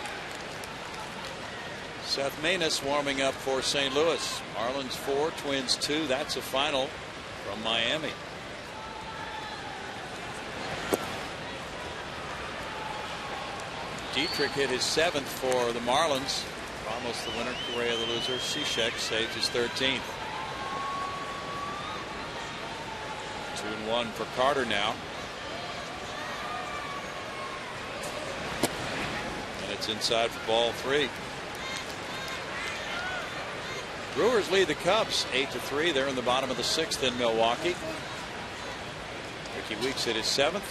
Seth Maness warming up for St. Louis. Marlins 4, Twins 2. That's a final from Miami. Dietrich hit his 7th for the Marlins. Ramos the winner, Correa the loser. Cishek saved his 13th. 2-1 for Carter now. And it's inside for ball 3. Brewers lead the Cubs 8-3. They're in the bottom of the 6th in Milwaukee. Ricky Weeks hit his 7th.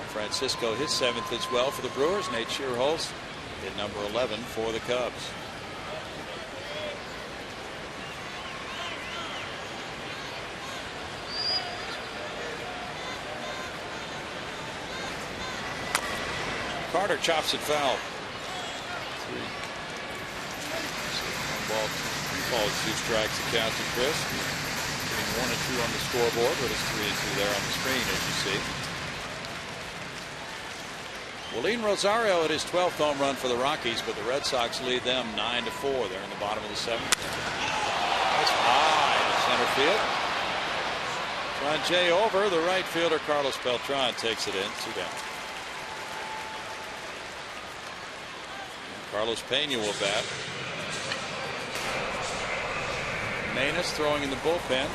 Francisco his 7th as well for the Brewers. Nate Schierholz hit number 11 for the Cubs. Carter chops it foul. 1 ball, 3 balls, 2 strikes to count to Chris. Getting 1 and 2 on the scoreboard, but it's 3 and 2 there on the screen, as you see. Willeen Rosario at his 12th home run for the Rockies, but the Red Sox lead them 9-4. They're in the bottom of the 7th. That's high to center field. Tron Jay over. The right fielder Carlos Beltran takes it in. 2 down. Carlos Pena will bat. Maness throwing in the bullpen.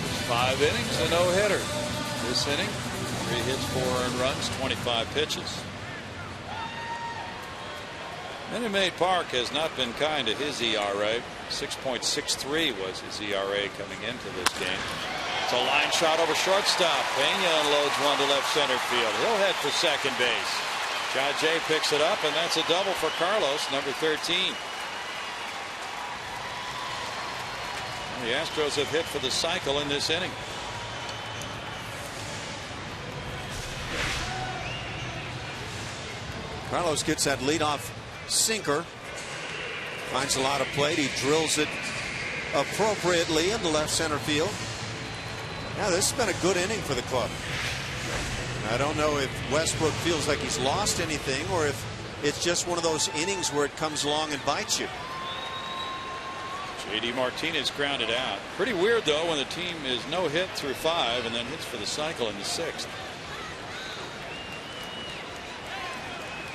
There's 5 innings, a no-hitter. This inning, 3 hits, 4 earned runs, 25 pitches. Minute Maid Park has not been kind to his ERA. 6.63 was his ERA coming into this game. It's a line shot over shortstop. Pena unloads one to left center field. He'll head for second base. John Jay picks it up, and that's a double for Carlos, number 13. The Astros have hit for the cycle in this inning. Carlos gets that leadoff sinker. Finds a lot of plate. He drills it appropriately into left center field. Now this has been a good inning for the club. I don't know if Westbrook feels like he's lost anything or if it's just one of those innings where it comes along and bites you. J.D. Martinez grounded out. Pretty weird though when the team is no hit through 5 and then hits for the cycle in the 6th.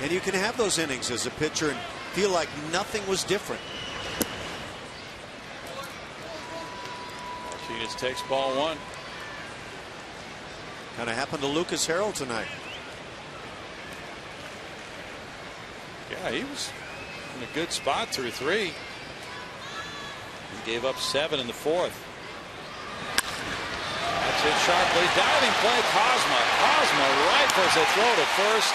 And you can have those innings as a pitcher and feel like nothing was different. Martinez takes ball 1. Kind of happened to Lucas Harrell tonight. Yeah, he was in a good spot through 3. He gave up 7 in the 4th. That's hit sharply. Diving play, Cosma. Cosma rifles a throw to first.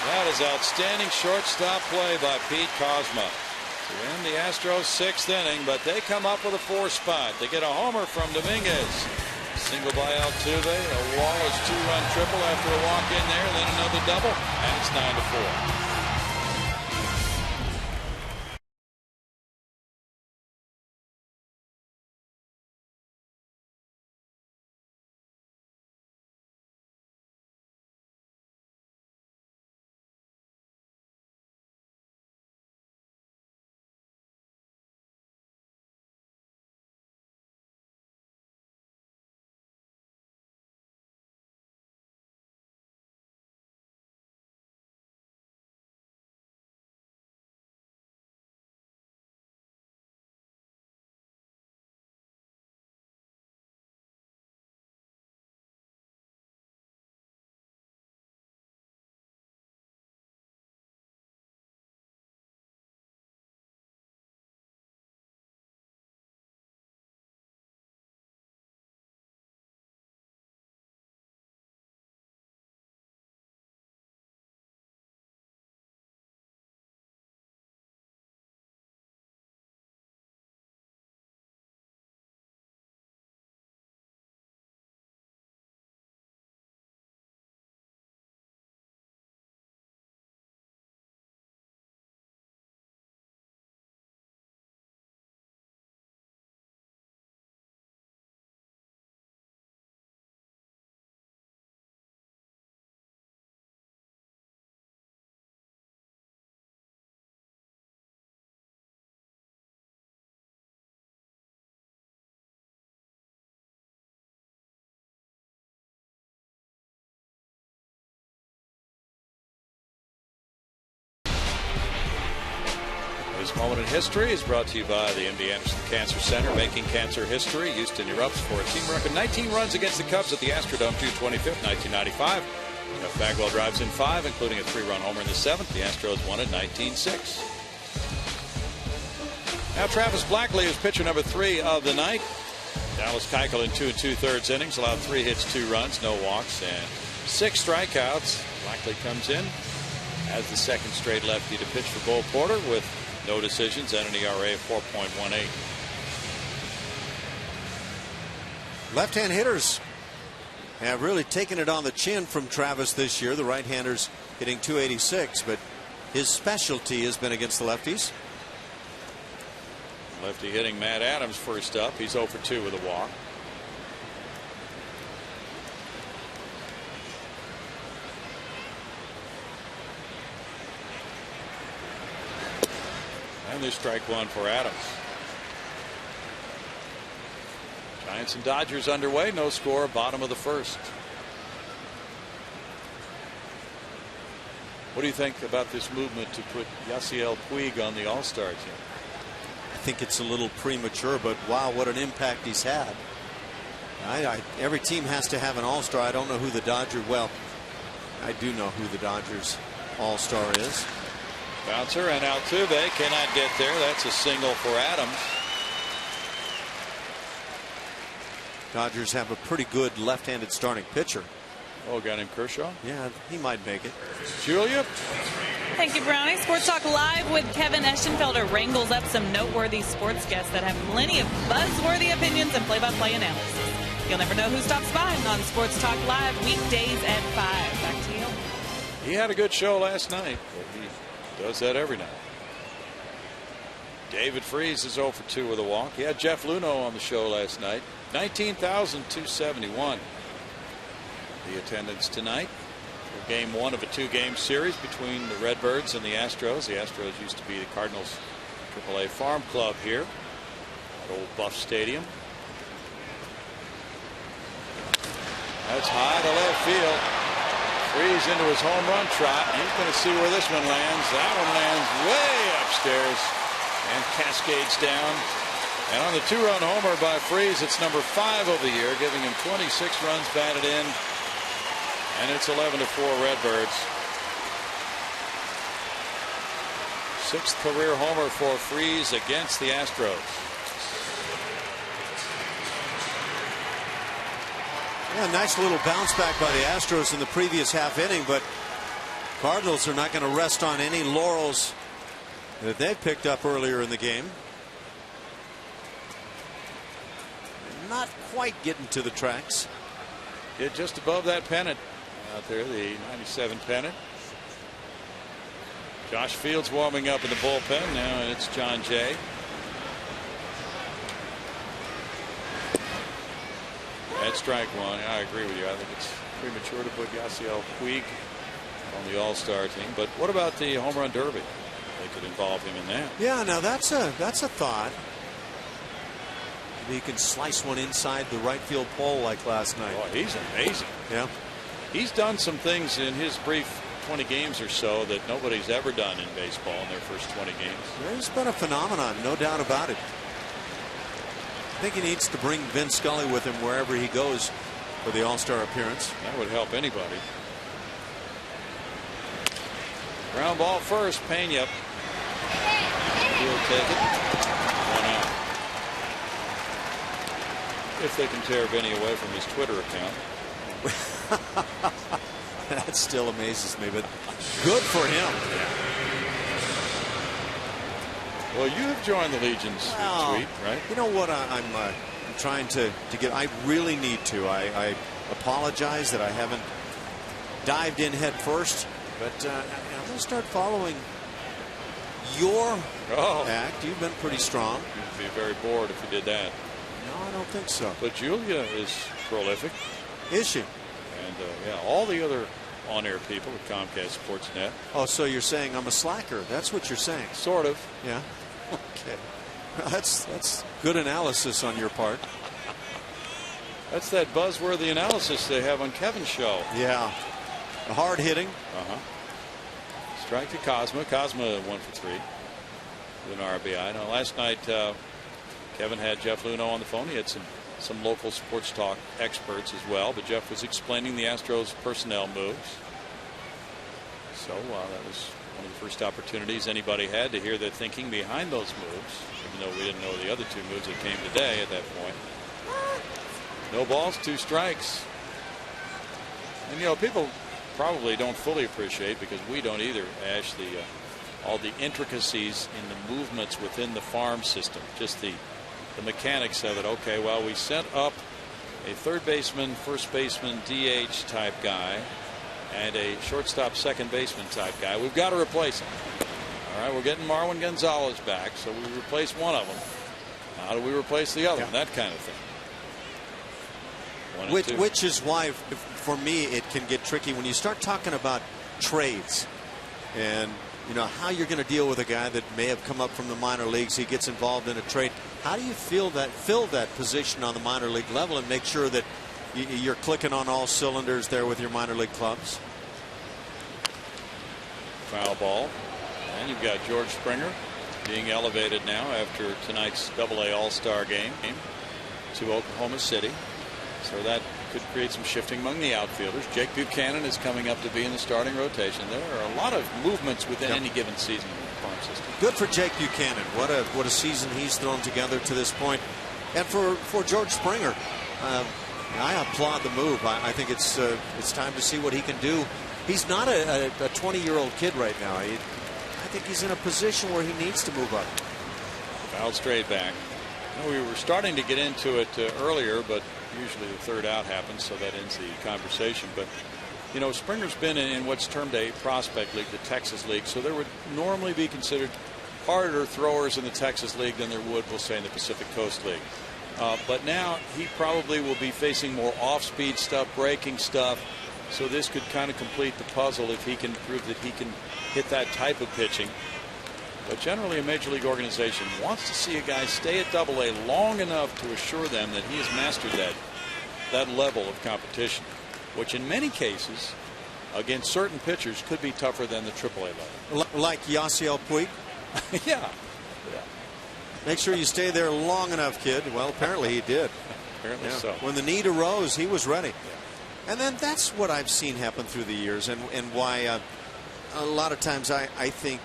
That is outstanding shortstop play by Pete Cosma to end the Astros 6th inning, but they come up with a 4 spot. They get a homer from Dominguez. Single by Altuve, a Wallace 2-run triple after a walk in there, then another double, and it's 9-4. Moment in History is brought to you by the MD Anderson Cancer Center, making cancer history. Houston erupts for a team record 19 runs against the Cubs at the Astrodome, June 25th, 1995. Jeff Bagwell drives in 5, including a 3-run homer in the 7th. The Astros won it 19-6. Now Travis Blackley is pitcher number 3 of the night. Dallas Keuchel in 2 2/3 innings, allowed 3 hits, 2 runs, no walks, and 6 strikeouts. Blackley comes in as the second straight lefty to pitch for Bo Porter with no decisions and an ERA of 4.18. Left-hand hitters have really taken it on the chin from Travis this year. The right-handers hitting .286, but his specialty has been against the lefties. Lefty hitting Matt Adams first up. He's 0 for 2 with a walk. And there's strike 1 for Adams. Giants and Dodgers underway. No score. Bottom of the 1st. What do you think about this movement to put Yasiel Puig on the All-Star team? I think it's a little premature, but wow, what an impact he's had. Every team has to have an All-Star. I don't know who the Dodgers. Well, I do know who the Dodgers All-Star is. Bouncer and Altuve cannot get there. That's a single for Adams. Dodgers have a pretty good left-handed starting pitcher. Oh, got him Kershaw? Yeah, he might make it. Julia? Thank you, Brownie. Sports Talk Live with Kevin Eschenfelder wrangles up some noteworthy sports guests that have plenty of buzzworthy opinions and play-by-play analysis. You'll never know who stops by on Sports Talk Live weekdays at 5. Back to you. He had a good show last night, but he does that every night. David Freese is 0 for 2 with a walk. He had Jeff Luhnow on the show last night. 19,271. The attendance tonight for game 1 of a 2-game series between the Redbirds and the Astros. The Astros used to be the Cardinals AAA farm club here at Old Buff Stadium. That's high to left field. Freese into his home run trot. He's going to see where this one lands. That one lands way upstairs and cascades down. And on the 2-run homer by Freese, it's number 5 of the year, giving him 26 runs batted in. And it's 11-4 Redbirds. 6th career homer for Freese against the Astros. Yeah, nice little bounce back by the Astros in the previous half inning, but Cardinals are not going to rest on any laurels that they've picked up earlier in the game. Not quite getting to the tracks. Get just above that pennant out there, the 97 pennant. Josh Fields warming up in the bullpen. Now it's John Jay. That's strike 1. I agree with you. I think it's premature to put Yasiel Puig on the All-Star team. But what about the home run derby? They could involve him in that. Yeah, now that's a thought. Maybe he can slice one inside the right field pole like last night. Oh, he's amazing. Yeah. He's done some things in his brief 20 games or so that nobody's ever done in baseball in their first 20 games. There's been a phenomenon, no doubt about it. I think he needs to bring Vin Scully with him wherever he goes for the All-Star appearance. That would help anybody. Ground ball first. Pena. He'll take it. 1 out. If they can tear Vinny away from his Twitter account. That still amazes me, but good for him. Well, you have joined the Legions tweet, right? You know what? I'm trying to get. I really need to. I apologize that I haven't dived in head first, but I'm going to start following your act. You've been pretty strong. You'd be very bored if you did that. No, I don't think so. But Julia is prolific. Is she? And yeah, all the other on-air people at Comcast Sportsnet. Oh, so you're saying I'm a slacker? That's what you're saying? Sort of. Yeah. Okay. That's good analysis on your part. That's that buzzworthy analysis they have on Kevin's show. Yeah. The hard hitting. Strike to Cosma. Cosma 1 for 3. with an RBI. Now, last night, Kevin had Jeff Luhnow on the phone. He had some local sports talk experts as well, but Jeff was explaining the Astros personnel moves. So that was one of the first opportunities anybody had to hear the thinking behind those moves, even though we didn't know the other two moves that came today at that point. No balls, 2 strikes. And, you know, people probably don't fully appreciate, because we don't either, Ash, all the intricacies in the movements within the farm system. Just the mechanics of it. Okay, well, we set up a third baseman, first baseman, DH type guy, and a shortstop, second baseman type guy. We've got to replace him. All right, we're getting Marwin Gonzalez back, so we replace one of them. How do we replace the other one? That kind of thing. Which is why, for me, it can get tricky when you start talking about trades, and you know how you're going to deal with a guy that may have come up from the minor leagues. He gets involved in a trade. How do you fill that position on the minor league level and make sure that you're clicking on all cylinders there with your minor league clubs? Foul ball, and you've got George Springer being elevated now after tonight's AA All-Star game to Oklahoma City. So that could create some shifting among the outfielders. Jake Buchanan is coming up to be in the starting rotation. There are a lot of movements within any given season in the farm system. Good for Jake Buchanan. What a season he's thrown together to this point. And for George Springer, I applaud the move. I think it's time to see what he can do. He's not a 20-year-old kid right now. I think he's in a position where he needs to move up. Fouled straight back. You know, we were starting to get into it earlier, but usually the third out happens, so that ends the conversation. But, you know, Springer's been in what's termed a prospect league, the Texas League, so there would normally be considered harder throwers in the Texas League than there would, we'll say, in the Pacific Coast League. But now he probably will be facing more off-speed stuff, breaking stuff, so this could kind of complete the puzzle if he can prove that he can hit that type of pitching. But generally, a major league organization wants to see a guy stay at AA long enough to assure them that he has mastered that level of competition, which in many cases against certain pitchers could be tougher than the AAA level. Like Yasiel Puig? Yeah. Make sure you stay there long enough, kid. Well, apparently he did. Apparently so. When the need arose, he was ready. And then that's what I've seen happen through the years, and why a lot of times I think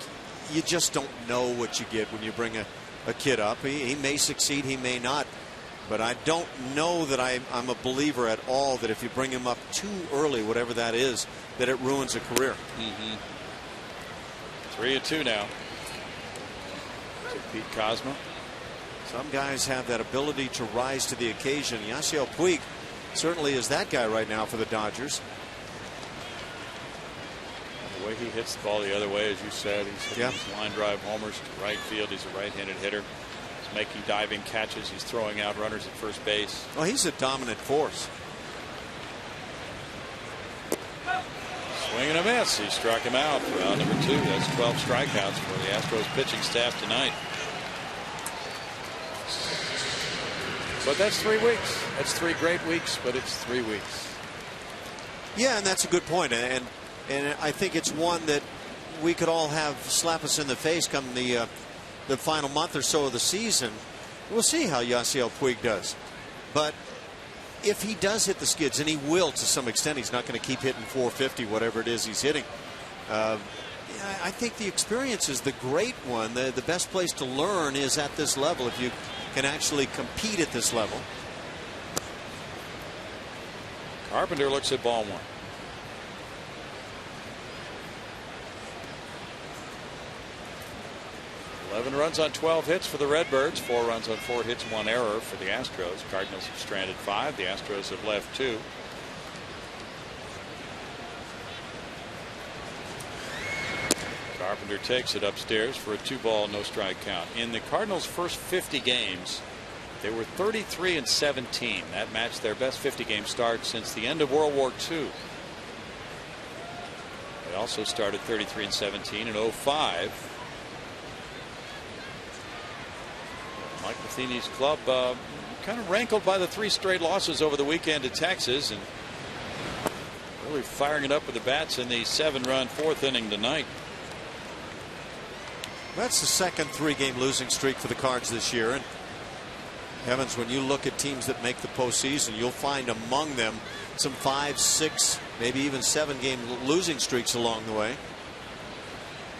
you just don't know what you get when you bring a kid up. He may succeed, he may not. But I don't know that I'm a believer at all that if you bring him up too early, whatever that is, that it ruins a career. 3-2 now to Pete Kozma. Some guys have that ability to rise to the occasion. Yasiel Puig certainly is that guy right now for the Dodgers. The way he hits the ball the other way, as you said, he's hitting these line drive homers to right field. He's a right-handed hitter. He's making diving catches. He's throwing out runners at first base. Well, he's a dominant force. Swing and a miss. He struck him out for round number 2. That's 12 strikeouts for the Astros pitching staff tonight. But that's 3 weeks. That's 3 great weeks, but it's 3 weeks. Yeah, and that's a good point. And I think it's one that we could all have slap us in the face come the final month or so of the season. We'll see how Yasiel Puig does. But if he does hit the skids, and he will to some extent, he's not going to keep hitting 450, whatever it is he's hitting. I think the experience is the great one. The best place to learn is at this level, if you can actually compete at this level. Carpenter looks at ball 1. 11 runs on 12 hits for the Redbirds. 4 runs on 4 hits, 1 error for the Astros. Cardinals have stranded 5. The Astros have left 2. Carpenter takes it upstairs for a 2-ball, no strike count. In the Cardinals' first 50 games, they were 33-17. That matched their best 50-game start since the end of World War II. They also started 33-17 in 05. Mike Matheny's club kind of rankled by the 3 straight losses over the weekend to Texas, and really firing it up with the bats in the 7-run 4th inning tonight. That's the second 3-game losing streak for the Cards this year. And Evans, when you look at teams that make the postseason, you'll find among them some 5, 6, maybe even 7-game losing streaks along the way.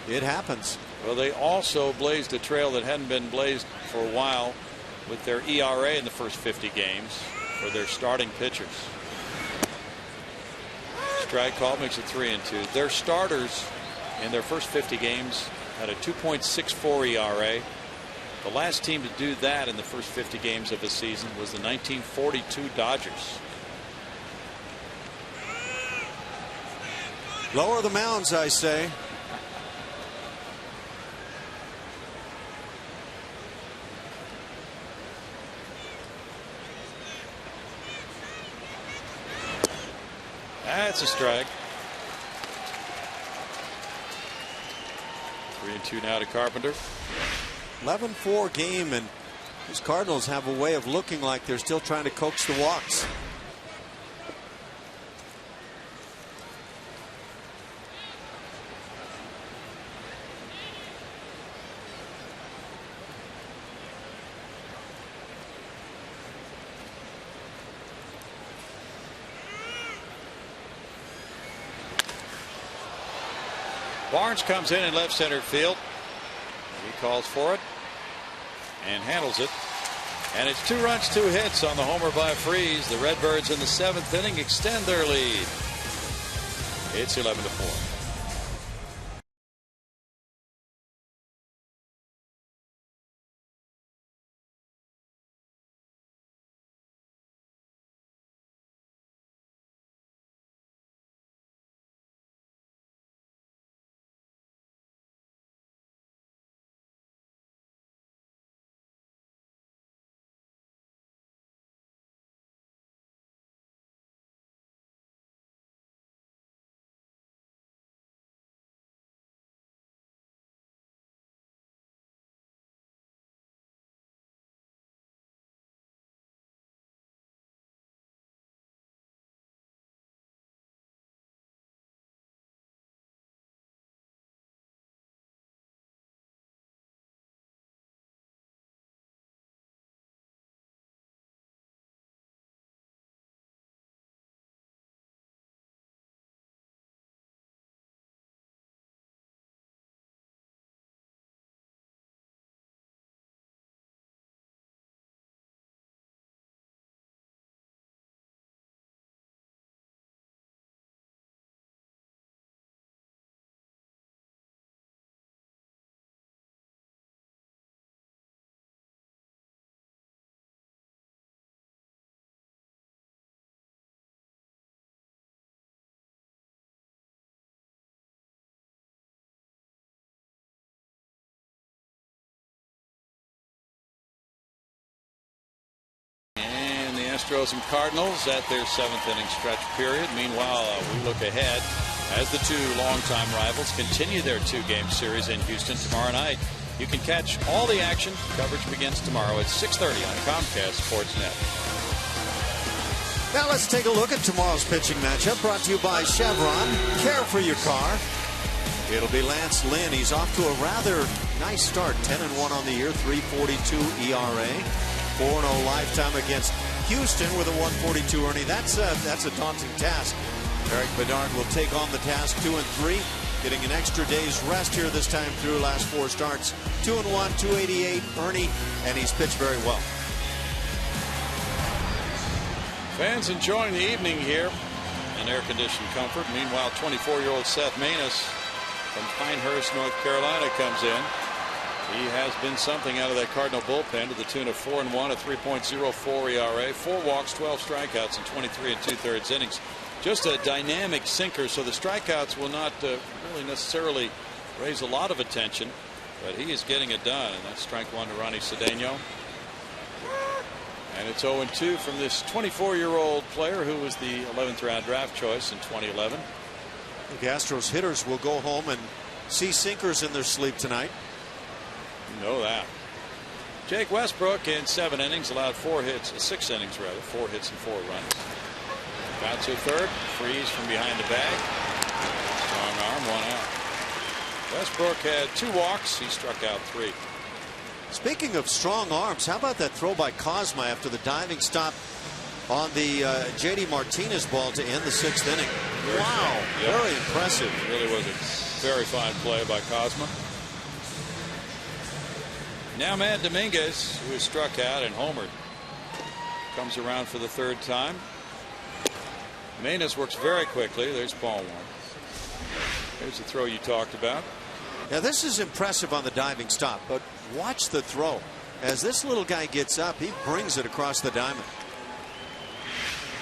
It happens. Well, they also blazed a trail that hadn't been blazed for a while with their ERA in the first 50 games for their starting pitchers. Strike call makes it 3-2. Their starters in their first 50 games had a 2.64 ERA. The last team to do that in the first 50 games of the season was the 1942 Dodgers. Lower the mounds, I say. That's a strike. 3-2 now to Carpenter. 11-4 game, and these Cardinals have a way of looking like they're still trying to coax the walks. Barnes comes in left center field. He calls for it and handles it. And it's 2 runs, 2 hits on the homer by Freese. The Redbirds in the 7th inning extend their lead. It's 11-4. Astros and Cardinals at their 7th inning stretch period. Meanwhile, we look ahead as the 2 longtime rivals continue their 2-game series in Houston tomorrow night. You can catch all the action. Coverage begins tomorrow at 6:30 on Comcast Sportsnet. Now let's take a look at tomorrow's pitching matchup, brought to you by Chevron. Care for your car. It'll be Lance Lynn. He's off to a rather nice start. 10-1 on the year, 3.42 ERA, 4-0 lifetime against Houston with a 1.42 earning. That's a daunting task. Eric Bedard will take on the task. 2-3, getting an extra day's rest here this time through. Last 4 starts, 2-1, 288 Ernie, and he's pitched very well. Fans enjoying the evening here in air-conditioned comfort. Meanwhile, 24-year-old Seth Maness from Pinehurst, North Carolina, comes in. He has been something out of that Cardinal bullpen to the tune of 4-1, a 3.04 ERA, 4 walks, 12 strikeouts in 23 2/3 innings. Just a dynamic sinker, so the strikeouts will not really necessarily raise a lot of attention, but he is getting it done, and that's strike 1 to Ronnie Cedeno. And it's 0-2 from this 24-year-old player who was the 11th round draft choice in 2011. The Astros hitters will go home and see sinkers in their sleep tonight. You know that. Jake Westbrook in 7 innings allowed 4 hits, 6 innings rather, 4 hits and 4 runs. Got to third, Freese from behind the bag. Strong arm, 1 out. Westbrook had 2 walks. He struck out 3. Speaking of strong arms, how about that throw by Kozma after the diving stop on the J.D. Martinez ball to end the 6th inning? Wow, very impressive. It really was a very fine play by Kozma. Now Matt Dominguez, who is struck out and homered, comes around for the 3rd time. Manis works very quickly. There's ball 1. There's the throw you talked about. Now this is impressive on the diving stop, but watch the throw. As this little guy gets up, he brings it across the diamond.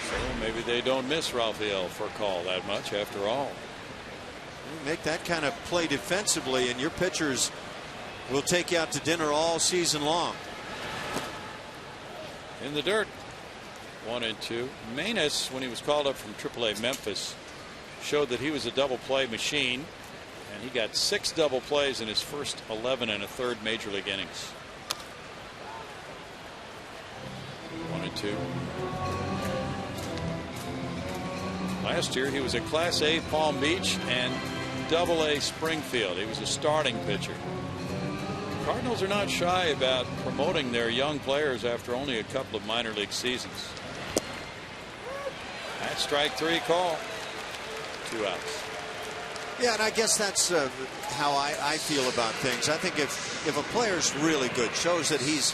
So maybe they don't miss Rafael for a call that much after all. You make that kind of play defensively and your pitchers will take you out to dinner all season long. In the dirt. 1-2. Manis, when he was called up from AAA Memphis, showed that he was a double play machine, and he got 6 double plays in his first 11 1/3 major league innings. 1-2. Last year he was at Class A Palm Beach and Double-A Springfield. He was a starting pitcher. The Cardinals are not shy about promoting their young players after only a couple of minor league seasons. That's strike 3 call. 2 outs. Yeah, and I guess that's how I feel about things. I think if a player's really good, shows that he's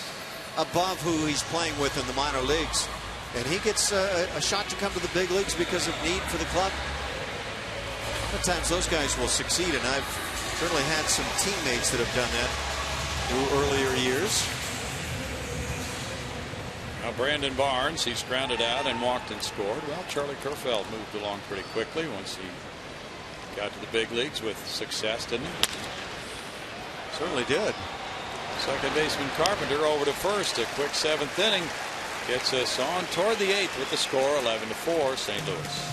above who he's playing with in the minor leagues, and he gets a shot to come to the big leagues because of need for the club, sometimes those guys will succeed, and I've certainly had some teammates that have done that through earlier years. Now Brandon Barnes, he's grounded out and walked and scored. Well, Charlie Kerfeld moved along pretty quickly once he got to the big leagues with success, didn't he? Certainly did. Second baseman Carpenter over to first. A quick 7th inning gets us on toward the 8th with the score 11-4 St. Louis.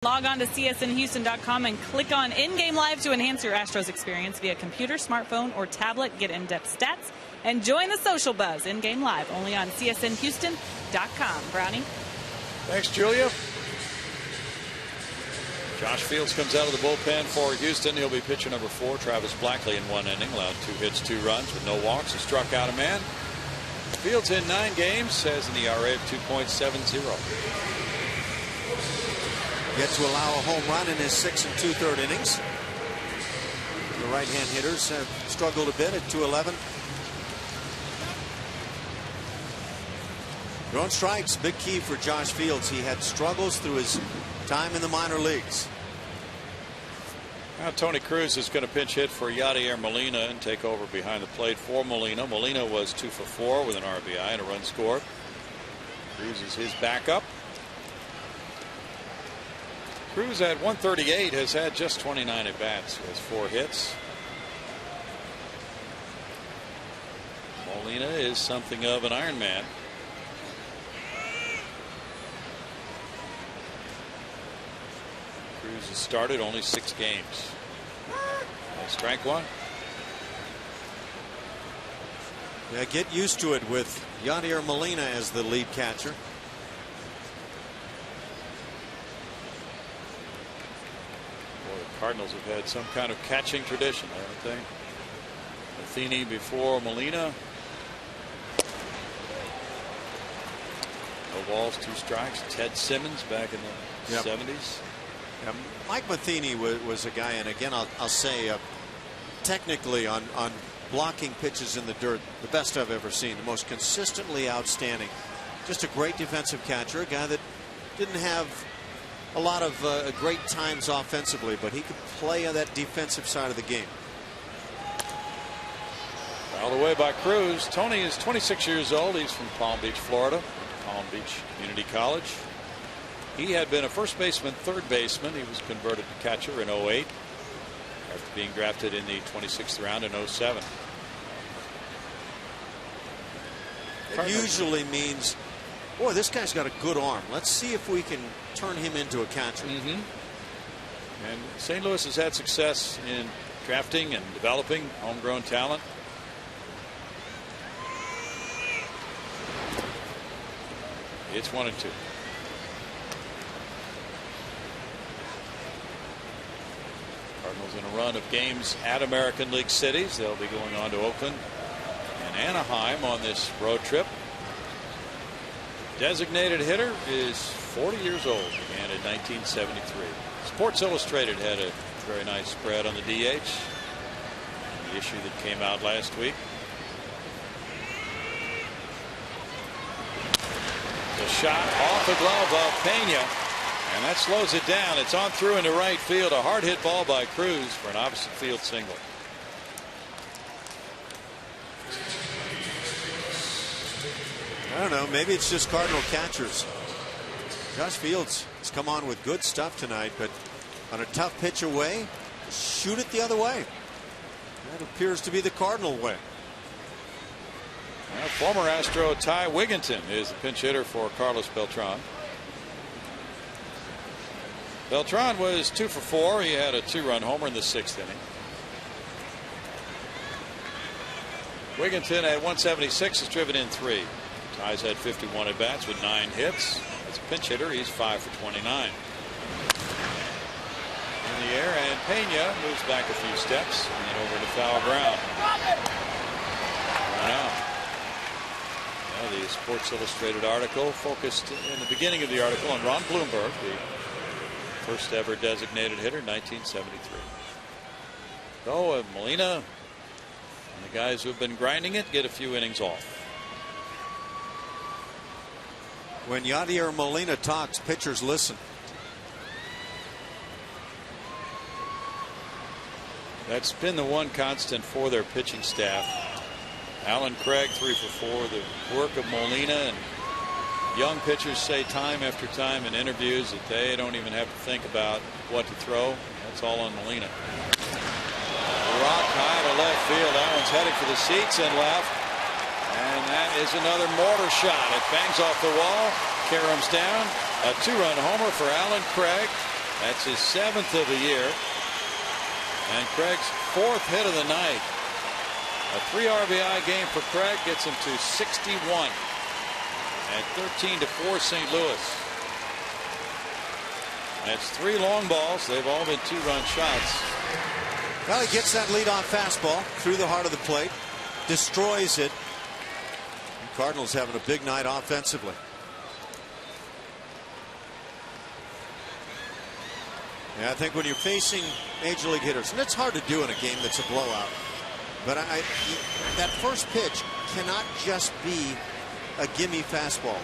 Log on to csnhouston.com and click on In-Game Live to enhance your Astros experience via computer, smartphone, or tablet. Get in-depth stats and join the social buzz. In-Game Live only on csnhouston.com. Brownie. Thanks, Julia. Josh Fields comes out of the bullpen for Houston. He'll be pitcher number 4. Travis Blackley in 1 inning, allowed 2 hits, 2 runs with no walks. He struck out a man. Fields in 9 games, has an ERA of 2.70. Yet to allow a home run in his 6 2/3 innings. The right-hand hitters have struggled a bit at 2-11. Throwing strikes, big key for Josh Fields. He had struggles through his time in the minor leagues. Now Tony Cruz is going to pinch hit for Yadier Molina and take over behind the plate for Molina. Molina was 2 for 4 with an RBI and a run scored. Cruz is his backup. Cruz at 138 has had just 29 at bats. He has 4 hits. Molina is something of an Iron Man. Cruz has started only 6 games. Strike one. Yeah, get used to it with Yadier Molina as the lead catcher. Boy, the Cardinals have had some kind of catching tradition, haven't they? Matheny before Molina. No balls, 2 strikes. Ted Simmons back in the 70s. Yeah, Mike Matheny was a guy, and again, I'll say technically on blocking pitches in the dirt, the best I've ever seen, the most consistently outstanding. Just a great defensive catcher, a guy that didn't have a lot of great times offensively, but he could play on that defensive side of the game. Fouled away by Cruz. Tony is 26 years old. He's from Palm Beach, Florida. Palm Beach Community College. He had been a first baseman, third baseman. He was converted to catcher in 08 after being drafted in the 26th round in 07. It usually means, boy, this guy's got a good arm. Let's see if we can turn him into a catcher. And St. Louis has had success in drafting and developing homegrown talent. It's 1-2. Cardinals in a run of games at American League cities. They'll be going on to Oakland and Anaheim on this road trip. Designated hitter is 40 years old. Began in 1973. Sports Illustrated had a very nice spread on the DH. The issue that came out last week. The shot off the glove of Pena, and that slows it down. It's on through into right field. A hard hit ball by Cruz for an opposite field single. I don't know, maybe it's just Cardinal catchers. Josh Fields has come on with good stuff tonight, but on a tough pitch away, shoot it the other way. That appears to be the Cardinal way. Well, former Astro Ty Wigginton is the pinch hitter for Carlos Beltran. Beltran was 2 for 4. He had a 2-run homer in the 6th inning. Wigginton at 176 has driven in 3. Ty's had 51 at bats with 9 hits. As a pinch hitter, he's 5 for 29. In the air, and Pena moves back a few steps and then over to foul ground. Run out. The Sports Illustrated article focused in the beginning of the article on Ron Blomberg, the first ever designated hitter, 1973. So Molina and the guys who have been grinding it get a few innings off. When Yadier Molina talks, pitchers listen. That's been the one constant for their pitching staff. Alan Craig 3 for 4. The work of Molina, and young pitchers say time after time in interviews that they don't even have to think about what to throw. That's all on Molina. Rock high to left field. That one's headed for the seats and left. And that is another mortar shot. It bangs off the wall. Karams down. A 2-run homer for Alan Craig. That's his 7th of the year. And Craig's 4th hit of the night. A 3 RBI game for Craig gets him to 61. At 13-4 St. Louis. That's 3 long balls. They've all been 2-run shots. Well, he gets that leadoff fastball through the heart of the plate, destroys it. The Cardinals having a big night offensively. Yeah, I think when you're facing major league hitters, and it's hard to do in a game that's a blowout, but that first pitch cannot just be a gimme fastball.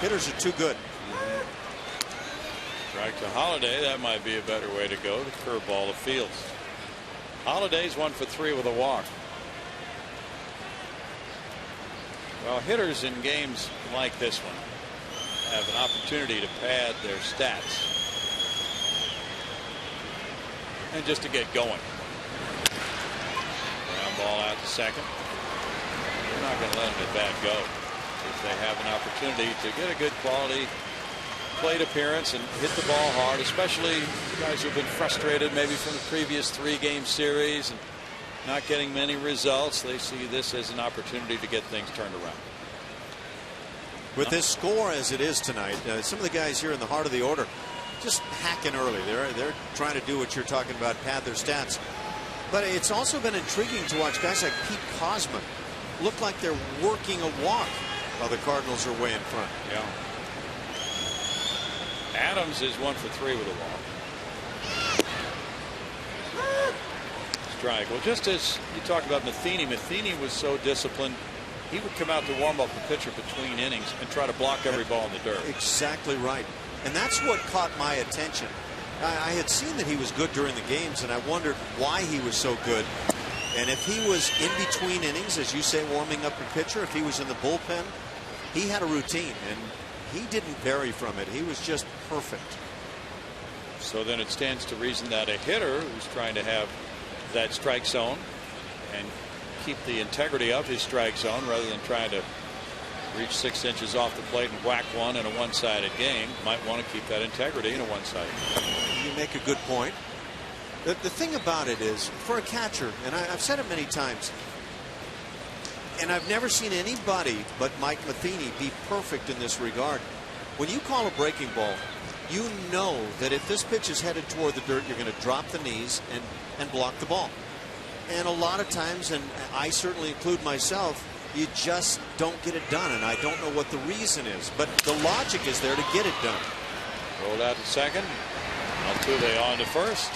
Hitters are too good. Strike to Holiday. That might be a better way to go. The curveball of Fields. Holiday's 1 for 3 with a walk. Well, hitters in games like this one have an opportunity to pad their stats and just to get going. Ground ball out to second. They're not going to let an at bat go if they have an opportunity to get a good quality plate appearance and hit the ball hard, especially guys who've been frustrated maybe from the previous 3-game series and not getting many results. They see this as an opportunity to get things turned around. With this score as it is tonight, some of the guys here in the heart of the order just hacking early. They're trying to do what you're talking about, pad their stats. But it's also been intriguing to watch guys like Pete Cosman look like they're working a walk while the Cardinals are way in front. Yeah. Adams is 1 for 3 with a walk. Strike. Well, just as you talked about Matheny was so disciplined. He would come out to warm up the pitcher between innings and try to block every ball in the dirt. Exactly right. And that's what caught my attention. I had seen that he was good during the games, and I wondered why he was so good. And if he was in between innings, as you say, warming up the pitcher, if he was in the bullpen, he had a routine, and he didn't vary from it. He was just perfect. So then it stands to reason that a hitter who's trying to have that strike zone and keep the integrity of his strike zone rather than trying to reach 6 inches off the plate and whack one in a one-sided game might want to keep that integrity in a one-sided. You make a good point. The thing about it is, for a catcher, and I've said it many times, and I've never seen anybody but Mike Matheny be perfect in this regard. When you call a breaking ball, you know that if this pitch is headed toward the dirt, you're going to drop the knees and block the ball. And a lot of times, and I certainly include myself, you just don't get it done, and I don't know what the reason is, but the logic is there to get it done. Rolled out to second. Altuve on to first.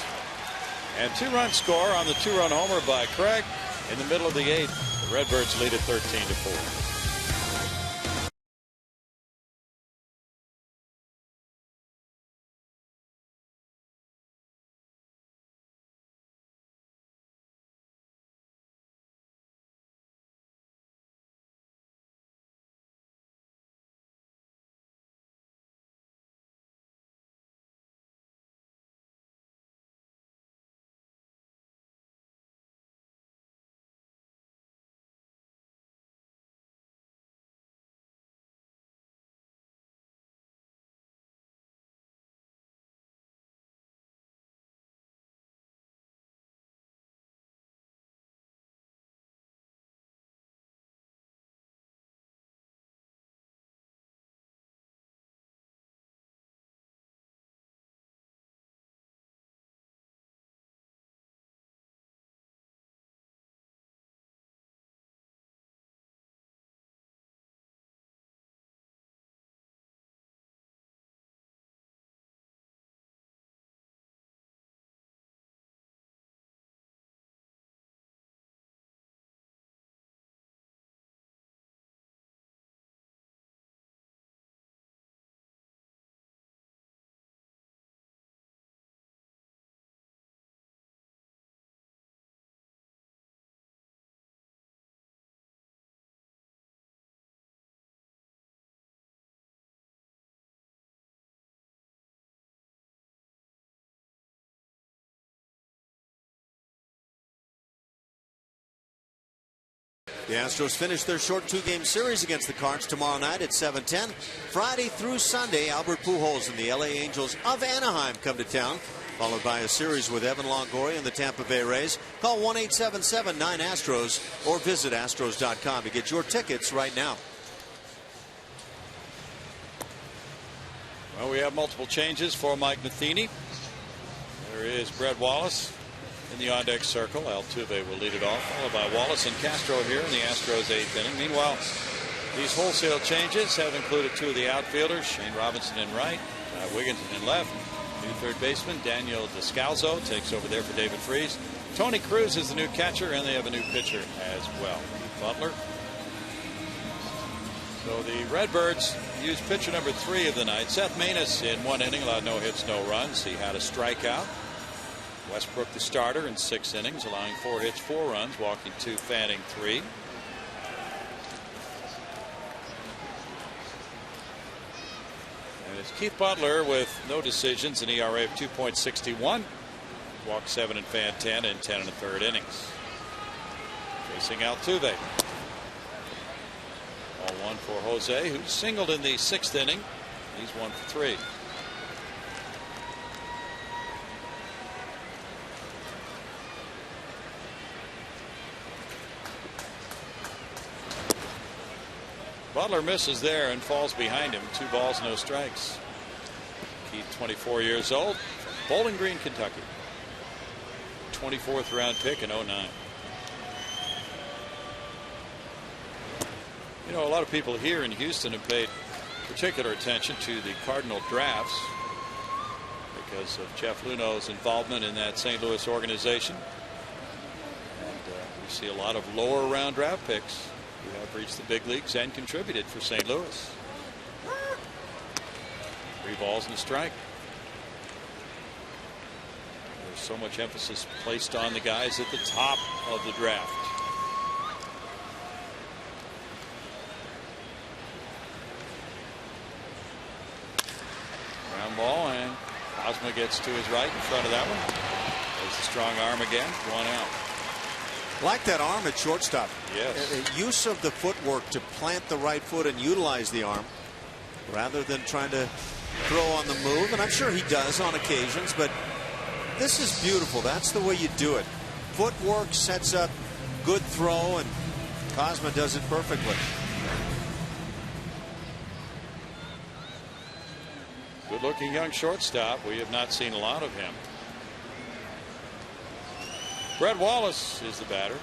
And 2-run score on the 2-run homer by Craig in the middle of the 8th. The Redbirds lead at 13-4. The Astros finish their short 2-game series against the Cards tomorrow night at 7:10. Friday through Sunday, Albert Pujols and the LA Angels of Anaheim come to town, followed by a series with Evan Longoria and the Tampa Bay Rays. Call 1-877-9-ASTROS or visit Astros.com to get your tickets right now. Well, we have multiple changes for Mike Matheny. There is Brett Wallace in the on-deck circle. Altuve will lead it off, followed by Wallace and Castro here in the Astros 8th inning. Meanwhile, these wholesale changes have included 2 of the outfielders, Shane Robinson in right, Wiggins in left. New third baseman Daniel Descalzo takes over there for David Freese. Tony Cruz is the new catcher, and they have a new pitcher as well, Butler. So the Redbirds used pitcher number 3 of the night. Seth Maness in 1 inning, allowed no hits, no runs. He had a strikeout. Westbrook the starter in 6 innings, allowing 4 hits, 4 runs, walking 2, fanning 3. And it's Keith Butler with no decisions, an ERA of 2.61. Walked 7 and fanned 10 in 10 1/3 innings. Facing Altuve. Ball 1 for Jose, who singled in the 6th inning He's 1 for 3. Butler misses there and falls behind him. 2 balls, no strikes. Keith, 24 years old, from Bowling Green, Kentucky. 24th round pick in 09. You know, a lot of people here in Houston have paid particular attention to the Cardinal drafts because of Jeff Luhnow's involvement in that St. Louis organization. And we see a lot of lower round draft picks who have reached the big leagues and contributed for St. Louis. 3 balls and a strike. There's so much emphasis placed on the guys at the top of the draft. Ground ball, and Kozma gets to his right in front of that one. There's the strong arm again. 1 out. Like that arm at shortstop. Yes. Use of the footwork to plant the right foot and utilize the arm rather than trying to throw on the move. And I'm sure he does on occasions, but this is beautiful. That's the way you do it. Footwork sets up good throw, and Kozma does it perfectly. Good looking young shortstop. We have not seen a lot of him. Brett Wallace is the batter.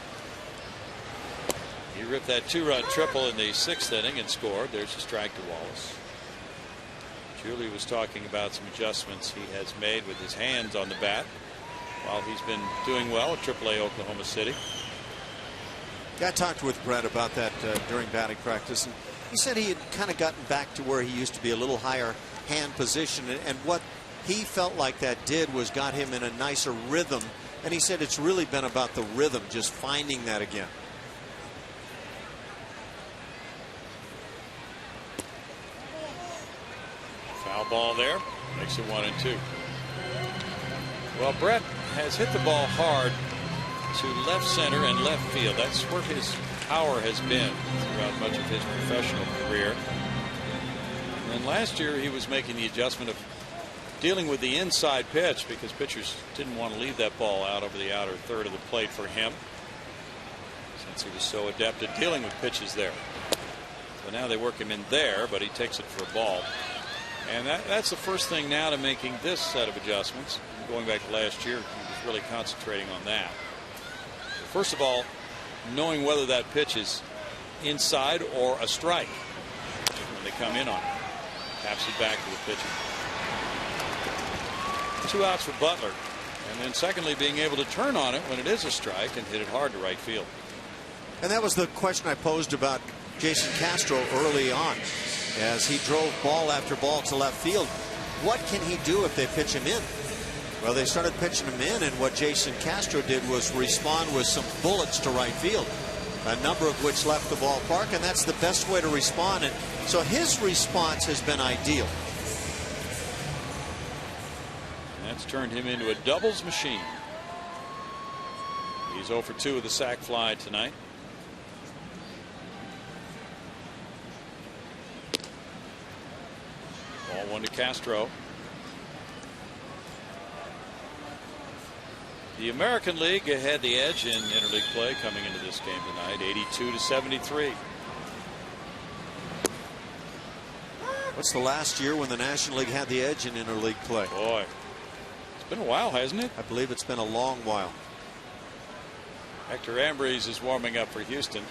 He ripped that 2-run triple in the 6th inning and scored. There's a strike to Wallace. Julie was talking about some adjustments he has made with his hands on the bat while he's been doing well at AAA Oklahoma City. I talked with Brett about that during batting practice, and he said he had kind of gotten back to where he used to be, a little higher hand position, and what he felt like that did was got him in a nicer rhythm. And he said it's really been about the rhythm, just finding that again. Foul ball there. Makes it 1-2. Well, Brett has hit the ball hard to left center and left field. That's where his power has been throughout much of his professional career. And last year he was making the adjustment of dealing with the inside pitch because pitchers didn't want to leave that ball out over the outer third of the plate for him, since he was so adept at dealing with pitches there. So now they work him in there, but he takes it for a ball. And that's the first thing now to making this set of adjustments. Going back to last year, he was really concentrating on that. First of all, knowing whether that pitch is inside or a strike when they come in on it. Taps it back to the pitcher. 2 outs for Butler. And then secondly, being able to turn on it when it is a strike and hit it hard to right field. And that was the question I posed about Jason Castro early on as he drove ball after ball to left field. What can he do if they pitch him in? Well, they started pitching him in, and what Jason Castro did was respond with some bullets to right field, a number of which left the ballpark, and that's the best way to respond. And so his response has been ideal. That's turned him into a doubles machine. He's 0 for 2 with a sac fly tonight. Ball 1 to Castro. The American League had the edge in interleague play coming into this game tonight, 82-73. What's the last year when the National League had the edge in interleague play? Boy, it's been a while, hasn't it? I believe it's been a long while. Hector Ambrose is warming up for Houston.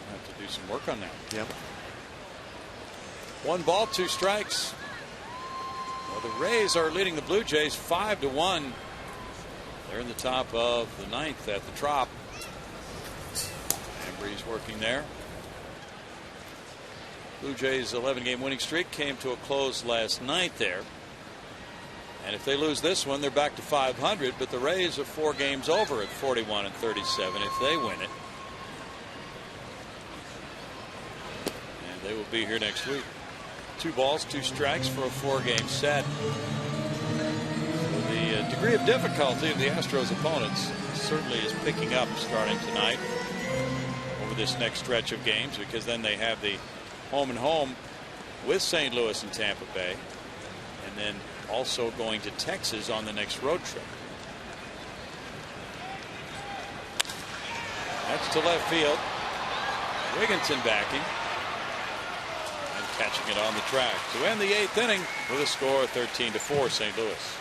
We'll have to do some work on that. Yep. 1 ball, 2 strikes. Well, the Rays are leading the Blue Jays 5-1. They're in the top of the 9th at the Trop. Ambrose working there. Blue Jays' 11-game winning streak came to a close last night there. And if they lose this one, they're back to 500. But the Rays are 4 games over at 41-37 if they win it. And they will be here next week. 2 balls, 2 strikes for a 4-game set. So the degree of difficulty of the Astros opponents certainly is picking up starting tonight over this next stretch of games, because then they have the home and home with St. Louis and Tampa Bay, and then also going to Texas on the next road trip. That's to left field. Wigginton backing and catching it on the track to end the 8th inning with a score of 13-4 St. Louis.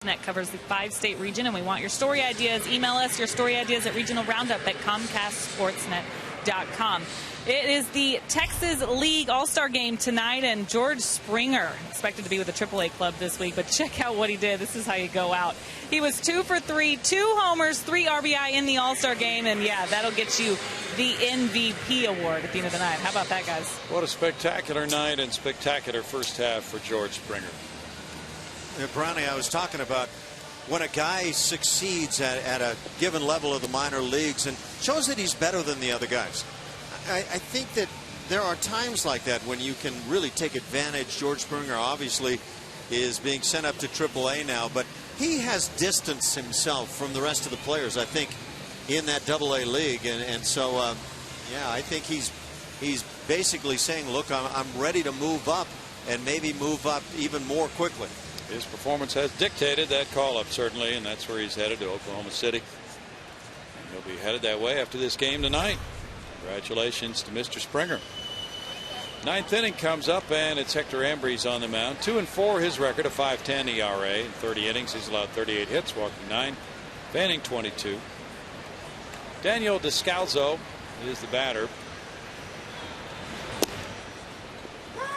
Net covers the 5-state region, and we want your story ideas. Email us your story ideas at regionalroundup@comcastsportsnet.com. It is the Texas League All-Star Game tonight, and George Springer expected to be with the AAA club this week, but check out what he did. This is how you go out. He was 2 for 3, 2 homers, 3 RBI in the All-Star Game, and yeah, that'll get you the MVP award at the end of the night. How about that, guys? What a spectacular night and spectacular first half for George Springer. Brownie, I was talking about when a guy succeeds at a given level of the minor leagues and shows that he's better than the other guys. I think that there are times like that when you can really take advantage. George Springer obviously is being sent up to AAA now, but he has distanced himself from the rest of the players, I think, in that AA league. And so, yeah, I think he's basically saying, look, I'm ready to move up and maybe move up even more quickly. His performance has dictated that call-up, certainly, and that's where he's headed, to Oklahoma City. And he'll be headed that way after this game tonight. Congratulations to Mr. Springer. 9th inning comes up, and it's Hector Ambrose on the mound. 2-4 his record, a 5.10 ERA. In 30 innings, he's allowed 38 hits, walking 9, fanning 22. Daniel Descalzo is the batter.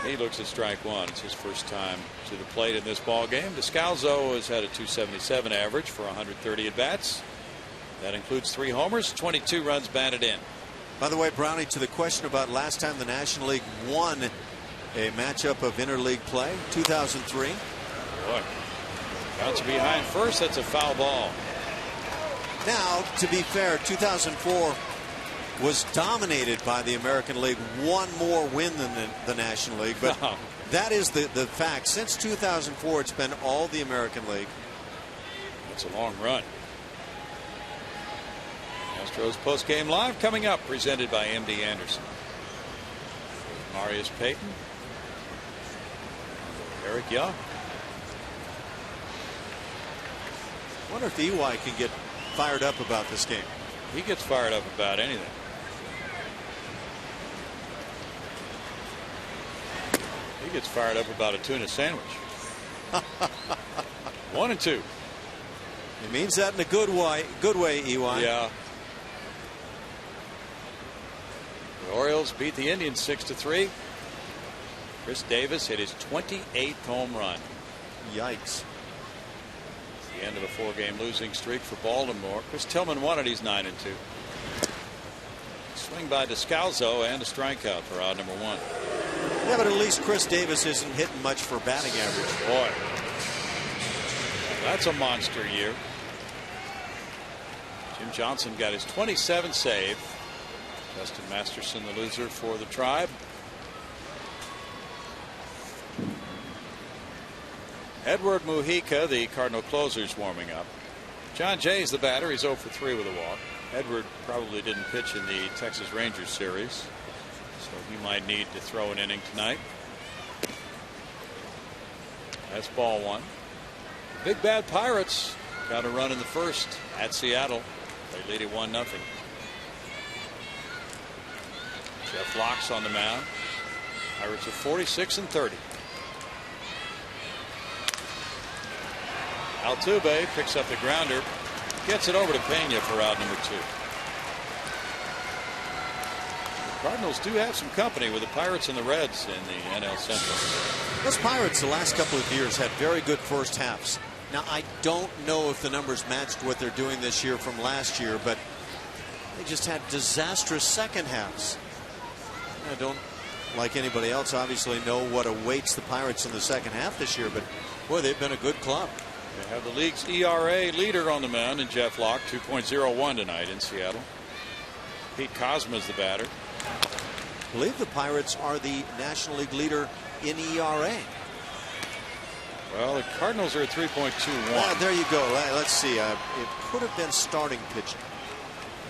He looks at strike one. It's his first time to the plate in this ball game. Descalzo has had a .277 average for 130 at bats. That includes 3 homers, 22 runs batted in. By the way, Brownie, to the question about last time the National League won a matchup of interleague play, 2003. Boy, bounce behind first. That's a foul ball. Now, to be fair, 2004 was dominated by the American League. One more win than the National League, but that is the fact. Since 2004, it's been all the American League. That's a long run. Astros post-game live coming up, presented by MD Anderson. Marius Payton, Eric Young. I wonder if EY can get fired up about this game. He gets fired up about anything. He gets fired up about a tuna sandwich. 1-2. He means that in a good way, EY. Yeah. The Orioles beat the Indians 6-3. Chris Davis hit his 28th home run. Yikes. The end of a 4-game losing streak for Baltimore. Chris Tillman won it. He's 9-2. Swing by Descalzo and a strikeout for odd number 1. Yeah, but at least Chris Davis isn't hitting much for batting average. Boy, That's a monster year. Jim Johnson got his 27th save. Justin Masterson, the loser for the Tribe. Edward Mujica, the Cardinal closer's warming up. John Jay's the batter. He's 0 for 3 with a walk. Edward probably didn't pitch in the Texas Rangers series, so he might need to throw an inning tonight. That's ball 1. The Big Bad Pirates got a run in the first at Seattle. They lead it 1-0. Jeff Locke's on the mound. Pirates are 46-30. Altuve picks up the grounder, gets it over to Pena for out number 2. The Cardinals do have some company with the Pirates and the Reds in the NL Central. Those Pirates the last couple of years had very good first halves. Now I don't know if the numbers matched what they're doing this year from last year, but they just had disastrous second halves. I don't, like anybody else, obviously know what awaits the Pirates in the second half this year, but boy, they've been a good club. They have the league's ERA leader on the mound in Jeff Locke, 2.01 tonight in Seattle. Pete Kozma's the batter. I believe the Pirates are the National League leader in ERA. Well, the Cardinals are at 3.21. There you go. Let's see. It could have been starting pitching.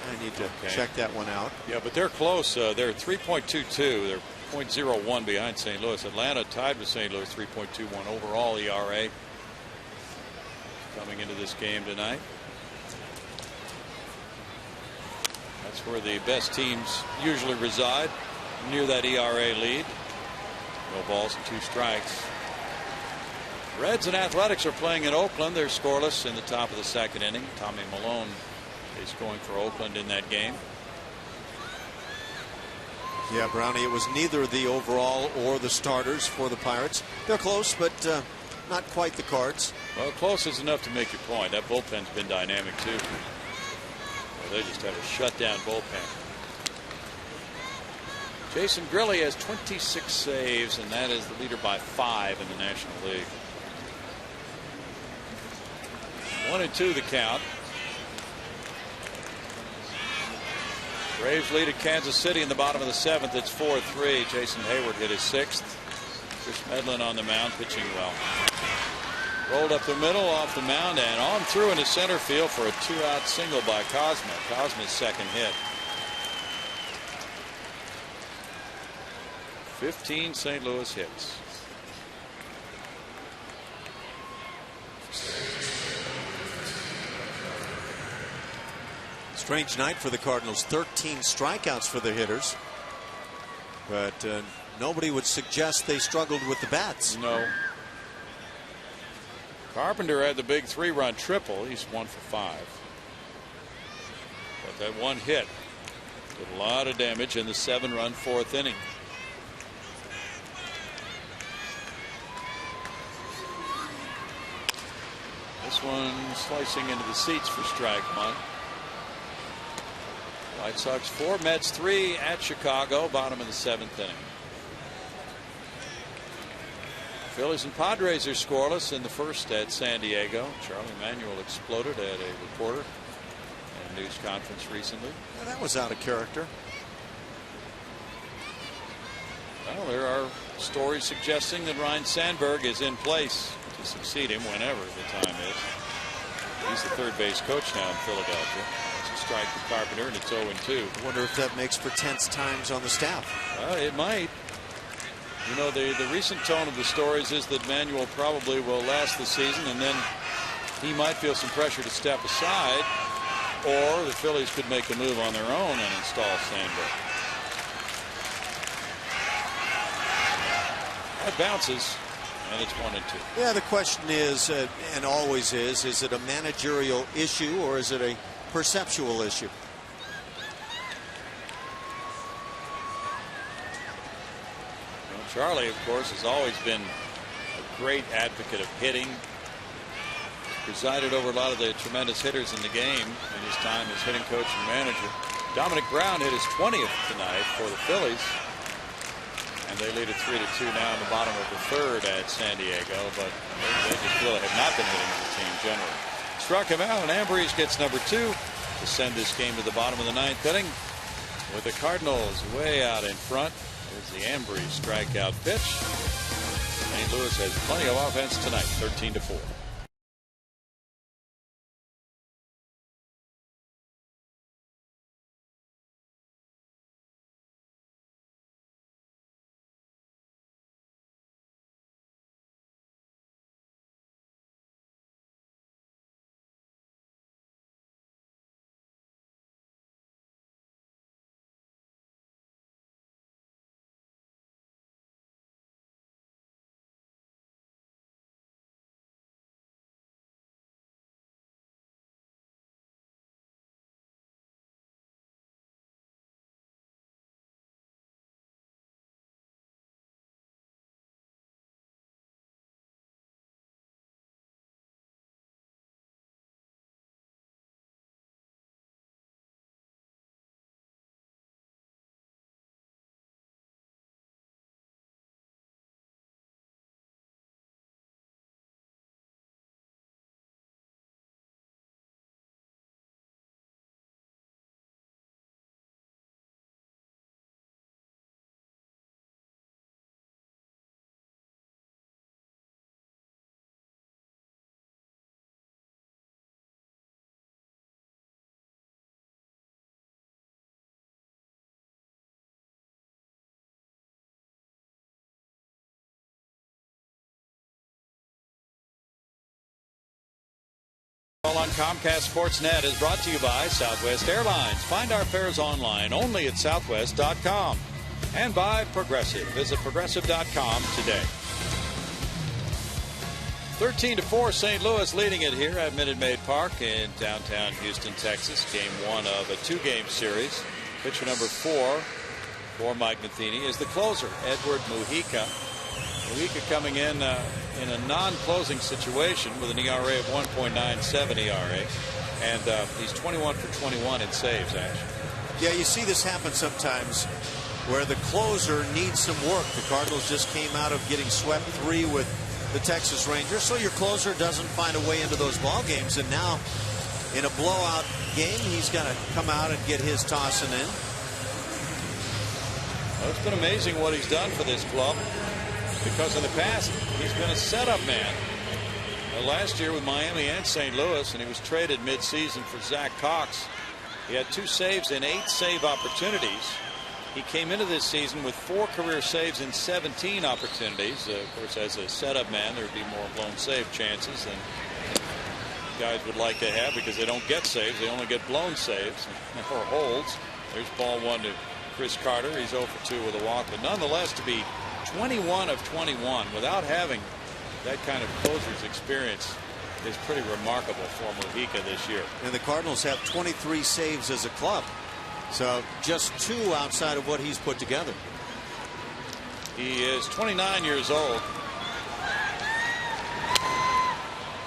I need to check that one out. Yeah, but they're close. They're 3.22. They're 0.01 behind St. Louis. Atlanta tied with St. Louis, 3.21 overall ERA coming into this game tonight. That's where the best teams usually reside, near that ERA lead. No balls and 2 strikes. Reds and Athletics are playing in Oakland. They're scoreless in the top of the second inning. Tommy Malone is going for Oakland in that game. Yeah, Brownie, it was neither the overall or the starters for the Pirates. They're close, but not quite the Cards. Well, close is enough to make your point. That bullpen's been dynamic too. Well, they just have a shutdown bullpen. Jason Grilli has 26 saves, and that is the leader by 5 in the National League. 1-2 the count. Braves lead at Kansas City in the bottom of the 7th. It's 4-3. Jason Hayward hit his 6th. Chris Medlin on the mound, pitching well. Rolled up the middle, off the mound, and on through into center field for a 2-out single by Kozma. Kozma's second hit. 15 St. Louis hits. Strange night for the Cardinals. 13 strikeouts for the hitters. But nobody would suggest they struggled with the bats. No. Carpenter had the big 3-run triple. He's 1 for 5. But that one hit did a lot of damage in the 7-run 4th inning. This one slicing into the seats for strike 1. White Sox 4, Mets 3 at Chicago, bottom of the 7th inning. Phillies and Padres are scoreless in the first at San Diego. Charlie Manuel exploded at a reporter at a news conference recently. Well, that was out of character. Well, there are stories suggesting that Ryne Sandberg is in place to succeed him whenever the time is. He's the third base coach now in Philadelphia. It's a strike for Carpenter, and it's 0-2. I wonder if that makes for tense times on the staff. It might. You know, the recent tone of the stories is that Manuel probably will last the season, and then he might feel some pressure to step aside, or the Phillies could make a move on their own and install Sandberg. That bounces, and it's 1-2. Yeah, the question is, and always is it a managerial issue or is it a perceptual issue? Well, Charlie, of course, has always been a great advocate of hitting. Presided over a lot of the tremendous hitters in the game in his time as hitting coach and manager. Dominic Brown hit his 20th tonight for the Phillies. And They lead it 3-2 now in the bottom of the third at San Diego, but they just really have not been hitting as a team generally. Struck him out, and Ambrose gets number 2 to send this game to the bottom of the 9th inning with the Cardinals way out in front. There's the Ambrose strikeout pitch. St. Louis has plenty of offense tonight, 13-4. On Comcast Sportsnet is brought to you by Southwest Airlines. Find our fares online only at southwest.com. And by Progressive. Visit progressive.com today. 13-4, St. Louis leading it here at Minute Maid Park in downtown Houston, Texas. Game 1 of a 2-game series. Pitcher number 4 for Mike Matheny is the closer, Edward Mujica. Mujica coming in a non-closing situation with an ERA of 1.97 ERA, and he's 21 for 21 in saves, actually. Yeah, you see this happen sometimes where the closer needs some work. The Cardinals just came out of getting swept 3 with the Texas Rangers, so your closer doesn't find a way into those ball games, and now in a blowout game, he's got to come out and get his tossing in. Well, it's been amazing what he's done for this club, because in the past he's been a setup man. Last year with Miami and St. Louis, and he was traded mid-season for Zach Cox. He had 2 saves in 8 save opportunities. He came into this season with 4 career saves in 17 opportunities. Of course, as a setup man, there would be more blown save chances than guys would like to have, because they don't get saves, they only get blown saves or holds. There's ball 1 to Chris Carter. He's 0 for 2 with a walk, but nonetheless, to be 21 of 21 without having that kind of closer's experience is pretty remarkable for Mujica this year. And the Cardinals have 23 saves as a club, so just 2 outside of what he's put together. He is 29 years old.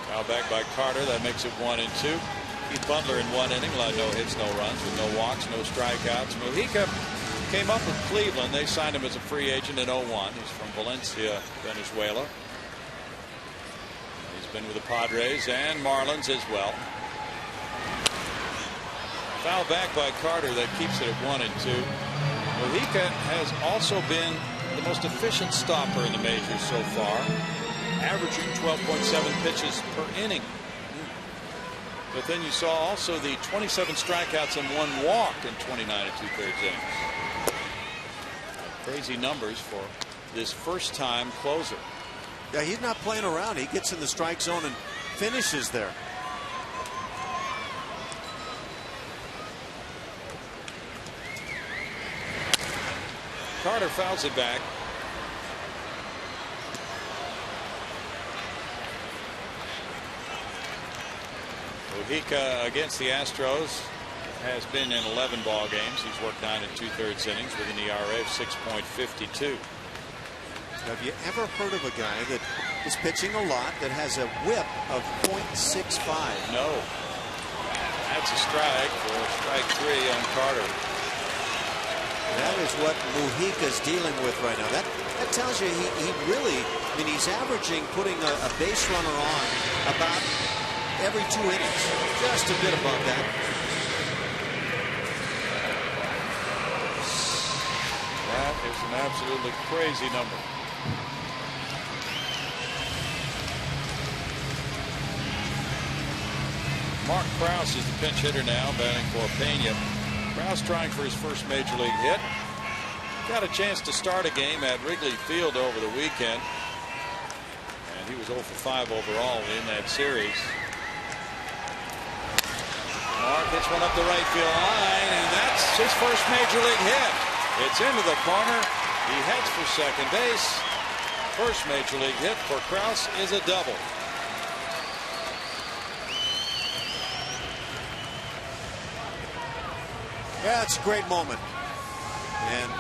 Now back by Carter. That makes it 1-2. Keith Butler in 1 inning. No hits, no runs, with no walks, no strikeouts. Mujica came up with Cleveland. They signed him as a free agent in 01. He's from Valencia, Venezuela. He's been with the Padres and Marlins as well. Foul back by Carter. That keeps it at 1-2. Mujica has also been the most efficient stopper in the majors so far, averaging 12.7 pitches per inning. But then you saw also the 27 strikeouts and 1 walk in 29 2/3 innings. Crazy numbers for this first-time closer. Yeah, he's not playing around. He gets in the strike zone and finishes there. Carter fouls it back. Mujica against the Astros has been in 11 ball games. He's worked 9 2/3 innings with an ERA of 6.52. Have you ever heard of a guy that is pitching a lot that has a whip of .65? No. That's a strike for strike 3 on Carter. That is what Mujica's dealing with right now. That tells you he really, I mean, he's averaging putting a base runner on about every 2 innings. Just a bit above that. That is an absolutely crazy number. Mark Krause is the pinch hitter now, batting for Pena. Krause trying for his first major league hit. Got a chance to start a game at Wrigley Field over the weekend, and he was 0 for 5 overall in that series. Mark hits one up the right field line, and that's his first major league hit. It's into the corner. He heads for second base. First major league hit for Krause is a double. Yeah, it's a great moment. And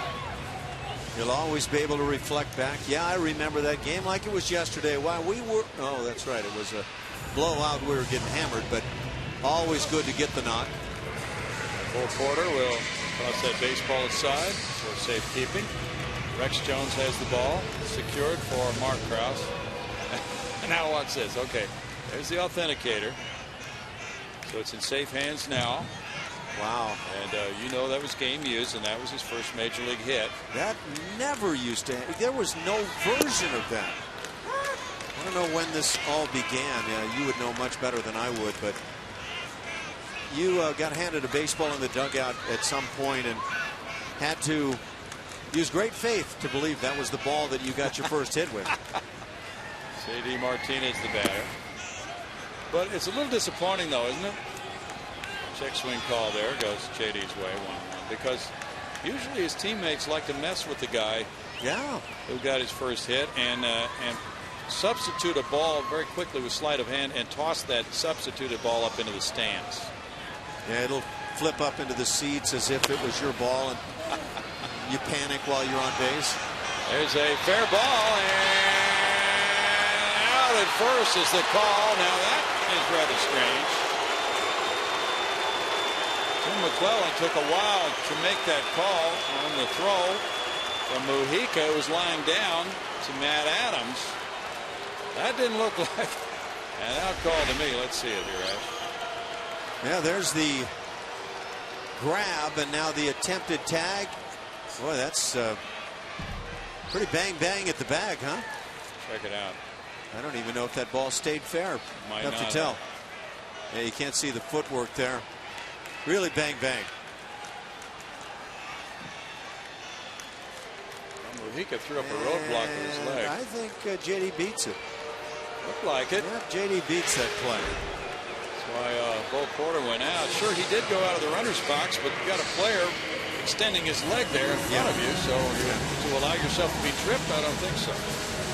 you'll always be able to reflect back. Yeah, I remember that game like it was yesterday. Wow, we were, oh, that's right. It was a blowout. We were getting hammered, but always good to get the knock. Cole Porter will toss that baseball aside for safekeeping. Rex Jones has the ball secured for Mark Krause. Now watch this. Okay, there's the authenticator. So it's in safe hands now. Wow. And you know that was game used, and that was his first major league hit. That never used to happen. There was no version of that. I don't know when this all began. You would know much better than I would, but you got handed a baseball in the dugout at some point and had to use great faith to believe that was the ball that you got your first hit with. J.D. Martinez the batter. But it's a little disappointing, though, isn't it? Check swing call there. Goes JD's way, 1-1. Because usually his teammates like to mess with the guy who got his first hit and substitute a ball very quickly with sleight of hand and toss that substituted ball up into the stands. Yeah, it'll flip up into the seats as if it was your ball, and you panic while you're on base. There's a fair ball, and out at first is the call. Now that is rather strange. Tim McClellan took a while to make that call on the throw from Mujica, who was lying down, to Matt Adams. That didn't look like an out call to me. Let's see it here, Ash. Yeah, there's the grab, and now the attempted tag. Boy, that's pretty bang at the bag, huh? Check it out. I don't even know if that ball stayed fair. Might have not to tell. Yeah, you can't see the footwork there. Really bang. Well, Mujica threw up a roadblock with his leg. I think JD beats it. Looked like it. Yeah, JD beats that play. That's why Bo Porter went out. Sure, he did go out of the runner's box, but you got a player extending his leg there in front of you, so to allow yourself to be tripped, I don't think so.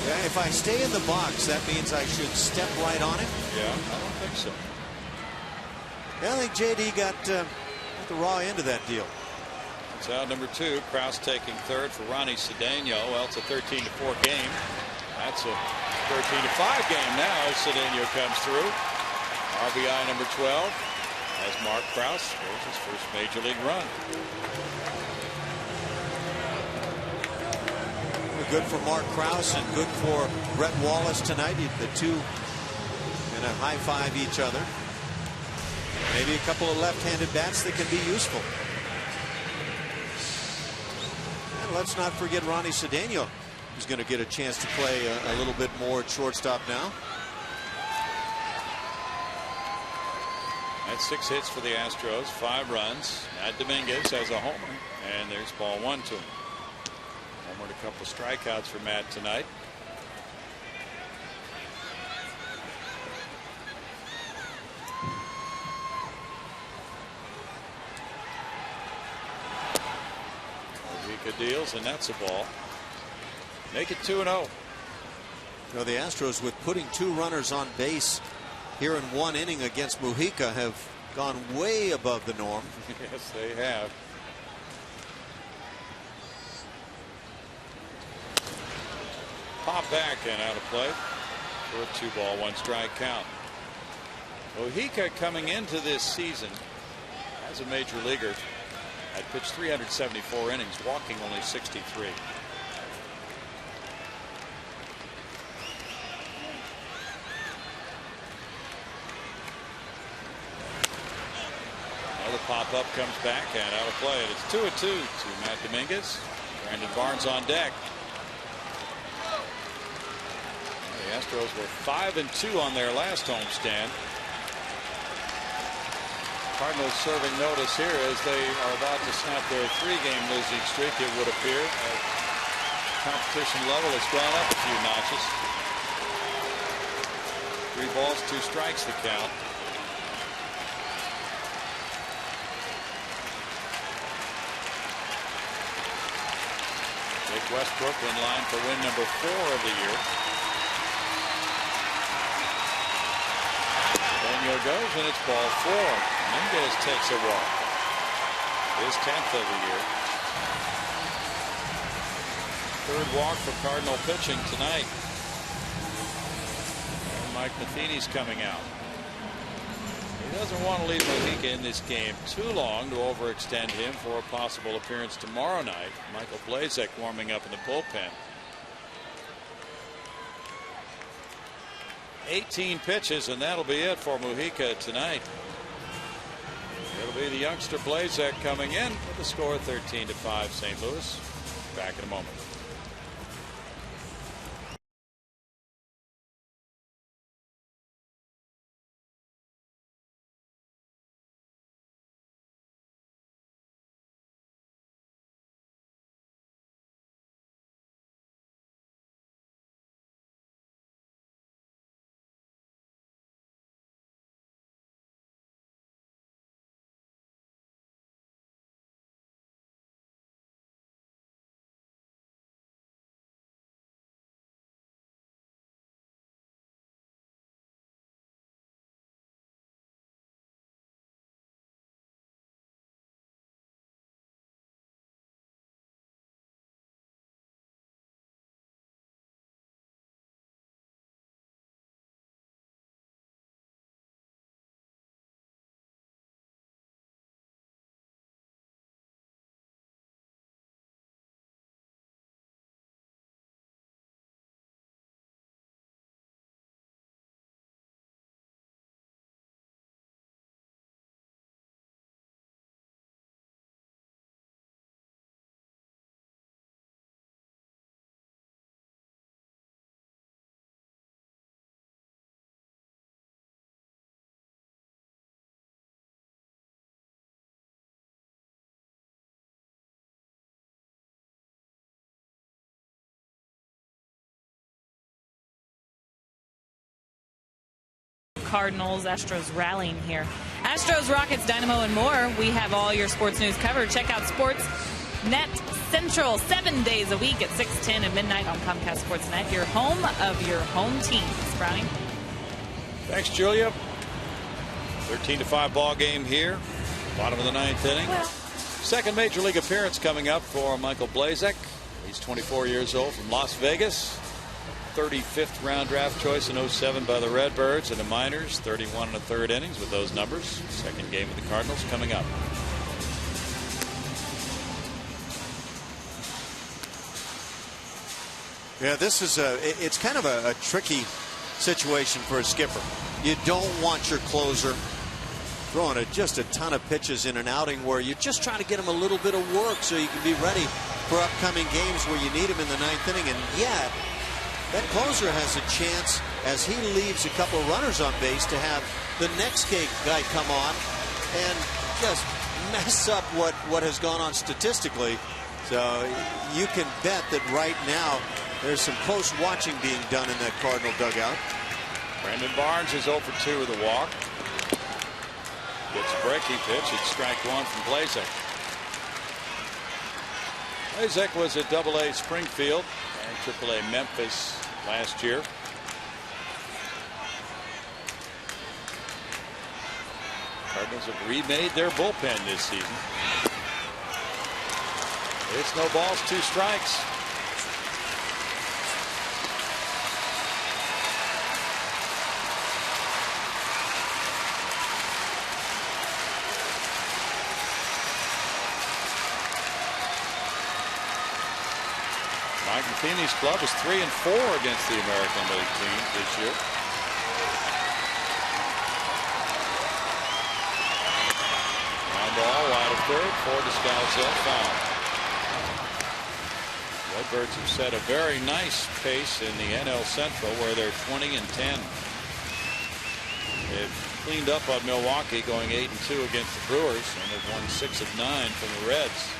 Yeah, if I stay in the box, that means I should step right on it. Yeah, I don't think so. Yeah, I think JD got the raw end of that deal. It's out number 2. Krause taking third for Ronnie Cedeno. Well, it's a 13-4 game. That's a 13-5 game now as Cedeno comes through. RBI number 12 as Mark Krause scores his first major league run. Good for Mark Krause and good for Brett Wallace tonight. The two in a high five each other. Maybe a couple of left-handed bats that can be useful. And let's not forget Ronnie Cedeno, who's going to get a chance to play a little bit more at shortstop now. That's 6 hits for the Astros, 5 runs. Matt Dominguez has a homer, and there's ball 1 to him. Homered a couple of strikeouts for Matt tonight. Mujica deals, and that's a ball. Make it 2-0. You know, the Astros, with putting 2 runners on base here in 1 inning against Mujica, have gone way above the norm. Yes, they have. Pop back and out of play for a 2-ball, 1-strike count. Mujica coming into this season as a major leaguer I pitched 374 innings, walking only 63. Another pop-up comes back and out of play. And it's 2-2 to Matt Dominguez. Brandon Barnes on deck. The Astros were 5-2 on their last homestand. Cardinals serving notice here as they are about to snap their 3-game losing streak, it would appear. Competition level has gone up a few notches. 3 balls, 2 strikes the count. Jake Westbrook in line for win number 4 of the year. Daniel goes and it's ball 4. Dominguez takes a walk. His 10th of the year. 3rd walk for Cardinal pitching tonight. And Mike Matheny's coming out. He doesn't want to leave Mojica in this game too long to overextend him for a possible appearance tomorrow night. Michael Blazek warming up in the bullpen. 18 pitches, and that'll be it for Mojica tonight. It'll be the youngster Blazek coming in with the score 13-5 St. Louis. Back in a moment. Cardinals, Astros rallying here. Astros, Rockets, Dynamo, and more. We have all your sports news covered. Check out Sportsnet Central 7 days a week at 6:10 and midnight on Comcast Sportsnet, your home of your home teams. Browning. Thanks, Julia. 13-5 ball game here. Bottom of the 9th inning. Second major league appearance coming up for Michael Blazek. He's 24 years old from Las Vegas. 35th round draft choice in 07 by the Redbirds in the minors. 31 1/3 innings with those numbers. Second game of the Cardinals coming up. Yeah, this is it's kind of a tricky situation for a skipper. You don't want your closer throwing just a ton of pitches in an outing where you're just trying to get him a little bit of work so you can be ready for upcoming games where you need him in the 9th inning. And yet that closer has a chance, as he leaves a couple of runners on base, to have the next guy come on and just mess up what has gone on statistically. So you can bet that right now there's some close watching being done in that Cardinal dugout. Brandon Barnes is 0 for 2 with a walk. Gets a breaking pitch. It's strike 1 from Blazek. Blazek was at AA Springfield and AAA Memphis last year. Cardinals have remade their bullpen this season. It's no balls, 2 strikes. Matheny's club is 3-4 against the American League team this year. Ground ball wide of third. Ford scouts that foul. Redbirds have set a very nice pace in the NL Central, where they're 20-10. They've cleaned up on Milwaukee, going 8-2 against the Brewers, and they've won 6 of 9 from the Reds.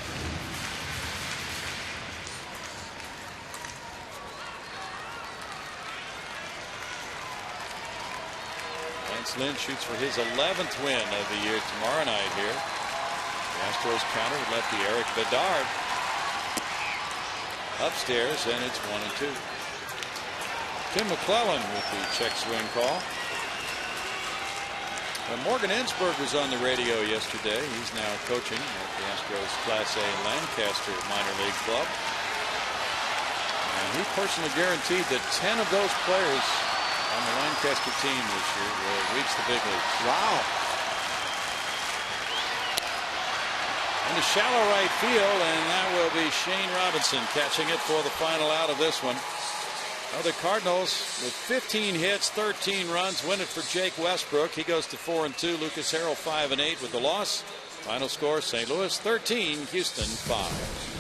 Lance Lynn shoots for his 11th win of the year tomorrow night here. The Astros counter with lefty Eric Bedard upstairs, and it's 1-2. Tim McClellan with the check swing call. Morgan Ensberg was on the radio yesterday. He's now coaching at the Astros Class A Lancaster minor league club. And he personally guaranteed that 10 of those players on the Lancaster team this year will reach the big leagues. Wow. Into shallow right field, and that will be Shane Robinson catching it for the final out of this one. Now the Cardinals with 15 hits, 13 runs, win it for Jake Westbrook. He goes to 4-2. Lucas Harrell 5-8 with the loss. Final score: St. Louis 13, Houston 5.